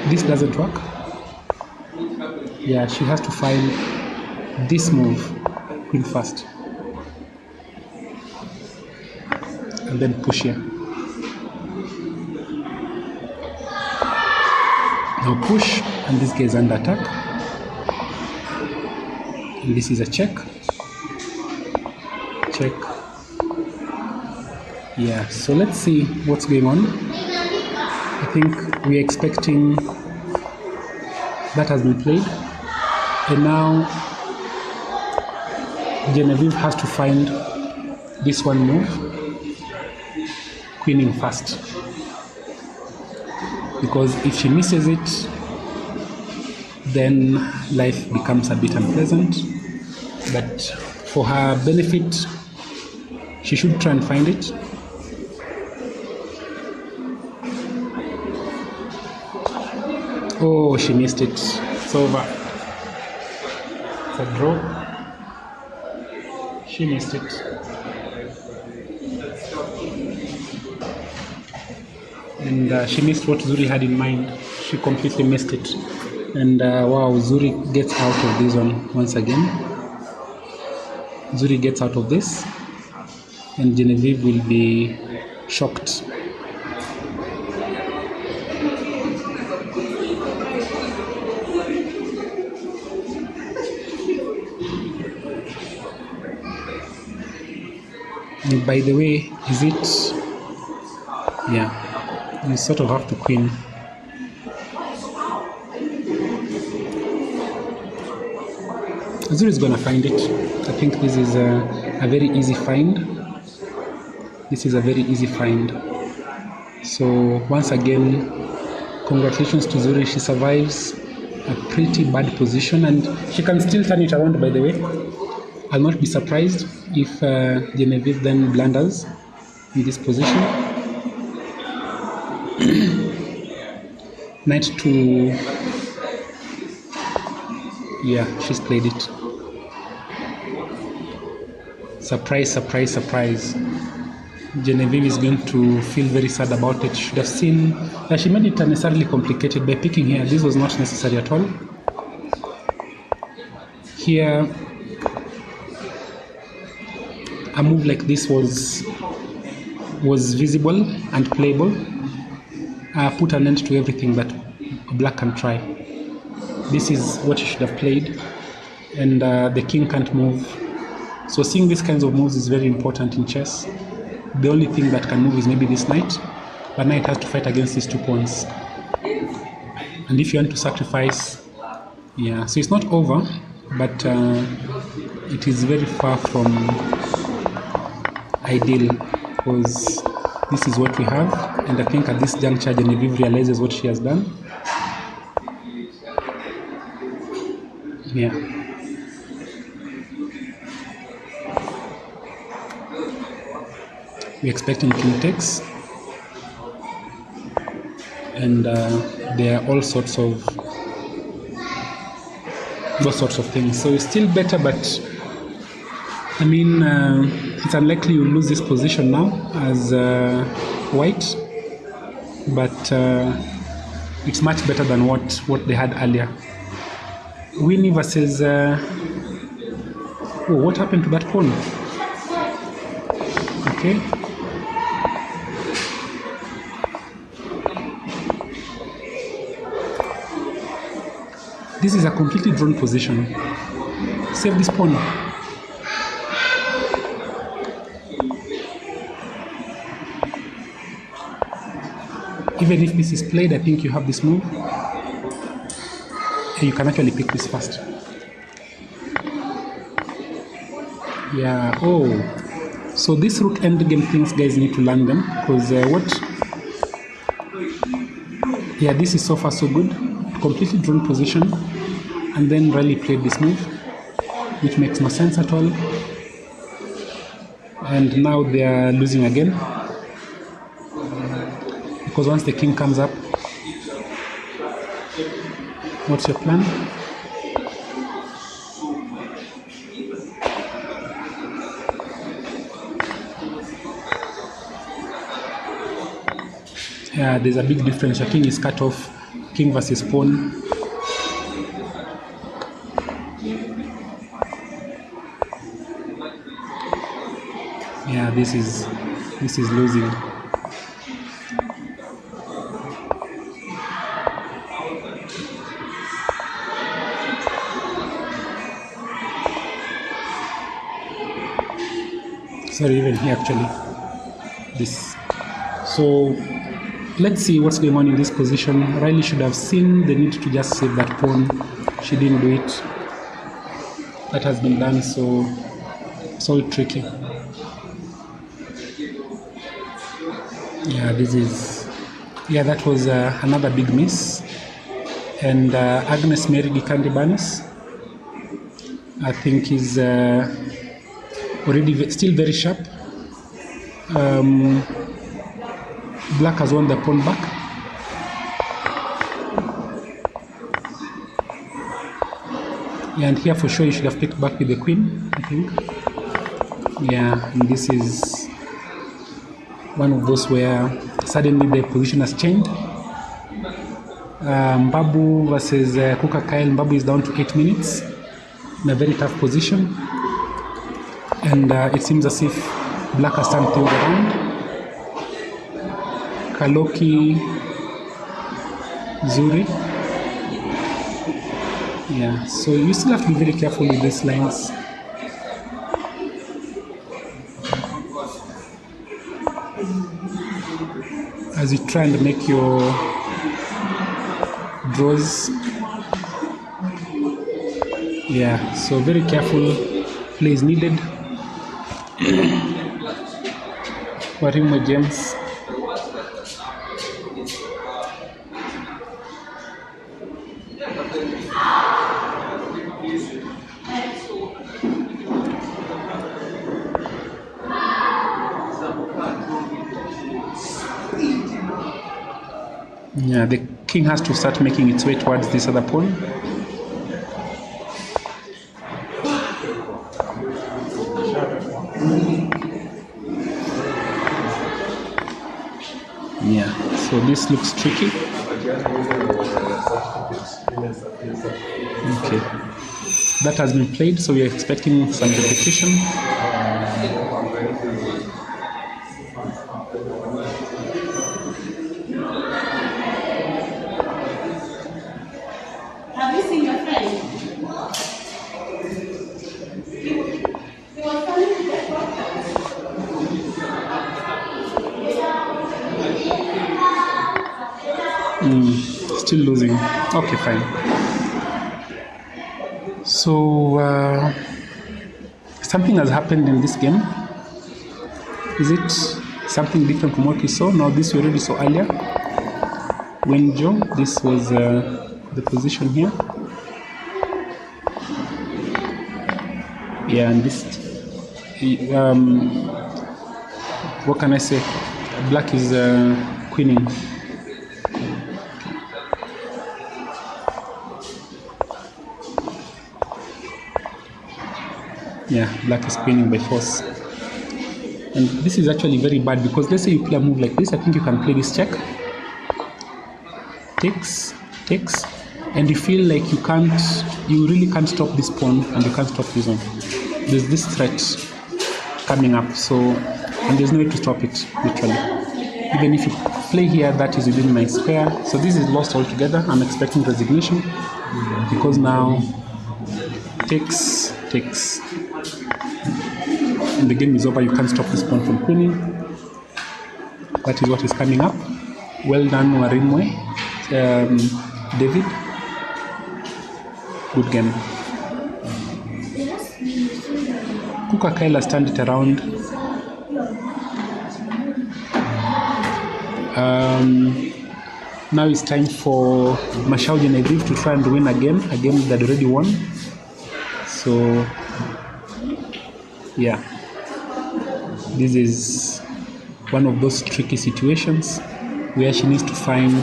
this doesn't work. Yeah, she has to find this move, queen first, and then push here. Now push, and this guy is under attack. And this is a check. Check. Yeah, so let's see what's going on. I think we're expecting that has been played. And now Genevie has to find this one move, queening first. Because if she misses it, then life becomes a bit unpleasant. But for her benefit, she should try and find it. Oh, she missed it. It's over. It's a draw. She missed it. And she missed what Zuri had in mind. She completely missed it. And wow, Zuri gets out of this one once again. Zuri gets out of this. And Genevie will be shocked. And by the way, is it? Yeah, you sort of have to queen. Zuri is gonna find it. I think this is a very easy find. This is a very easy find. So once again, congratulations to Zuri. She survives a pretty bad position, and she can still turn it around, by the way. I'll not be surprised if Genevie then blunders in this position. Knight to... yeah, she's played it. Surprise, surprise, surprise. Genevie is going to feel very sad about it. She should have seen that she made it unnecessarily complicated by picking here. This was not necessary at all. Here, a move like this was visible and playable. Put an end to everything that black can try. This is what you should have played, and the king can't move. So seeing these kinds of moves is very important in chess. The only thing that can move is maybe this knight, but knight has to fight against these 2 pawns. And if you want to sacrifice, yeah, so it's not over, but it is very far from ideal, because this is what we have, and I think at this juncture Genevie realizes what she has done. Yeah. We're expecting king takes, and there are all sorts of things. So it's still better, but I mean, it's unlikely you lose this position now as white, but it's much better than what they had earlier. Winnie versus... oh, what happened to that pawn? Okay. This is a completely drawn position. Save this pawn. Even if this is played, I think you have this move. And you can actually pick this first. Yeah, oh. So this rook endgame things, guys, need to learn them. Because yeah, this is so far so good. Completely drawn position. And then Riley played this move, which makes no sense at all. And now they are losing again. Because once the king comes up, what's your plan? Yeah, there's a big difference. Your king is cut off. King versus pawn. Yeah, this is losing. Sorry, even here actually. This. So let's see what's going on in this position. Riley should have seen the need to just save that pawn. She didn't do it. That has been done, so it's all tricky. Yeah, that was another big miss. And Agnes married Gikandi Banis. I think is already still very sharp. Black has won the pawn back. Yeah, and here for sure you should have picked back with the queen, I think. Yeah, and this is one of those where suddenly the position has changed. Babu versus Kuka Kyle. Babu is down to 8 minutes in a very tough position. And it seems as if Black has turned things around. Kaloki, Zuri. Yeah, so you still have to be very careful with these lines. As you try and make your draws. Yeah, so very careful play is needed. Warimo James. Yeah, the king has to start making its way towards this other pawn. Yeah, so this looks tricky. Okay, that has been played, so we are expecting some repetition. Have you seen your friend? Still losing. Okay, fine. So something has happened in this game. Is it something different from what we saw? No, this we already saw earlier. When Joe, this was the position here. Yeah, and this, what can I say? Black is queening. Yeah, Black is queening by force. And this is actually very bad because let's say you play a move like this, I think you can play this check. Takes, and you feel like you really can't stop this pawn and you can't stop this one. There's this threat coming up, so, and there's no way to stop it, literally. Even if you play here, that is within my square. So this is lost altogether. I'm expecting resignation because now takes. And the game is over. You can't stop this pawn from queening. That is what is coming up. Well done, Warimwe. David. Good game. Kuka Kyle has turned it around. Now it's time for Masha Genevie to try and win a game that already won. So, yeah, this is one of those tricky situations where she needs to find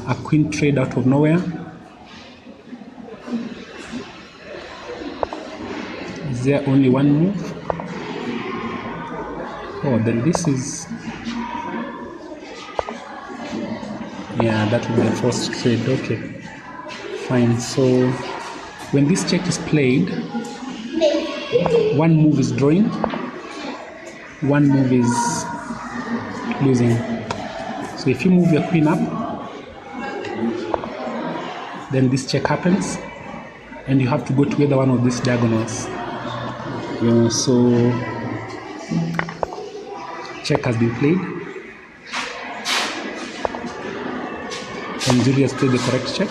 a queen trade out of nowhere. Is there only one move? Oh, then this is... Yeah, that would be a forced trade. Okay, fine. So when this check is played, one move is drawing. one move is losing. So if you move your queen up, then this check happens, and you have to go to either one of these diagonals. So check has been played, and Julie has played the correct check.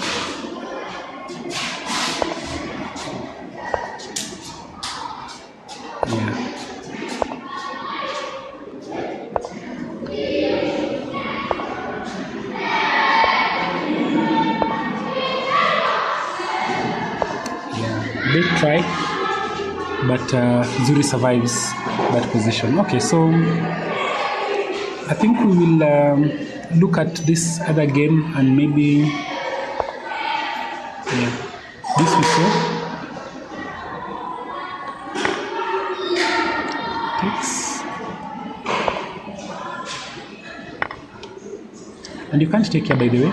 Big try, but Zuri survives that position. Okay, so I think we will look at this other game, and maybe this we saw. Takes. And you can't take here, by the way,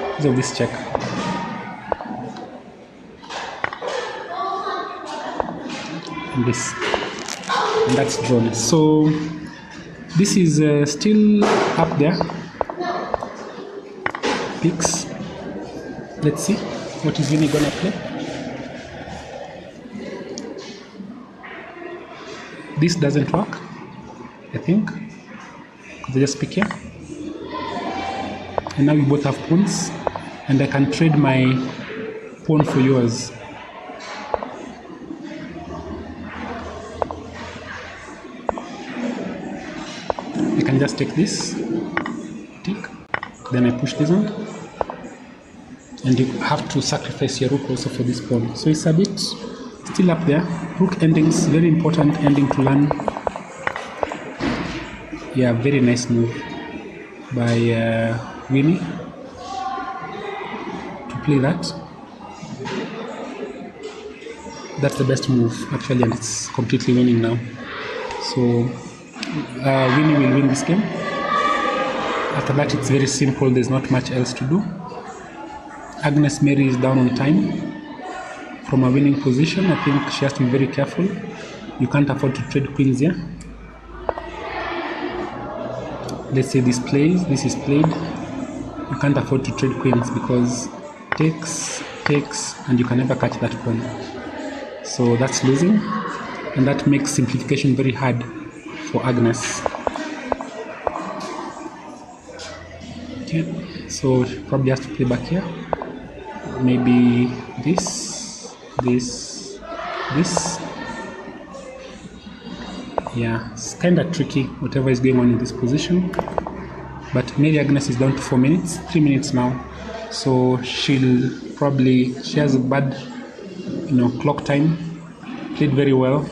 because of this check. This, and that's drawn. So this is still up there. Picks. Let's see what is Vinny gonna play. This doesn't work, I think. They just pick here, and now we both have pawns, and I can trade my pawn for yours. Just take this, tick, then I push this on, and you have to sacrifice your rook also for this pawn. So it's a bit still up there. Rook endings, very important ending to learn. Yeah, very nice move by Winnie to play that. That's the best move actually, and it's completely winning now. So Winnie will win this game. After that, it's very simple. There's not much else to do. Agnes Mary is down on time from a winning position. I think she has to be very careful. You can't afford to trade queens here. Let's say this plays, this is played. You can't afford to trade queens because takes, and you can never catch that pawn. So that's losing, and that makes simplification very hard for Agnes. Okay, so she probably has to play back here. Maybe this. Yeah, it's kind of tricky, whatever is going on in this position. But Mary Agnes is down to 4 minutes, 3 minutes now. So she has a bad, clock time. Played very well,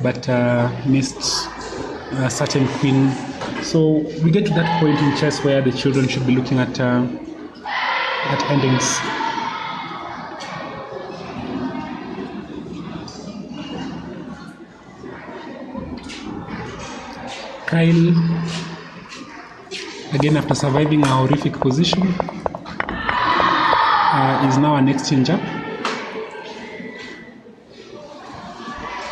but missed a certain queen. So we get to that point in chess where the children should be looking at endings. Kyle, again after surviving a horrific position, is now an exchange up,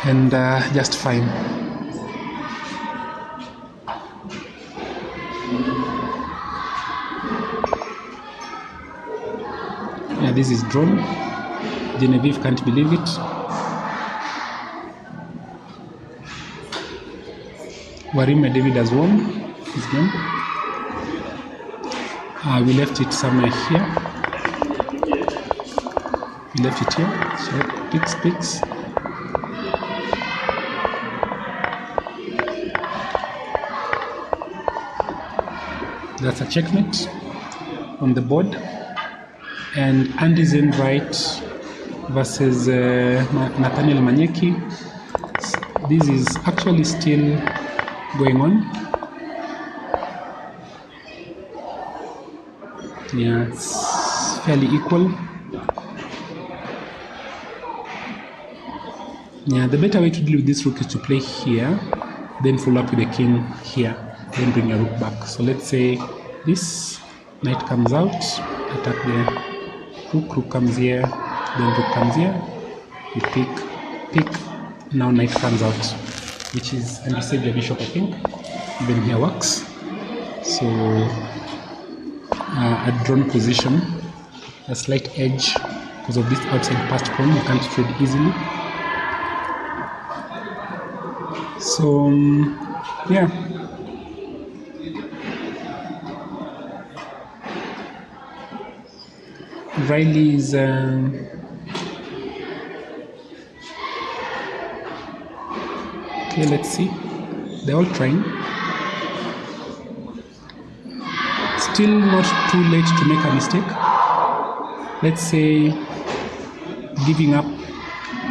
and just fine. Yeah, this is drawn. Genevieve can't believe it. Warima David has won his game. We left it somewhere here. We left it here. So picks. That's a checkmate on the board. And Andy's invite versus Nathaniel Manyeki. This is actually still going on. Yeah, it's fairly equal. Yeah, the better way to deal with this rook is to play here, then follow up with the king here, then bring your rook back. So let's say this knight comes out, attack the rook comes here, then rook comes here, you pick, now knight comes out. which is, and you save the bishop, I think. Even here works. So a drawn position, a slight edge because of this outside passed pawn. You can't trade easily. So yeah. Riley is okay, let's see. They're all trying. Still not too late to make a mistake. Let's say giving up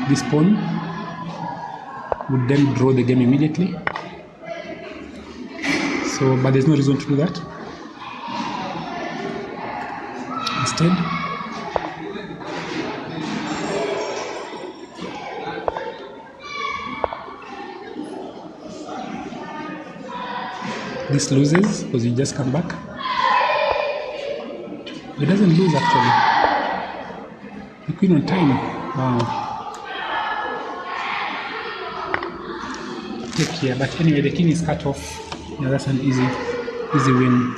this pawn would then draw the game immediately. So, but there's no reason to do that. Instead, this loses because you just come back. It doesn't lose actually. The queen on time. Wow. Take here, but anyway, the king is cut off. Yeah, that's an easy win.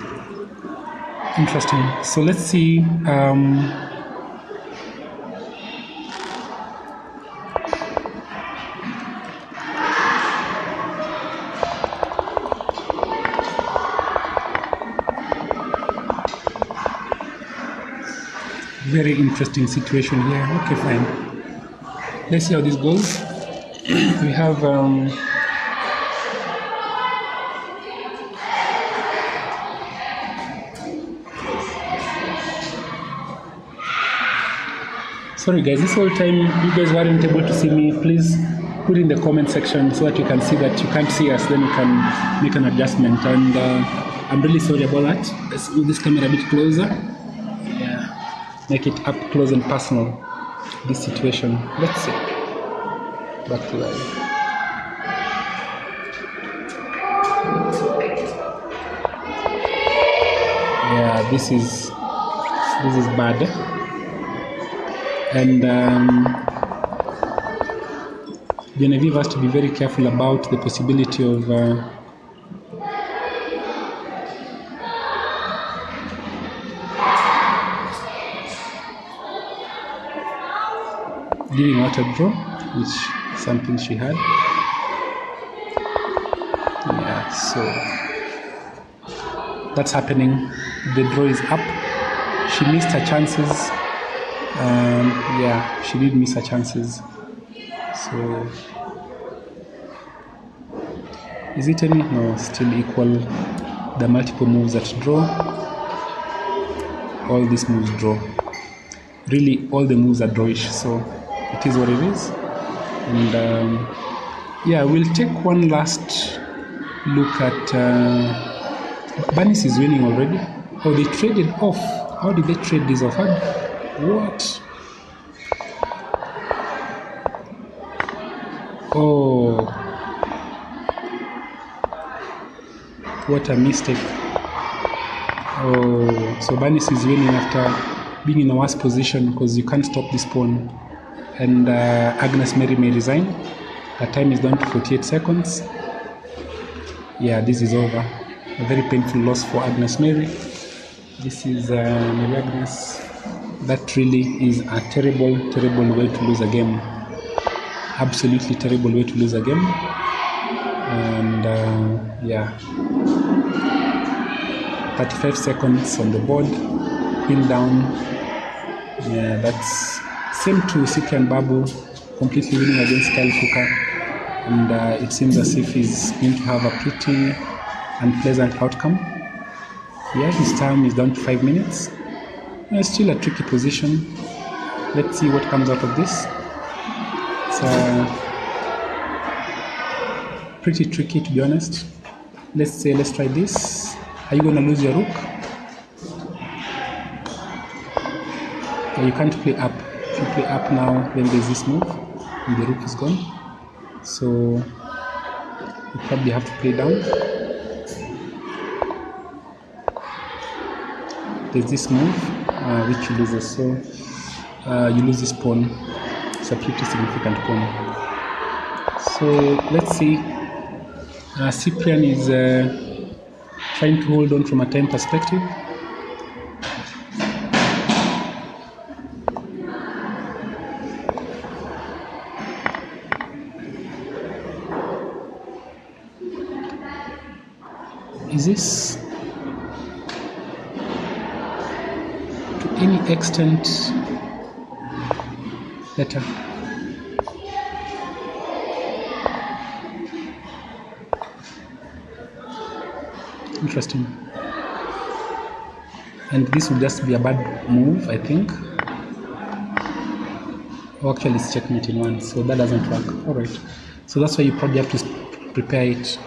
Interesting. So let's see. Very interesting situation here. Okay, fine. Let's see how this goes. We have sorry guys, this whole time you guys weren't able to see me. Please put in the comment section so that you can see that you can't see us, then you can make an adjustment. And I'm really sorry about that. Let's move this camera a bit closer. Make it up close and personal, this situation. Let's see. Back to live. Yeah, this is bad. And Genevie has to be very careful about the possibility of giving out a draw, which is something she had. Yeah, so that's happening. The draw is up. She missed her chances. Yeah, she did miss her chances. So is it any? No, still equal. The multiple moves that draw. All these moves draw. Really, all the moves are drawish. So it is what it is. And yeah, we'll take one last look at Banis is winning already. Oh, they traded off. How did they trade this off? What? Oh, what a mistake. Oh, so Banis is winning after being in a worse position because you can't stop this pawn. And Agnes Mary may resign. Her time is down to 48 seconds. Yeah, this is over. A very painful loss for Agnes Mary. This is Mary Agnes. That really is a terrible, terrible way to lose a game. Absolutely terrible way to lose a game. And yeah, 35 seconds on the board. Queen down. Yeah, that's same to Cyprian Babu, completely winning against Kyle Fuka. And it seems as if he's going to have a pretty unpleasant outcome. Yeah, his time is down to 5 minutes. Still a tricky position. Let's see what comes out of this. It's pretty tricky, to be honest. Let's try this. Are you going to lose your rook? Yeah, you can't play up. If you play up now, then there's this move, and the rook is gone. So you probably have to play down. There's this move, which you lose also. You lose this pawn. It's a pretty significant pawn. So let's see Cyprian is trying to hold on from a time perspective. Is this to any extent better? Interesting. And this will just be a bad move, I think. Oh, actually, it's checkmate in one, so that doesn't work. All right. So that's why you probably have to prepare it.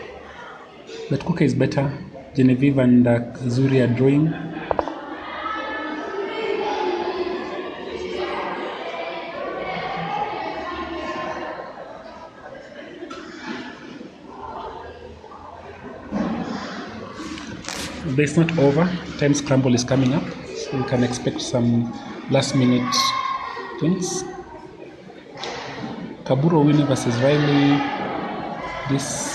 But Kuka is better. Genevieve and Zuri are drawing. But it's not over. Time scramble is coming up, so you can expect some last minute things. Kaburini versus Riley. This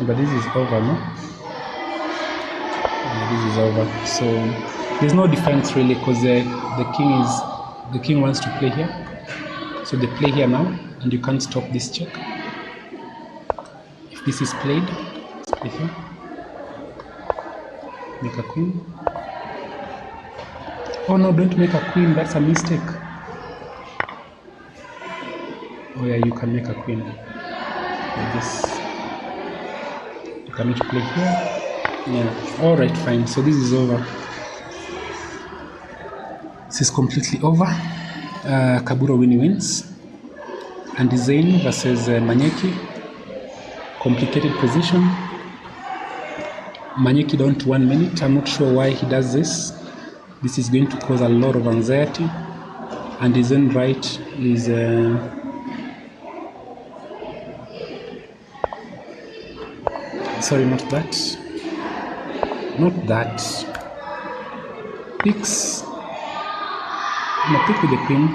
but this is over, no? Yeah, this is over. So there's no defense really, because the king wants to play here. So they play here now, and you can't stop this check. If this is played, let's play here. Make a queen. Oh no, don't make a queen, that's a mistake. Oh yeah, you can make a queen. Like this. You cannot play here. Yeah, alright, fine. So this is over. This is completely over. Kaburini wins. And Zain versus Manyeki. Complicated position. Manyeki down to 1 minute. I'm not sure why he does this. This is going to cause a lot of anxiety. And his own right is sorry, not that. Not that. Picks. No, pick with the queen.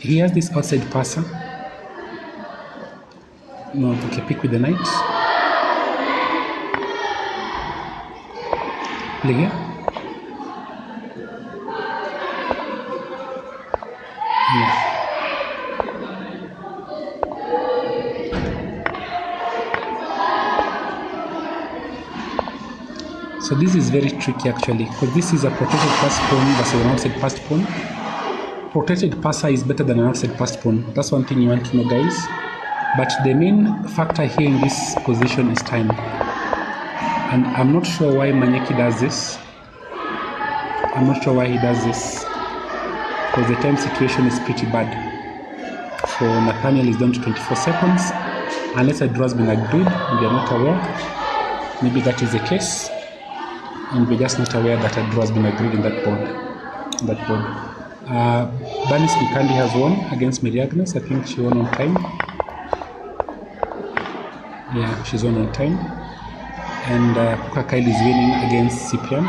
He has this outside passer. No, okay, pick with the knight. Play here. Yeah. So this is very tricky actually, because this is a protected passed pawn versus an outside passed pawn. Protected passer is better than an outside passed pawn. That's one thing you want to know, guys. But the main factor here in this position is time. And I'm not sure why Manyeki does this. I'm not sure why he does this, because the time situation is pretty bad. For Nathaniel is down to 24 seconds. Unless a draw has been agreed and you're not aware. Maybe that is the case. And we're just not aware that a draw has been agreed in that board. Banis Gikandi has won against Mary Agnes. I think she won on time. Yeah, she's won on time. And Kyle is winning against Cyprian.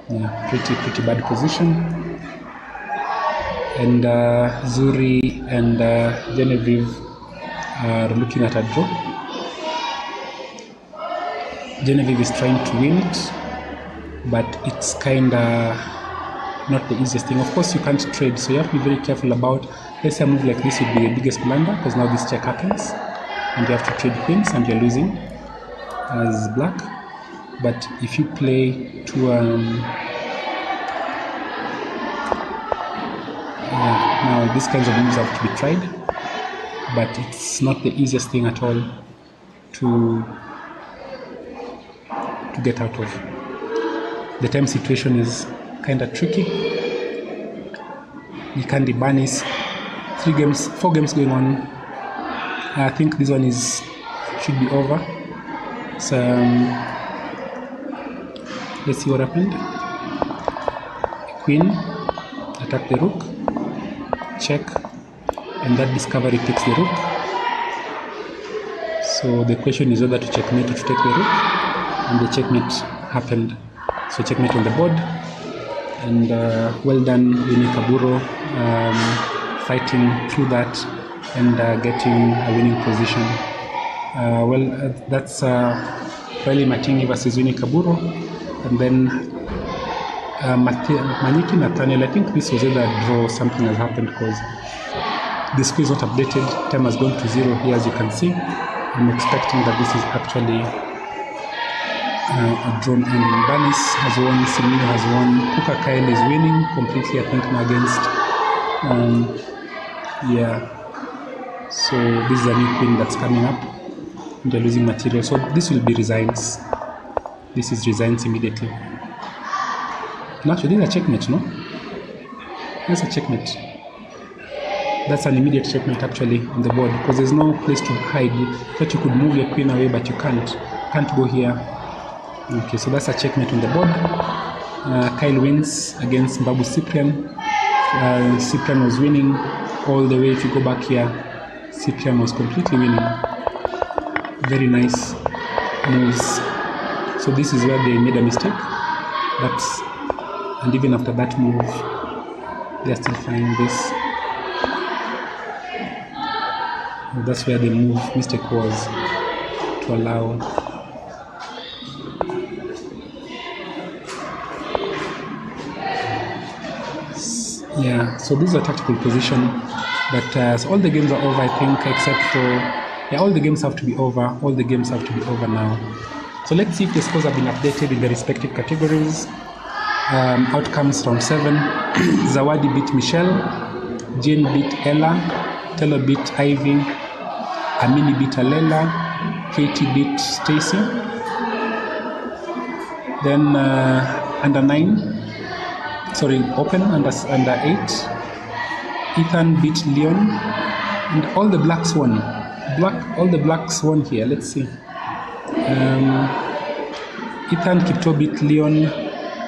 Yeah, pretty bad position. And Zuri and Genevieve are looking at a draw. Genevieve is trying to win it, but it's kind of not the easiest thing. Of course, you can't trade, so you have to be very careful about, let's say a move like this would be the biggest blunder, because now this check happens, and you have to trade queens, and you're losing as black. But if you play to now these kinds of moves have to be tried, but it's not the easiest thing at all to get out of. The time situation is kind of tricky. Gikandi Banis, 4 games going on. I think this one should be over. So let's see what happened. Queen attack the rook, check, and that discovery takes the rook. So the question is whether to checkmate or to take the rook, and the checkmate happened. So checkmate on the board, and well done Kaburo, fighting through that and getting a winning position. That's Riley Matingi versus Winnie Kaburo, and then Maniki Nathaniel. I think this was either a draw, something has happened because the score is not updated. Time has gone to 0 here, as you can see. I'm expecting that this is actually a drawn ending. Banis has won, Simu has won, Kuka Kyle is winning completely, I think, now against so this is a new queen that's coming up, and they're losing material, so this will be resigns. This is resigns immediately. And actually, this is a checkmate, no? That's a checkmate. That's an immediate checkmate actually on the board, because there's no place to hide. You thought you could move your queen away, but you can't go here. Okay, so that's a checkmate on the board. Kyle wins against Babu Cyprian. Cyprian was winning all the way. If you go back here, Cyprian was completely winning. Very nice moves. So this is where they made a mistake. And even after that move, they're still finding this. That's where the mistake was, to allow. Yeah, so this is a tactical position, but so all the games are over, I think, except for, all the games have to be over. All the games have to be over now. So let's see if the scores have been updated in the respective categories. Outcomes round 7. Zawadi beat Michelle, Jane beat Ella, Taylor beat Ivy, Amini beat Alela, Katie beat Stacy. Then under 9. Sorry, open under 8. Ethan beat Leon, and all the blacks won. All the blacks won here. Let's see. Ethan Kipto beat Leon.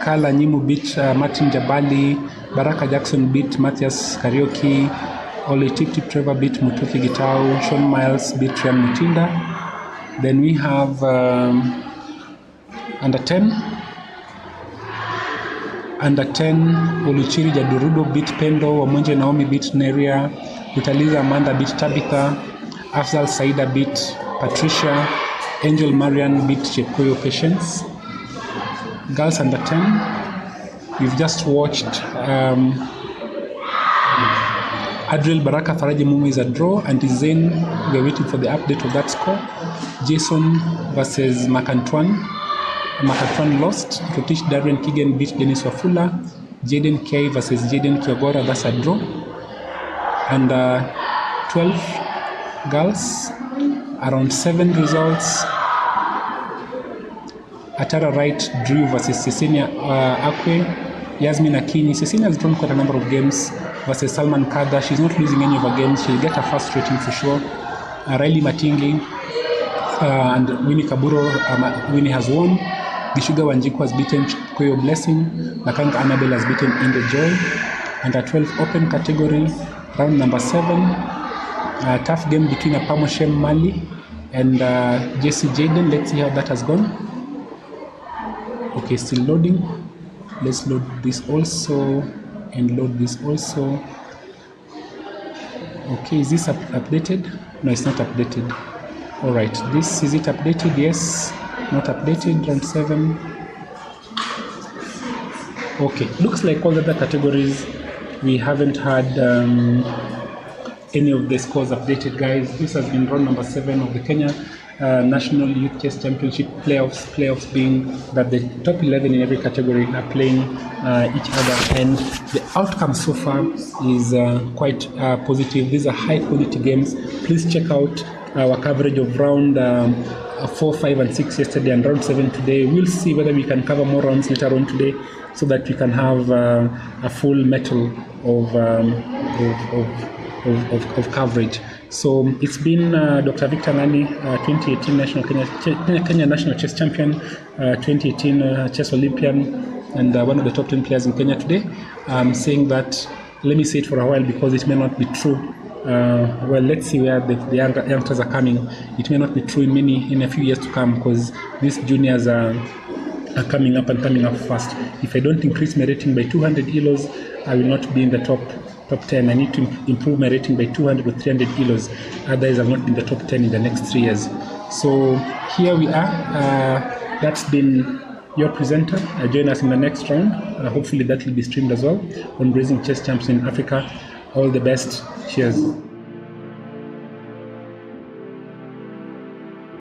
Carla Nyimu beat Martin Jabali. Baraka Jackson beat Matthias Karaoke. Ole Tip Tip Trevor beat Mutoki Gitau. Sean Miles beat Ryan Mutinda. Then we have under 10. Under 10, Oluchiri Jadurudo beat Pendo, Wamonje Naomi beat Neria, Utaliza Amanda beat Tabitha, Afzal Saida beat Patricia, Angel Marian beat Chekoyo Patience. Girls under 10, we've just watched Adriel Baraka Faraji Mumu is a draw, and Zain, we're waiting for the update of that score. Jason versus Makantuan lost. Rotish Darren Kigen beat Dennis Wafula. Jedon K versus Jedon Kiogora, that's a draw. And 12 girls, around 7 results. Atara Wright Drew versus Cecilia Akwe. Yasmin Akini. Cecilia has drawn quite a number of games versus Salman Kada. She's not losing any of her games. She'll get a first rating for sure. Riley Matingi and Winnie Kaburo. Winnie has won. Gishuga Wanjiku has beaten Koyo Blessing. Nakanga Annabelle has beaten Inde Joy. Under 12 open category, round number 7. Tough game between Apamoshem Mali and Jesse Jedon. Let's see how that has gone. Okay, still loading. Let's load this also and load this also. Okay, is this updated? No, it's not updated. All right, this is it updated? Yes. Not updated. Round 7. Okay, looks like all the other categories we haven't had any of the scores updated, guys. This has been round number 7 of the Kenya National Youth Chess Championship playoffs being that the top 11 in every category are playing each other, and the outcome so far is quite positive. These are high quality games. Please check out our coverage of round 4, 5, and 6 yesterday and round 7 today. We'll see whether we can cover more rounds later on today, so that we can have a full metal of coverage. So it's been Dr. Victor Ngani, 2018 national Kenya national chess champion, 2018 chess Olympian, and one of the top 10 players in Kenya today. Saying that, let me say it for a while because it may not be true. Well, let's see where the youngsters are coming. It may not be true in a few years to come because these juniors are coming up fast. If I don't increase my rating by 200 ELOs, I will not be in the top 10. I need to improve my rating by 200 or 300 ELOs. Otherwise, I'll not be in the top 10 in the next 3 years. So here we are. That's been your presenter. Join us in the next round. Hopefully that will be streamed as well on Raising Chess Champs in Africa. All the best. Cheers.